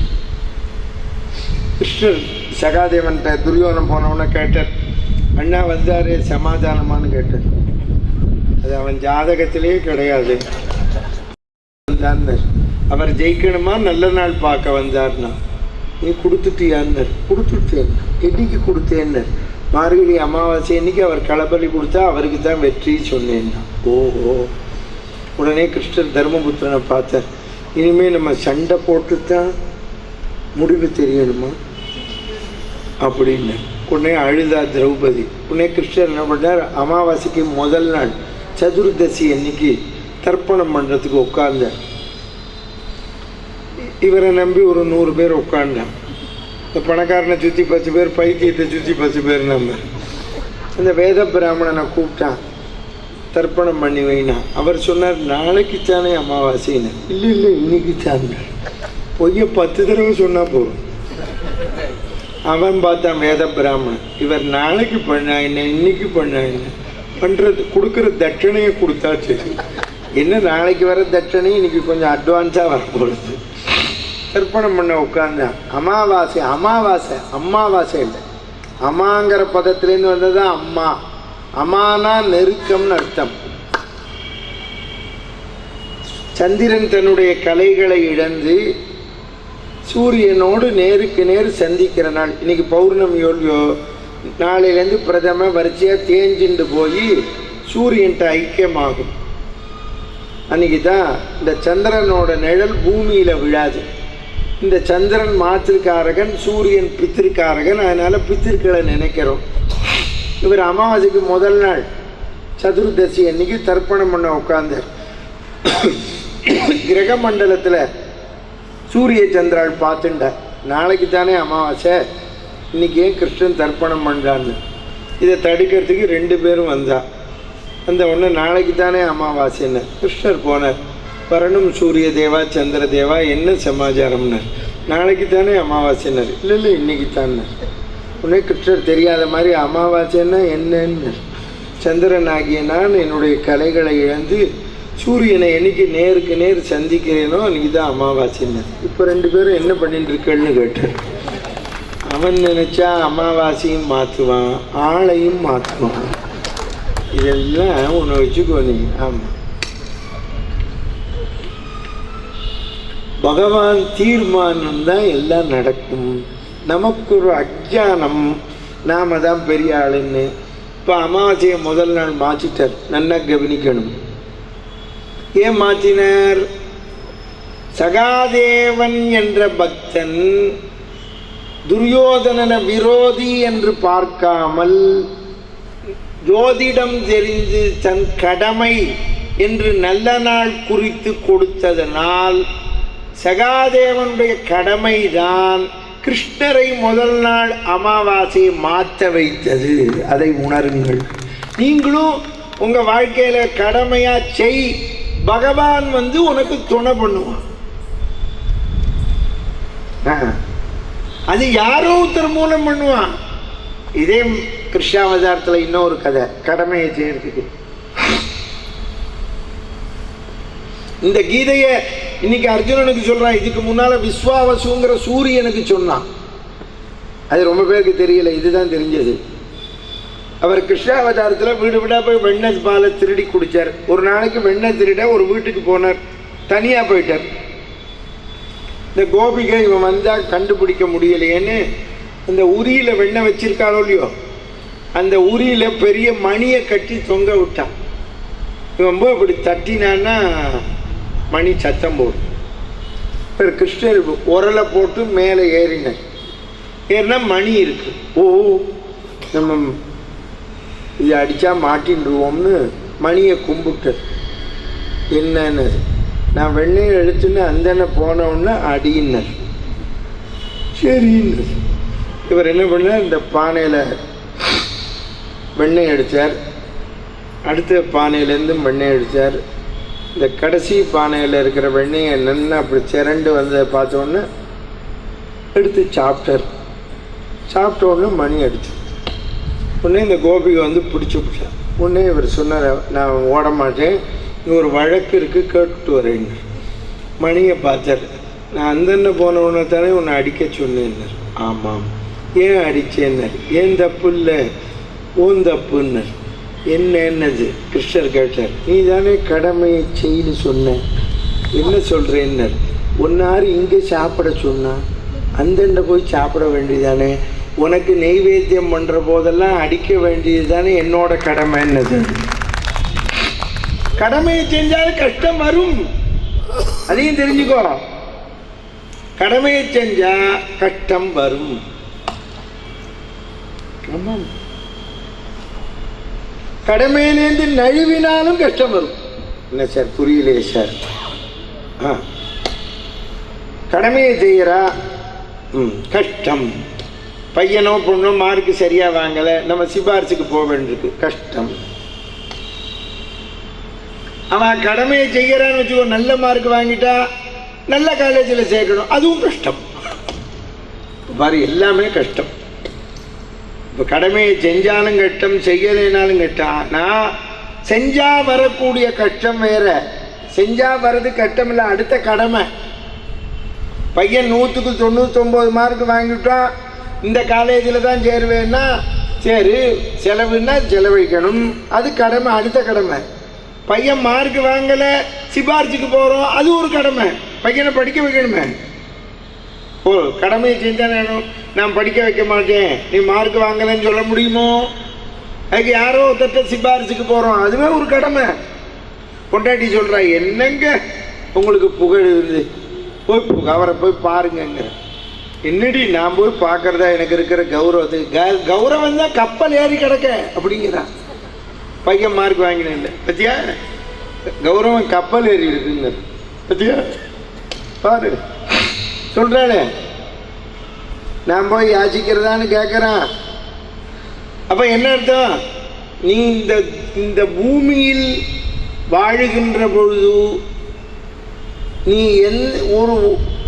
கிருஷ்ணர் சகாதேவன்கிட்ட துரியோதனன் போனவன கேட்டார், அண்ணா வந்தார் சமாதானமானு கேட்டார். அது அவன் ஜாதகத்திலேயே கிடையாது. அவர் ஜெயிக்கணுமா, நல்ல நாள் பார்க்க வந்தார்னா. நீ கொடுத்துட்டியான்னார். கொடுத்துட்டேன். என்னைக்கு கொடுத்தேன்னார். மார்கழி அமாவாசை அன்னைக்கு அவர் களபலி கொடுத்தா அவருக்கு தான் வெற்றி சொன்னேன்னா. ஓஹோ, உடனே கிருஷ்ணர் தர்மபுத்திரனை பார்த்தார். இனிமேல் நம்ம சண்டை போட்டு தான் முடிவு தெரியணுமா அப்படின்னு. உடனே அழுதா திரௌபதி. உடனே கிருஷ்ணர் என்ன பண்ணார், அமாவாசைக்கு முதல் நாள் சதுர்தசி அன்னைக்கு தர்ப்பணம் பண்ணுறதுக்கு உட்கார்ந்தார். இவரை நம்பி ஒரு 100 பேர் உட்கார்ந்தார். இந்த பணக்காரனை சுற்றி 10 பேர், பைத்தியத்தை சுற்றி 10 பேர். நம்ம அந்த வேத பிராமணனை கூப்பிட்டான், தர்ப்பணம் பண்ணி வைனா. அவர் சொன்னார், நாளைக்குத்தானே அமாவாசைன்னு. இல்லை இல்லை, இன்னைக்கு தான். பொய்ய 10 தடவை சொன்னால் போதும். அவன் பார்த்தான் வேத பிராமணன், இவர் நாளைக்கு பண்ணா என்ன, இன்னைக்கு பண்ணா என்ன, பண்ணுறது கொடுக்குற தட்சணையை கொடுத்தா சரி. என்ன நாளைக்கு வர தட்சணை இன்னைக்கு கொஞ்சம் அட்வான்ஸாக வரப்போகுது. தர்ப்பணம் பண்ண உட்கார்ந்தான். அமாவாசை அமாவாசை அமாவாசை இல்லை, அம்மாங்கிற பதத்திலேருந்து வந்ததுதான் அம்மா. அம்மானா நெருக்கம்னு அர்த்தம். சந்திரன் தன்னுடைய கலைகளை இழந்து சூரியனோடு நேருக்கு நேர் சந்திக்கிற நாள் இன்னைக்கு. பௌர்ணமியோல்யோ நாளையிலேருந்து பிரதம வரிசையாக தேஞ்சிண்டு போய் சூரியன்ட்ட ஐக்கியமாகும். அன்றைக்கி தான் இந்த சந்திரனோட நிழல் பூமியில் விழாது. இந்த சந்திரன் மாத்திருக்காரகன், சூரியன் பித்திருக்காரகன். அதனால் பித்திருக்களை நினைக்கிறோம். இவர் அமாவாசைக்கு முதல் நாள் சதுர்தசி அன்னைக்கு தர்ப்பணம் பண்ண உட்கார்ந்தார். கிரக மண்டலத்தில் சூரிய சந்திரால் பார்த்துட்டார். நாளைக்கு தானே அமாவாசை, இன்னைக்கு ஏன் கிருஷ்ணன் தர்ப்பணம் பண்ணுறான்னு. இதை தடுக்கிறதுக்கு 2 பேரும் வந்தா. அந்த ஒன்று நாளைக்கு தானே அமாவாசைன்னு. கிருஷ்ணர் போனார். வரணும் சூரிய தேவா சந்திர தேவா, என்ன சமாச்சாரம்னார். நாளைக்கு தானே அமாவாசைன்னார். இல்லை இல்லை, இன்னைக்கு தான். உடனே கிருஷ்ணர் தெரியாத மாதிரி, அமாவாசைன்னா என்னன்னு. சந்திரன் ஆகிய நான் என்னுடைய கலைகளை இழந்து சூரியனை என்னைக்கு நேருக்கு நேர் சந்திக்கிறேனோ அன்றைக்கி தான் அமாவாசைன்னு. இப்போ 2 பேரும் என்ன பண்ணிட்டு இருக்கேன்னு கேட்டார். அவன் நினச்சா அமாவாசையும் மாற்றுவான், ஆளையும் மாற்றுவான். இதெல்லாம் ஒன்று வச்சுக்கோ நீ. ஆமாம், பகவான் தீர்மானம் தான் எல்லாம் நடக்கும். நமக்கு ஒரு அஜ்ஞானம், நாம தான் பெரிய ஆளுன்னு. இப்போ அமாவாசையை முதல் நாள் மாற்றிட்டார். நல்லா கவனிக்கணும். ஏன் மாற்றினார்? சகாதேவன் என்ற பக்தன் துரியோதனன விரோதி என்று பார்க்காமல் ஜோதிடம் தெரிந்து தன் கடமை என்று நல்ல நாள் குறித்து கொடுத்ததனால் சகாதேவனுடைய கடமைதான் கிருஷ்ணரை முதல் நாள் அமாவாசையை மாற்ற வைத்தது. அதை உணருங்கள். நீங்களும் உங்கள் வாழ்க்கையில் கடமையாக செய், பகவான் வந்து உனக்கு துணை பண்ணுவான். அது யாரோ ஒருத்தர் மூலம் பண்ணுவான். இதே கிருஷ்ணாவதாரத்தில் இன்னொரு கதை, கடமையை செய்யறதுக்கு. இந்த கீதையை இன்னைக்கு அர்ஜுனனுக்கு சொல்றான். இதுக்கு முன்னால விஸ்வாவசுங்கிற சூரியனுக்கு சொன்னான். அது ரொம்ப பேருக்கு தெரியல, இதுதான் தெரிஞ்சது. அவர் கிருஷ்ணாவதாரத்தில் வீடு வீடாக போய் வெண்ணெய் பாலை திருடி குடித்தார். ஒரு நாளைக்கு வெண்ணெய் திருட ஒரு வீட்டுக்கு போனார், தனியாக போயிட்டார். இந்த கோபிகை இவன் வந்தால் கண்டுபிடிக்க முடியலையேன்னு அந்த உரியில் வெண்ணெய் வச்சிருக்காளோ இல்லையோ, அந்த உரியில் பெரிய மணியை கட்டி தொங்க விட்டான். இவன் போய் இப்படி தட்டினான்னா மணி சத்தம் போடும். இப்போ கிருஷ்ணர் உரலை போட்டு மேலே ஏறினார். ஏறினா மணி இருக்கு. ஓ, நம்ம இதை அடித்தா மாட்டின்றுவோம்னு மணியை கும்பிட்டார். என்னன்னு, நான் வெண்ணெயை எடுத்துன்னு அந்தன போனோன்னு அடியினர். சரின்னு இவர் என்ன பண்ணார், இந்த பானையில் வெண்ணெய் எடுத்தார். அடுத்த பானையிலேருந்து வெண்ணெய் எடுத்தார். இந்த கடைசி பானையில் இருக்கிற வெண்ணெயை நல்லா அப்படி திரண்டு வந்ததை பார்த்தோன்னே எடுத்து சாப்பிட்டார். சாப்பிட்ட உடனே மணி அடிச்சு. உடனே இந்த கோபிகை வந்து பிடிச்சி விட்டார். உடனே இவர் சொன்னார், நான் ஓட மாட்டேன், இங்கே ஒரு வழக்கு இருக்குது, கேட்டுட்டு வரேங்க. மணியை பார்த்தார். நான் அந்தன்ன போனவுடனே தானே உன்னை அடிக்க சொன்னேன்னார். ஆமாம். ஏன் அடித்தேன்னார். ஏன் தப்பு இல்லை, ஓன் தப்புன்னார். என்னது கிருஷ்ணர் கேட்டார். நீ தானே கடமையை செய்து சொன்ன, என்ன சொல்கிறேன்னார். ஒன்னாரு இங்கே சாப்பிட சொன்னான், அந்தண்ட போய் சாப்பிட வேண்டியதானே. உனக்கு நெய்வேத்தியம் பண்ணுற போதெல்லாம் அடிக்க வேண்டியது தானே என்னோட கடமை. என்னது கடமையை செஞ்சாலும் கஷ்டம் வரும், அதையும் தெரிஞ்சுக்கோ. கடமையை செஞ்சா கஷ்டம் வரும். கடமையிலேருந்து நழுவினாலும் கஷ்டம் வரும். என்ன சார் புரியலையே சார்? கடமையை செய்யறா, கஷ்டம். பையனோ பொண்ணோ மார்க்கு சரியா வாங்கல, நம்ம சிபாரிசுக்கு போக வேண்டியிருக்கு, கஷ்டம். அவன் கடமையை செய்யறான்னு வச்சுக்கோ, நல்ல மார்க் வாங்கிட்டா நல்ல காலேஜில் சேர்க்கணும், அதுவும் கஷ்டம். பாரு, எல்லாமே கஷ்டம். இப்போ கடமையை செஞ்சாலும் கஷ்டம், செய்யலைனாலும் கஷ்டம். நான் செஞ்சா வரக்கூடிய கஷ்டம் வேற, செஞ்சா வர்றது கஷ்டம் இல்லை, அடுத்த கடமை. பையன் 100க்கு 99 மார்க் வாங்கிட்டான், இந்த காலேஜில் தான் சேருவேன்னா சரி, செலவுன்னா செலவழிக்கணும், அது கடமை, அடுத்த கடமை. பையன் மார்க் வாங்கலை, சிபாரிசுக்கு போகிறோம், அது ஒரு கடமை, பையனை படிக்க வைக்கணுமே. ஓ, கடமையை செஞ்சால் நான் படிக்க வைக்க மாட்டேன், நீ மார்க் வாங்கலைன்னு சொல்ல முடியுமோ? அதுக்கு யாரோ ஒருத்தட்ட சிபாரிசுக்கு போகிறோம், அதுவே ஒரு கடமை. பொண்டாட்டி சொல்கிறா, என்னங்க உங்களுக்கு புகழ் இருந்து, போய் அவரை போய் பாருங்கங்க. என்னடி நான் போய் பார்க்கறதா எனக்கு இருக்கிற கௌரவத்துக்கு? கௌரவம் தான் கப்பல் ஏறி கிடக்க அப்படிங்கிறான். பையன் மார்க் வாங்கினேன் இல்லை பத்தியா, கௌரவம் கப்பல் ஏறி இருக்குங்க பத்தியா, பாரு சொல்றானே. நான் போய் யாச்சிக்கிறதான்னு கேட்குறான். அப்ப என்ன அர்த்தம்? நீ இந்த பூமியில் வாழுகின்ற பொழுது நீ ஒரு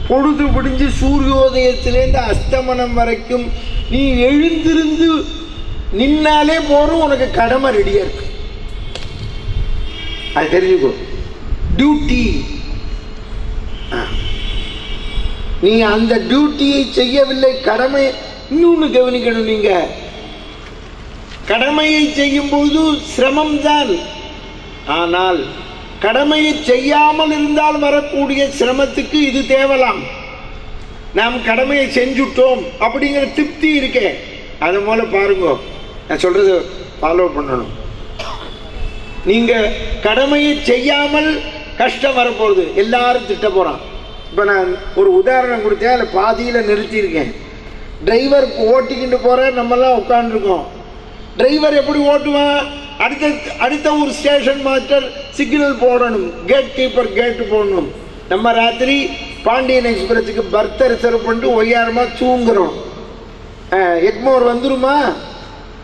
பொழுது பிடிஞ்சு சூரியோதயத்திலேருந்து அஸ்தமனம் வரைக்கும் நீ எழுந்திருந்து நின்னாலே போறோம், உனக்கு கடமை ரெடியா இருக்கு. அது தெரிஞ்சுக்கோ, டியூட்டி. நீ அந்த டியூட்டியை செய்யவில்லை, கடமை. இன்னொன்று கவனிக்கணும், நீங்க கடமையை செய்யும் போது சிரமம் தான், ஆனால் கடமையை செய்யாமல் இருந்தால் வரக்கூடிய சிரமத்துக்கு இது தேவலாம். நாம் கடமையை செஞ்சுட்டோம் அப்படிங்கிற திருப்தி இருக்கே, அது போல பாருங்க. நான் சொல்றது ஃபாலோ பண்ணணும். நீங்க கடமையை செய்யாமல் கஷ்டம் வரப்போகுது, எல்லாரும் திட்ட போறான். இப்போ நான் ஒரு உதாரணம் கொடுத்தேன், அதில் பாதியில் நிறுத்தியிருக்கேன். டிரைவர் ஓட்டிக்கிட்டு போற, நம்மெல்லாம் உட்காந்துருக்கோம். டிரைவர் எப்படி ஓட்டுவான்? அடுத்த ஒரு ஸ்டேஷன் மாஸ்டர் சிக்னல் போடணும், கேட் கீப்பர் கேட்டு போடணும். நம்ம ராத்திரி பாண்டியன் எக்ஸ்பிரஸுக்கு பர்த் ரிசர்வ் பண்ணிட்டு ஒய்யாரமா தூங்குறோம். எக்மோர் வந்துடுமா,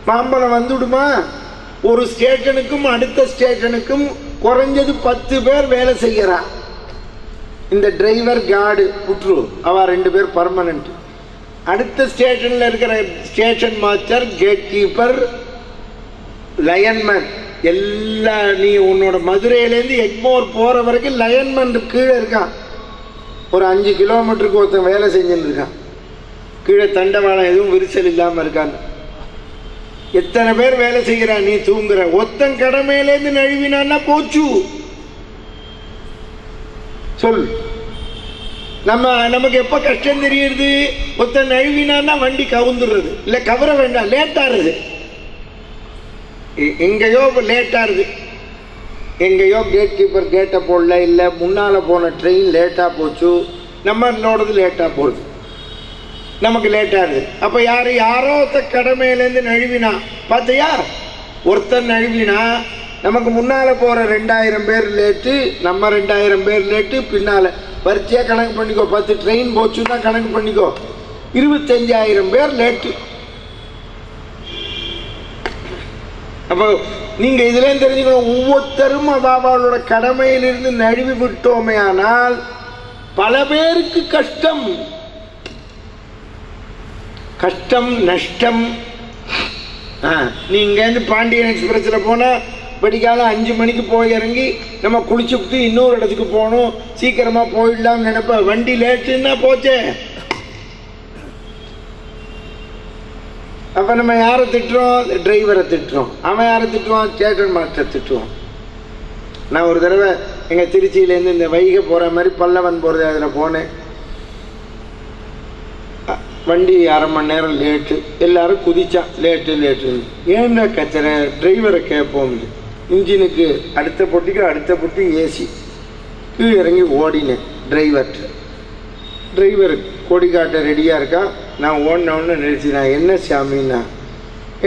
மாம்பழம் வந்துடுமா? ஒரு ஸ்டேஷனுக்கும் அடுத்த ஸ்டேஷனுக்கும் குறைஞ்சது 10 பேர் வேலை செய்யறான். இந்த டிரைவர் கார்டு விட்டுரு, அவ 2 பேர் பர்மனன்ட். அடுத்த ஸ்டேஷன்ல இருக்கிற ஸ்டேஷன் மாஸ்டர், கேட் கீப்பர், லயன்மேன், எல்லா நீ உன்னோட மதுரையிலேருந்து எக்மோர் போற வரைக்கும் லயன்மேன் கீழே இருக்கான். ஒரு 5 கிலோமீட்டருக்கு ஒருத்தன் வேலை செஞ்சுன்னு இருக்கான். கீழே தண்டவாளம் எதுவும் விரிசல் இல்லாம இருக்கான்னு. எத்தனை பேர் வேலை செய்கிறான், நீ தூங்குற. ஒத்தன் கடமையிலேருந்து நழுவினான்னா போச்சு. சொல், நமக்கு எப்ப கஷ்டம் தெரியுது? ஒருத்தன் நழுவினான்னா வண்டி கவுந்துடுறது, இல்லை கவர வேண்டாம், லேட்டாருது. எங்கேயோ லேட்டாருது, எங்கேயோ கேட் கீப்பர் கேட்டை போடல, இல்லை முன்னால் போன ட்ரெயின் லேட்டாக போச்சு, நம்மளோடது லேட்டாக போகுது, நமக்கு லேட்டாகுது. அப்போ யாரோ ஒருத்த கடமையிலேருந்து நழுவினா பார்த்தியா? ஒருத்தன் நழுவினா நமக்கு முன்னால் போகிற 2000 பேர் லேட்டு, நம்ம 2000 பேர் லேட்டு, பின்னால் வரிசையாக கணக்கு பண்ணிக்கோ. 10 ட்ரெயின் போச்சுன்னா கணக்கு பண்ணிக்கோ, 25,000 பேர் லேட்டு. அப்போ நீங்கள் இதுலேயும் தெரிஞ்சுக்கணும், ஒவ்வொருத்தரும் அவளோட கடமையிலிருந்து நழுவி விட்டோமே ஆனால் பல பேருக்கு கஷ்டம், நஷ்டம். நீங்க பாண்டியன் எக்ஸ்பிரஸில் போனால் வெடிக்காலம் 5 மணிக்கு போய் இறங்கி நம்ம குளிச்சுட்டு இன்னொரு இடத்துக்கு போகணும், சீக்கிரமாக போயிடலாம்னு நினைப்ப. வண்டி லேட்டுன்னா போச்சே. அப்போ நம்ம யாரை திட்டுறோம்? டிரைவரை திட்டுறோம். அவன் யாரை திட்டுவான்? Station master திட்டுவான். நான் ஒரு தடவை எங்கள் திருச்சியிலேருந்து இந்த வைகை போகிற மாதிரி பல்லவன் போகிறது அதில் போனேன். வண்டி 1/2 மணி நேரம் லேட்டு, எல்லாரும் குதிச்சான் லேட்டு. ஏன்னா கத்துற? டிரைவரை கேட்போம். இன்ஜினுக்கு அடுத்த பொட்டி ஏசி. கீழே இறங்கி ஓடினேன். டிரைவர் கொடி காட்ட ரெடியாக இருக்கா. நான் ஓடினோன்னு நிறுத்தினேன். என்ன சாமின்னா,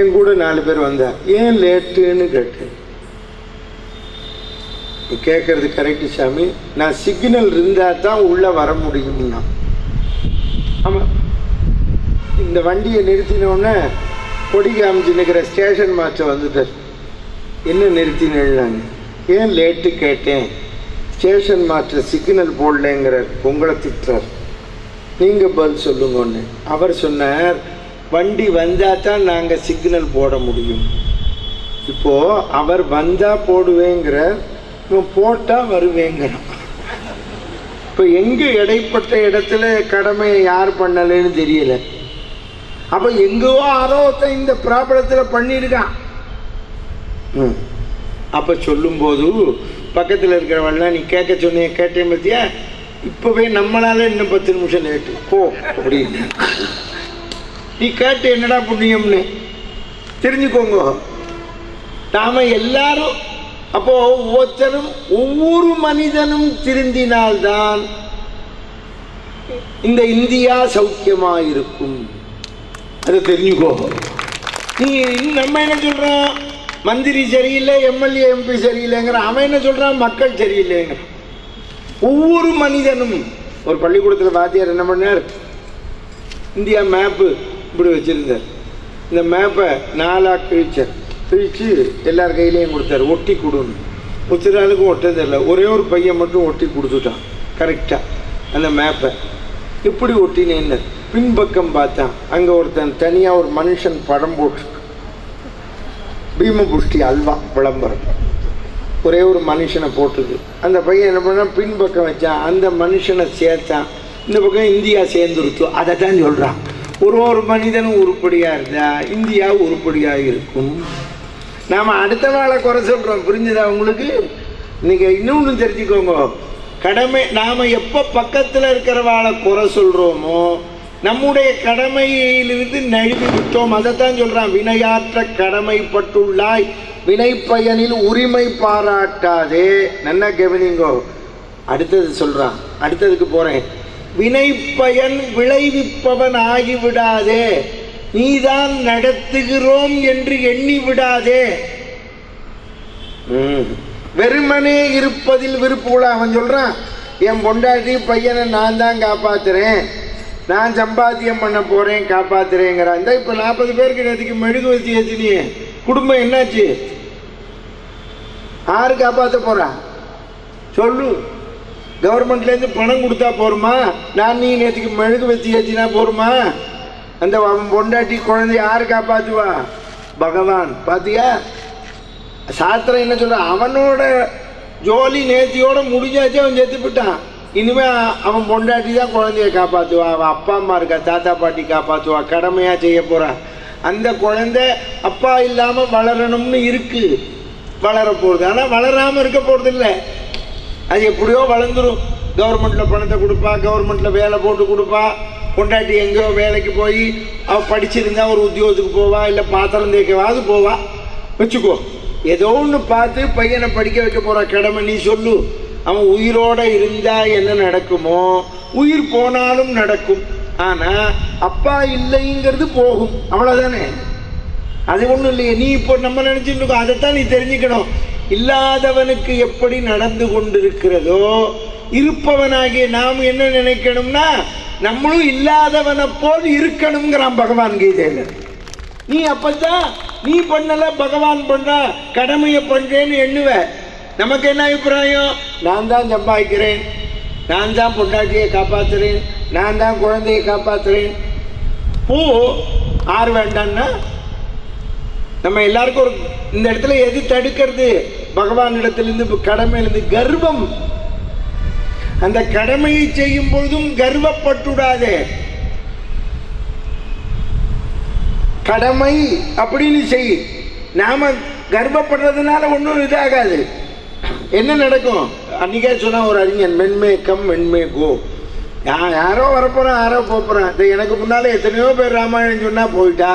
என் கூட 4 பேர் வந்தா. ஏன் லேட்டுன்னு கேட்டேன். நீ கேட்குறது கரெக்டு சாமி, நான் சிக்னல் இருந்தால் தான் உள்ளே வர முடியும்னா. ஆமாம், இந்த வண்டியை நிறுத்தினோடனே கொடி காமிச்சு நிற்கிற ஸ்டேஷன் மாஸ்டர் வந்துட்டார். என்ன நிறுத்தினேன்? ஏன் லேட்டு கேட்டேன். ஸ்டேஷன் மாஸ்டர் சிக்னல் போடலைங்கிறார். உங்களை திட்டுறார். நீங்கள் பதில் சொல்லுங்கன்னு. அவர் சொன்னார், வண்டி வந்தால் தான் நாங்கள் சிக்னல் போட முடியும். இப்போது அவர் வந்தால் போடுவேங்கிறார், இவன் போட்டால் வருவேங்கிறான். இப்போ எங்கே இடைப்பட்ட இடத்துல கடமையை யார் பண்ணலைன்னு தெரியல. அப்போ எங்கோ ஆரோத்தை இந்த ப்ராப்ளத்தில் பண்ணியிருக்கான். அப்போ சொல்லும்போது பக்கத்தில் இருக்கிறவள்லாம், நீ கேட்க சொன்னிய கேட்டேன் பற்றியா, இப்போவே நம்மளால இன்னும் 10 நிமிஷம் லேட்டு போ அப்படின்னு. நீ கேட்டு என்னடா புண்ணியம்னு தெரிஞ்சுக்கோங்க. நாம எல்லாரும் அப்போ ஒவ்வொரு மனிதனும் திருந்தினால்தான் இந்த இந்தியா சௌக்கியமாயிருக்கும். அதை தெரிஞ்சுக்கோ. நீ நம்ம என்ன சொல்றோம், மந்திரி சரியில்லை, எம்எல்ஏ எம்பி சரியில்லைங்கிற. அவன் என்ன சொல்றான், மக்கள் சரியில்லைங்கிற. ஒவ்வொரு மனிதனும். ஒரு பள்ளிக்கூடத்தில் வாத்தியார் என்ன பண்ணார், இந்தியா மேப்பு இப்படி வச்சிருந்தார். இந்த மேப்பை 4 பிரித்து எல்லார் கையிலையும் கொடுத்தார். ஒட்டி கொடுன்னு. ஒருத்தராளுக்கும் ஒட்ட தெரியல. ஒரே ஒரு பையன் மட்டும் ஒட்டி கொடுத்துட்டான் கரெக்டாக அந்த மேப்பை. இப்படி ஒட்டினேன்னு பின்பக்கம் பார்த்தான். அங்கே ஒருத்தன் தனியாக ஒரு மனுஷன் படம் போட்டு, பீமபுஷ்டி அல்வா விளம்பரம், ஒரே ஒரு மனுஷனை போட்டுது. அந்த பையன் என்ன பண்ணான், பின்பக்கம் வச்சான். அந்த மனுஷனை சேர்த்தான். இந்த பக்கம் இந்தியா சேர்ந்துருச்சோ. அதை தான் சொல்கிறான். ஒரு மனிதனும் உருப்படியாக இருந்தால் இந்தியா உருப்படியாக இருக்கும். நாம் அடுத்த வாழை குறை சொல்கிறோம். புரிஞ்சுதா உங்களுக்கு? நீங்கள் இன்னொன்று தெரிஞ்சுக்கோங்க. கடமை, நாம் எப்போ பக்கத்தில் இருக்கிற வாழை குறை சொல்கிறோமோ நம்முடைய கடமையிலிருந்து நழுவி விட்டோம். அதைத்தான் சொல்கிறான், வினையாற்ற கடமைப்பட்டுள்ளாய் வினை பயனில் உரிமை பாராட்டாதே. நல்லா கவனிங்கோ. அடுத்தது சொல்கிறான். அடுத்ததுக்கு போகிறேன். வினை பயன் விளைவிப்பவன் ஆகிவிடாதே, நீதான் நடத்துகிறோம் என்று எண்ணி விடாதே. வெறுமனே இருப்பதில் விருப்பம். அவன் சொல்றான், என் பொண்டாட்டி பையனை நான் தான் காப்பாத்துறேன், நான் சம்பாத்தியம் பண்ண போறேன், காப்பாத்துறேங்கிறான். இந்த இப்ப 40 பேருக்கு நேற்றுக்கு மெழுகு வச்சு ஏற்றினியே, குடும்பம் என்னாச்சு? யாரு காப்பாற்ற போறா சொல்லு? கவர்மெண்ட்லேருந்து பணம் கொடுத்தா போருமா? நான் நீ நேற்றுக்கு மெழுகு வச்சு ஏற்றினா போருமா? அந்த அவன் பொண்டாட்டி குழந்தை யாரு காப்பாற்றுவா? பகவான். பார்த்தியா சாஸ்திரம் என்ன சொல்ற? அவனோட ஜோலி நேத்தியோட முடிஞ்சாச்சு, அவன் செத்து போட்டான். இனிமே அவன் பொண்டாட்டி தான் குழந்தைய காப்பாற்றுவா. அவன் அப்பா அம்மா இருக்கா, தாத்தா பாட்டி காப்பாற்றுவா, கடமையா செய்ய போறா. அந்த குழந்தை அப்பா இல்லாம வளரணும்னு இருக்கு, வளர போறது. ஆனால் வளராம இருக்க போறது இல்லை. அது எப்படியோ வளர்ந்துடும். கவர்மெண்ட்ல பணத்தை கொடுப்பா, கவர்மெண்ட்ல வேலை போட்டு கொடுப்பா. பொண்டாட்டி எங்கேயோ வேலைக்கு போய் அவள் படிச்சிருந்தா ஒரு உத்தியோகத்துக்கு போவா, இல்லை பாத்திரம் தேய்க்கவாது போவா வச்சுக்கோ. ஏதோ ஒன்று பார்த்து பையனை படிக்க வைக்க போகிற கடமை. நீ சொல்லு, அவன் உயிரோட இருந்தா என்ன நடக்குமோ, உயிர் போனாலும் நடக்கும். ஆனால் அப்பா இல்லைங்கிறது போகும், அவ்வளோதானே. அது ஒன்றும் இல்லையே. நீ இப்போ நம்ம நினச்சிட்டு இருக்கோம், அதைத்தான் நீ தெரிஞ்சுக்கணும். இல்லாதவனுக்கு எப்படி நடந்து கொண்டிருக்கிறதோ இருப்பவனாகிய நாம் என்ன நினைக்கணும்னா, நம்மளும் இல்லாதவனை போல் இருக்கணுங்கிறான் பகவான் கீதையில. நீ அப்பதான் நீ பண்ணல, பகவான் பண்ற, கடமையை பண்றேன்னு எண்ணுவ. நமக்கு என்ன அபிப்பிராயம்? நான் தான் சம்பாதிக்கிறேன், நான் தான் பொண்டாட்டியை காப்பாத்துறேன், நான் தான் குழந்தையை காப்பாத்துறேன். பூ ஆறு வேண்டான்னா நம்ம எல்லாருக்கும் ஒரு இந்த இடத்துல எது தடுக்கிறது? பகவான் இடத்திலிருந்து, கடமையிலிருந்து கர்வம். அந்த கடமையை செய்யும் பொழுதும் கர்வப்பட்டுடாதே. கடமை அப்படின்னு செய். நாம கர்வப்படுறதுனால ஒன்றும் இதாகாது. என்ன நடக்கும்? அன்னைக்கே சொன்னா ஒரு அறிஞன், மென்மே கம் மென்மே கோ. யாரோ வரப்போறான், யாரோ போறான். எனக்கு முன்னால எத்தனையோ பேர் ராமாயணம் சொன்னா போயிட்டா.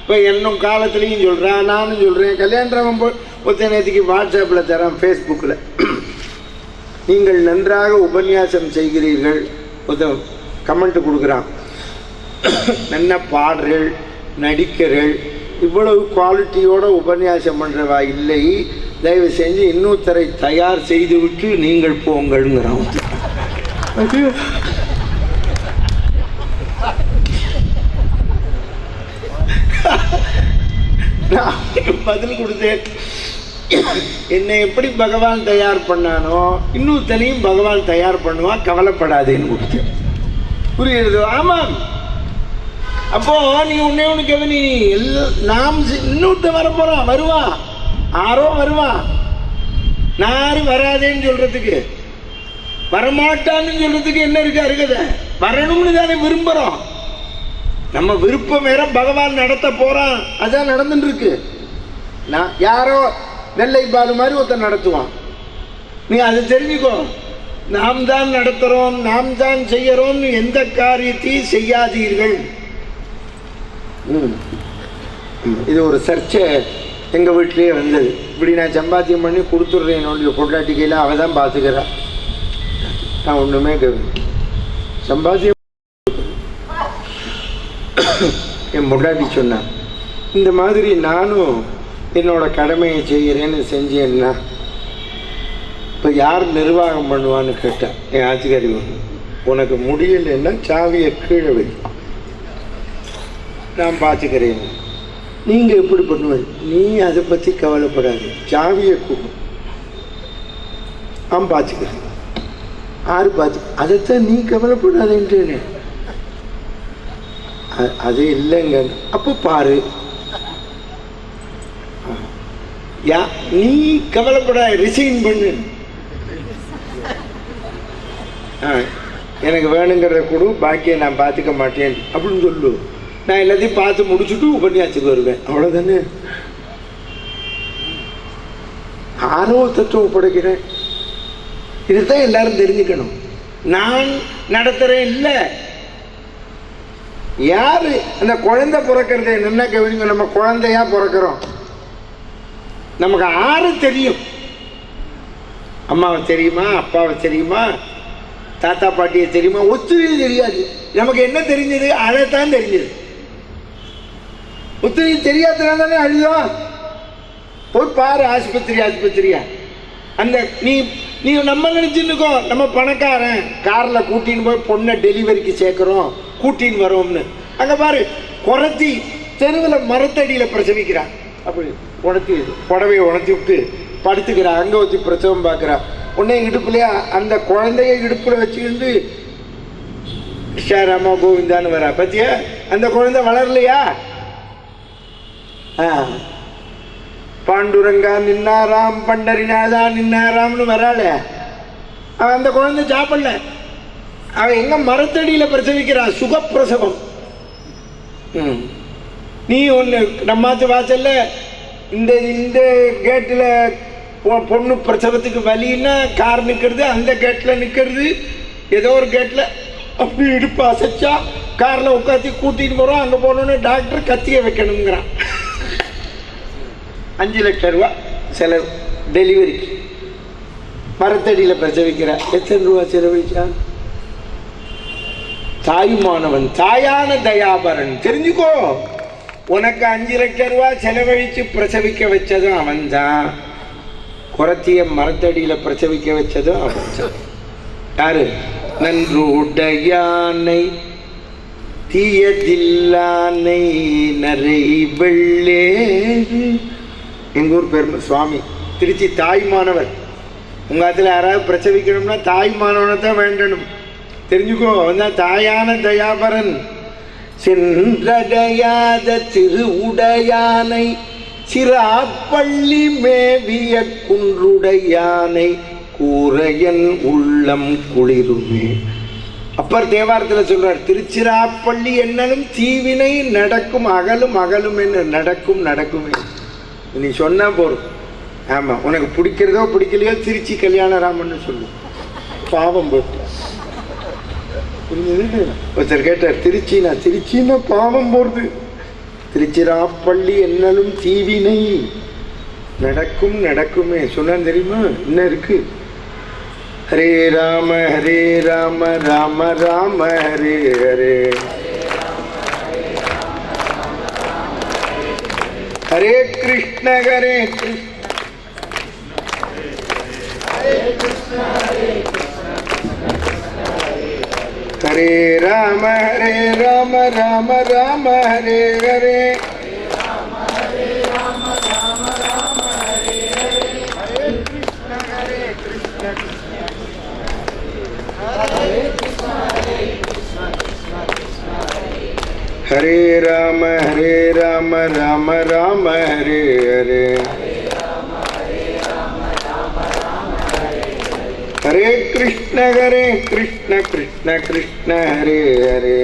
இப்போ என்னும் காலத்துலேயும் சொல்கிறேன், நானும் சொல்கிறேன். கல்யாணம் ஒருத்தன் நேற்றுக்கு வாட்ஸ்அப்பில் தரேன், ஃபேஸ்புக்கில், நீங்கள் நன்றாக உபன்யாசம் செய்கிறீர்கள் ஒருத்தன் கமெண்ட் கொடுக்குறான். நல்ல பாடுறீர்கள், நடிக்கிறீர்கள், இவ்வளவு குவாலிட்டியோடு உபன்யாசம் பண்ணுறவா இல்லை, தயவு செஞ்சு இன்னொருத்தரை தயார் செய்து விட்டு நீங்கள் போங்கள்ங்கிறான். நான் பதில் கொடுத்தேன், என்னை எப்படி பகவான் தயார் பண்ணானோ இன்னொருத்தனையும் பகவான் தயார் பண்ணுவான், கவலைப்படாதேன்னு கொடுத்தேன். புரியுது? ஆமாம். அப்போ நீ உன்னை ஒன்று கவனி, நாம் இன்னொருத்த வரப்போறான், வருவான், ஆரோ வருவான். யாரும் வராதேன்னு சொல்றதுக்கு, வரமாட்டான்னு சொல்றதுக்கு என்ன இருக்கு? அருகதை வரணும்னு தானே விரும்புறோம். நம்ம விருப்பம் வேற, பகவான் நடத்த போறான், அதான் நடந்துட்டு இருக்கு. நான் யாரோ நெல்லை பாலு மாதிரி ஒருத்தன் நடத்துவான், நீ அதை தெரிஞ்சுக்கோ. நாம் தான் நடத்துறோம், நாம் தான் செய்யறோம், எந்த காரியத்தையும் செய்யாதீர்கள். இது ஒரு சர்ச்சை எங்கள் வீட்டிலேயே வந்தது. இப்படி நான் சம்பாத்தியம் பண்ணி கொடுத்துட்றேன், என்னுடைய பொண்டாட்டிக்கையில் அவள் தான் பார்த்துக்கிறா, நான் ஒன்றுமே சம்பாத்தியம். என் பொண்டாட்டி சொன்னான், இந்த மாதிரி நானும் என்னோட கடமையை செய்கிறேன்னு செஞ்சேன்னா இப்போ யார் நிர்வாகம் பண்ணுவான்னு கேட்டேன். என் ஆட்சிக்காரி ஒன்று, உனக்கு முடியலைன்னா சாவியை கீழே வை, நான் பார்த்துக்கிறேன். நீங்கள் எப்படி பண்ணுவேன்? நீ அதை பற்றி கவலைப்படாது, சாவியை கூடும், நான் பார்த்துக்கிறேன். யார் பார்த்து? அதைத்தான் நீ கவலைப்படாதேன்றேனே. அது இல்லைங்க. அப்போ பாரு, யா நீ கவலைப்பட, ரிசைன் பண்ணு, எனக்கு வேணுங்கிறத கொடு, பாக்கியை நான் பார்த்துக்க மாட்டேன் அப்படின்னு சொல்லு. நான் எல்லாத்தையும் பார்த்து முடிச்சுட்டு உபன்யாசத்துக்கு வருவேன், அவ்வளோதானே. ஆர்வத்தை ஒப்படைக்கிறேன். இதுதான் எல்லாரும் தெரிஞ்சுக்கணும். நான் நடத்துறேன் இல்லை. யாரு அந்த குழந்தை பிறக்கிறது என்ன கவனிங்க, நம்ம குழந்தையா பிறக்கிறோம், நமக்கு ஆறு தெரியும். அம்மாவை தெரியுமா, அப்பாவை தெரியுமா, தாத்தா பாட்டியை தெரியுமா? ஒத்துழைப்பு தெரியாது. நமக்கு என்ன தெரிஞ்சது? அதைத்தான் தெரிஞ்சது. ஒத்துழைப்பு தெரியாதனால தானே அழுதோம். போய் பாரு, ஆஸ்பத்திரியா அந்த நீ நம்ம நினைச்சுருக்கோ நம்ம பணக்காரன், காரில் கூட்டின்னு போய் பொண்ணை டெலிவரிக்கு சேர்க்குறோம், கூட்டின்னு வரோம்னு. அங்கே பாரு, குறைத்தி தெருவில் மரத்தடியில் பிரசவிக்கிறான். அப்படி உணர்த்தி புடவையை உணர்த்தி விட்டு படுத்துக்கிறா, அங்கே வச்சு பிரசவம் பார்க்குறா. உடனே இடுப்புலையா அந்த குழந்தைய இடுப்பில் வச்சுக்கிட்டு ஷாராமா கோவிந்தான்னு வரா. பத்தியா, அந்த குழந்தை வளரலையா? பாண்டுரங்கா நின்னாராம், பண்டரிநாதா நின்னாராம்னு வராள. அவன் அந்த குழந்தை சாப்பிடல, அவன் எங்க மரத்தடியில் பிரசவிக்கிறான், சுகப்பிரசவம். நீ ஒன்று நம்மாத்து வாசல்ல இந்த இந்த கேட்டில் பொண்ணு பிரசவத்துக்கு வலின்னா கார் நிற்கிறது, அந்த கேட்டில் நிற்கிறது, ஏதோ ஒரு கேட்டில் அப்படி இடுப்பு அசைச்சா காரில் உட்காந்து கூட்டின்னு போகிறோம். அங்கே போனோன்னு டாக்டர் கத்தியை வைக்கணுங்கிறான். 5 லட்சம் ரூபா செலவு டெலிவரிக்கு. மரத்தடியில் பிரசவிக்கிற எத்தனை ரூபா செலவழிச்சா? தாயுமானவன், தாயான தயாபரன். தெரிஞ்சுக்கோ, உனக்கு 5 லட்சம் ரூபா செலவழித்து பிரசவிக்க வச்சதும் அவன் தான், குரத்திய மரத்தடியில் பிரசவிக்க வச்சதும் அவன் தான். யாரு? நன்றுடையானை தீயதில்லானை நரை வெள்ளேறு. எங்கள் ஊர் பெருமை சுவாமி, திருச்சி தாய்மானவர். உங்கள் இடத்துல யாராவது பிரசவிக்கணும்னா தாய்மானவனை தான் வேண்டணும். தெரிஞ்சுக்கோ, அவன் தான் தாயான தயாபரன். சென்றடையாத திரு உடையானை சிராப்பள்ளி மேவிய குன்றுடையானை கூரையன் உள்ளம் குளிருமே. அப்பர் தேவாரத்தில் சொல்றார், திருச்சிராப்பள்ளி என்னும் தீவினை நடக்கும் அகலும் அகலும் என்ன நடக்கும் நடக்குமே. நீ சொன்னா போறோம். ஆமா, உனக்கு பிடிக்கிறதோ பிடிக்கலையோ திருச்சி கல்யாணராமன் சொல்லு. பாவம் போட்டு ஒருத்தர் கேட்டார், திருச்சின்னா பாவம் போடுது. திருச்சிராப்பள்ளி என்னலும் தீவினை நடக்கும் நடக்குமே சொன்னா தெரியுமா? என்ன இருக்கு? ஹரே ராம ராம ராம ஹரே ஹரே, ஹரே கிருஷ்ண ஹரே ராம ராம ராம ஹரே ஹரே, ஹரே ராம ராம ராம ஹரே ஹரே, ஹரே கிருஷ்ண கிருஷ்ண கிருஷ்ண ஹரே ஹரே,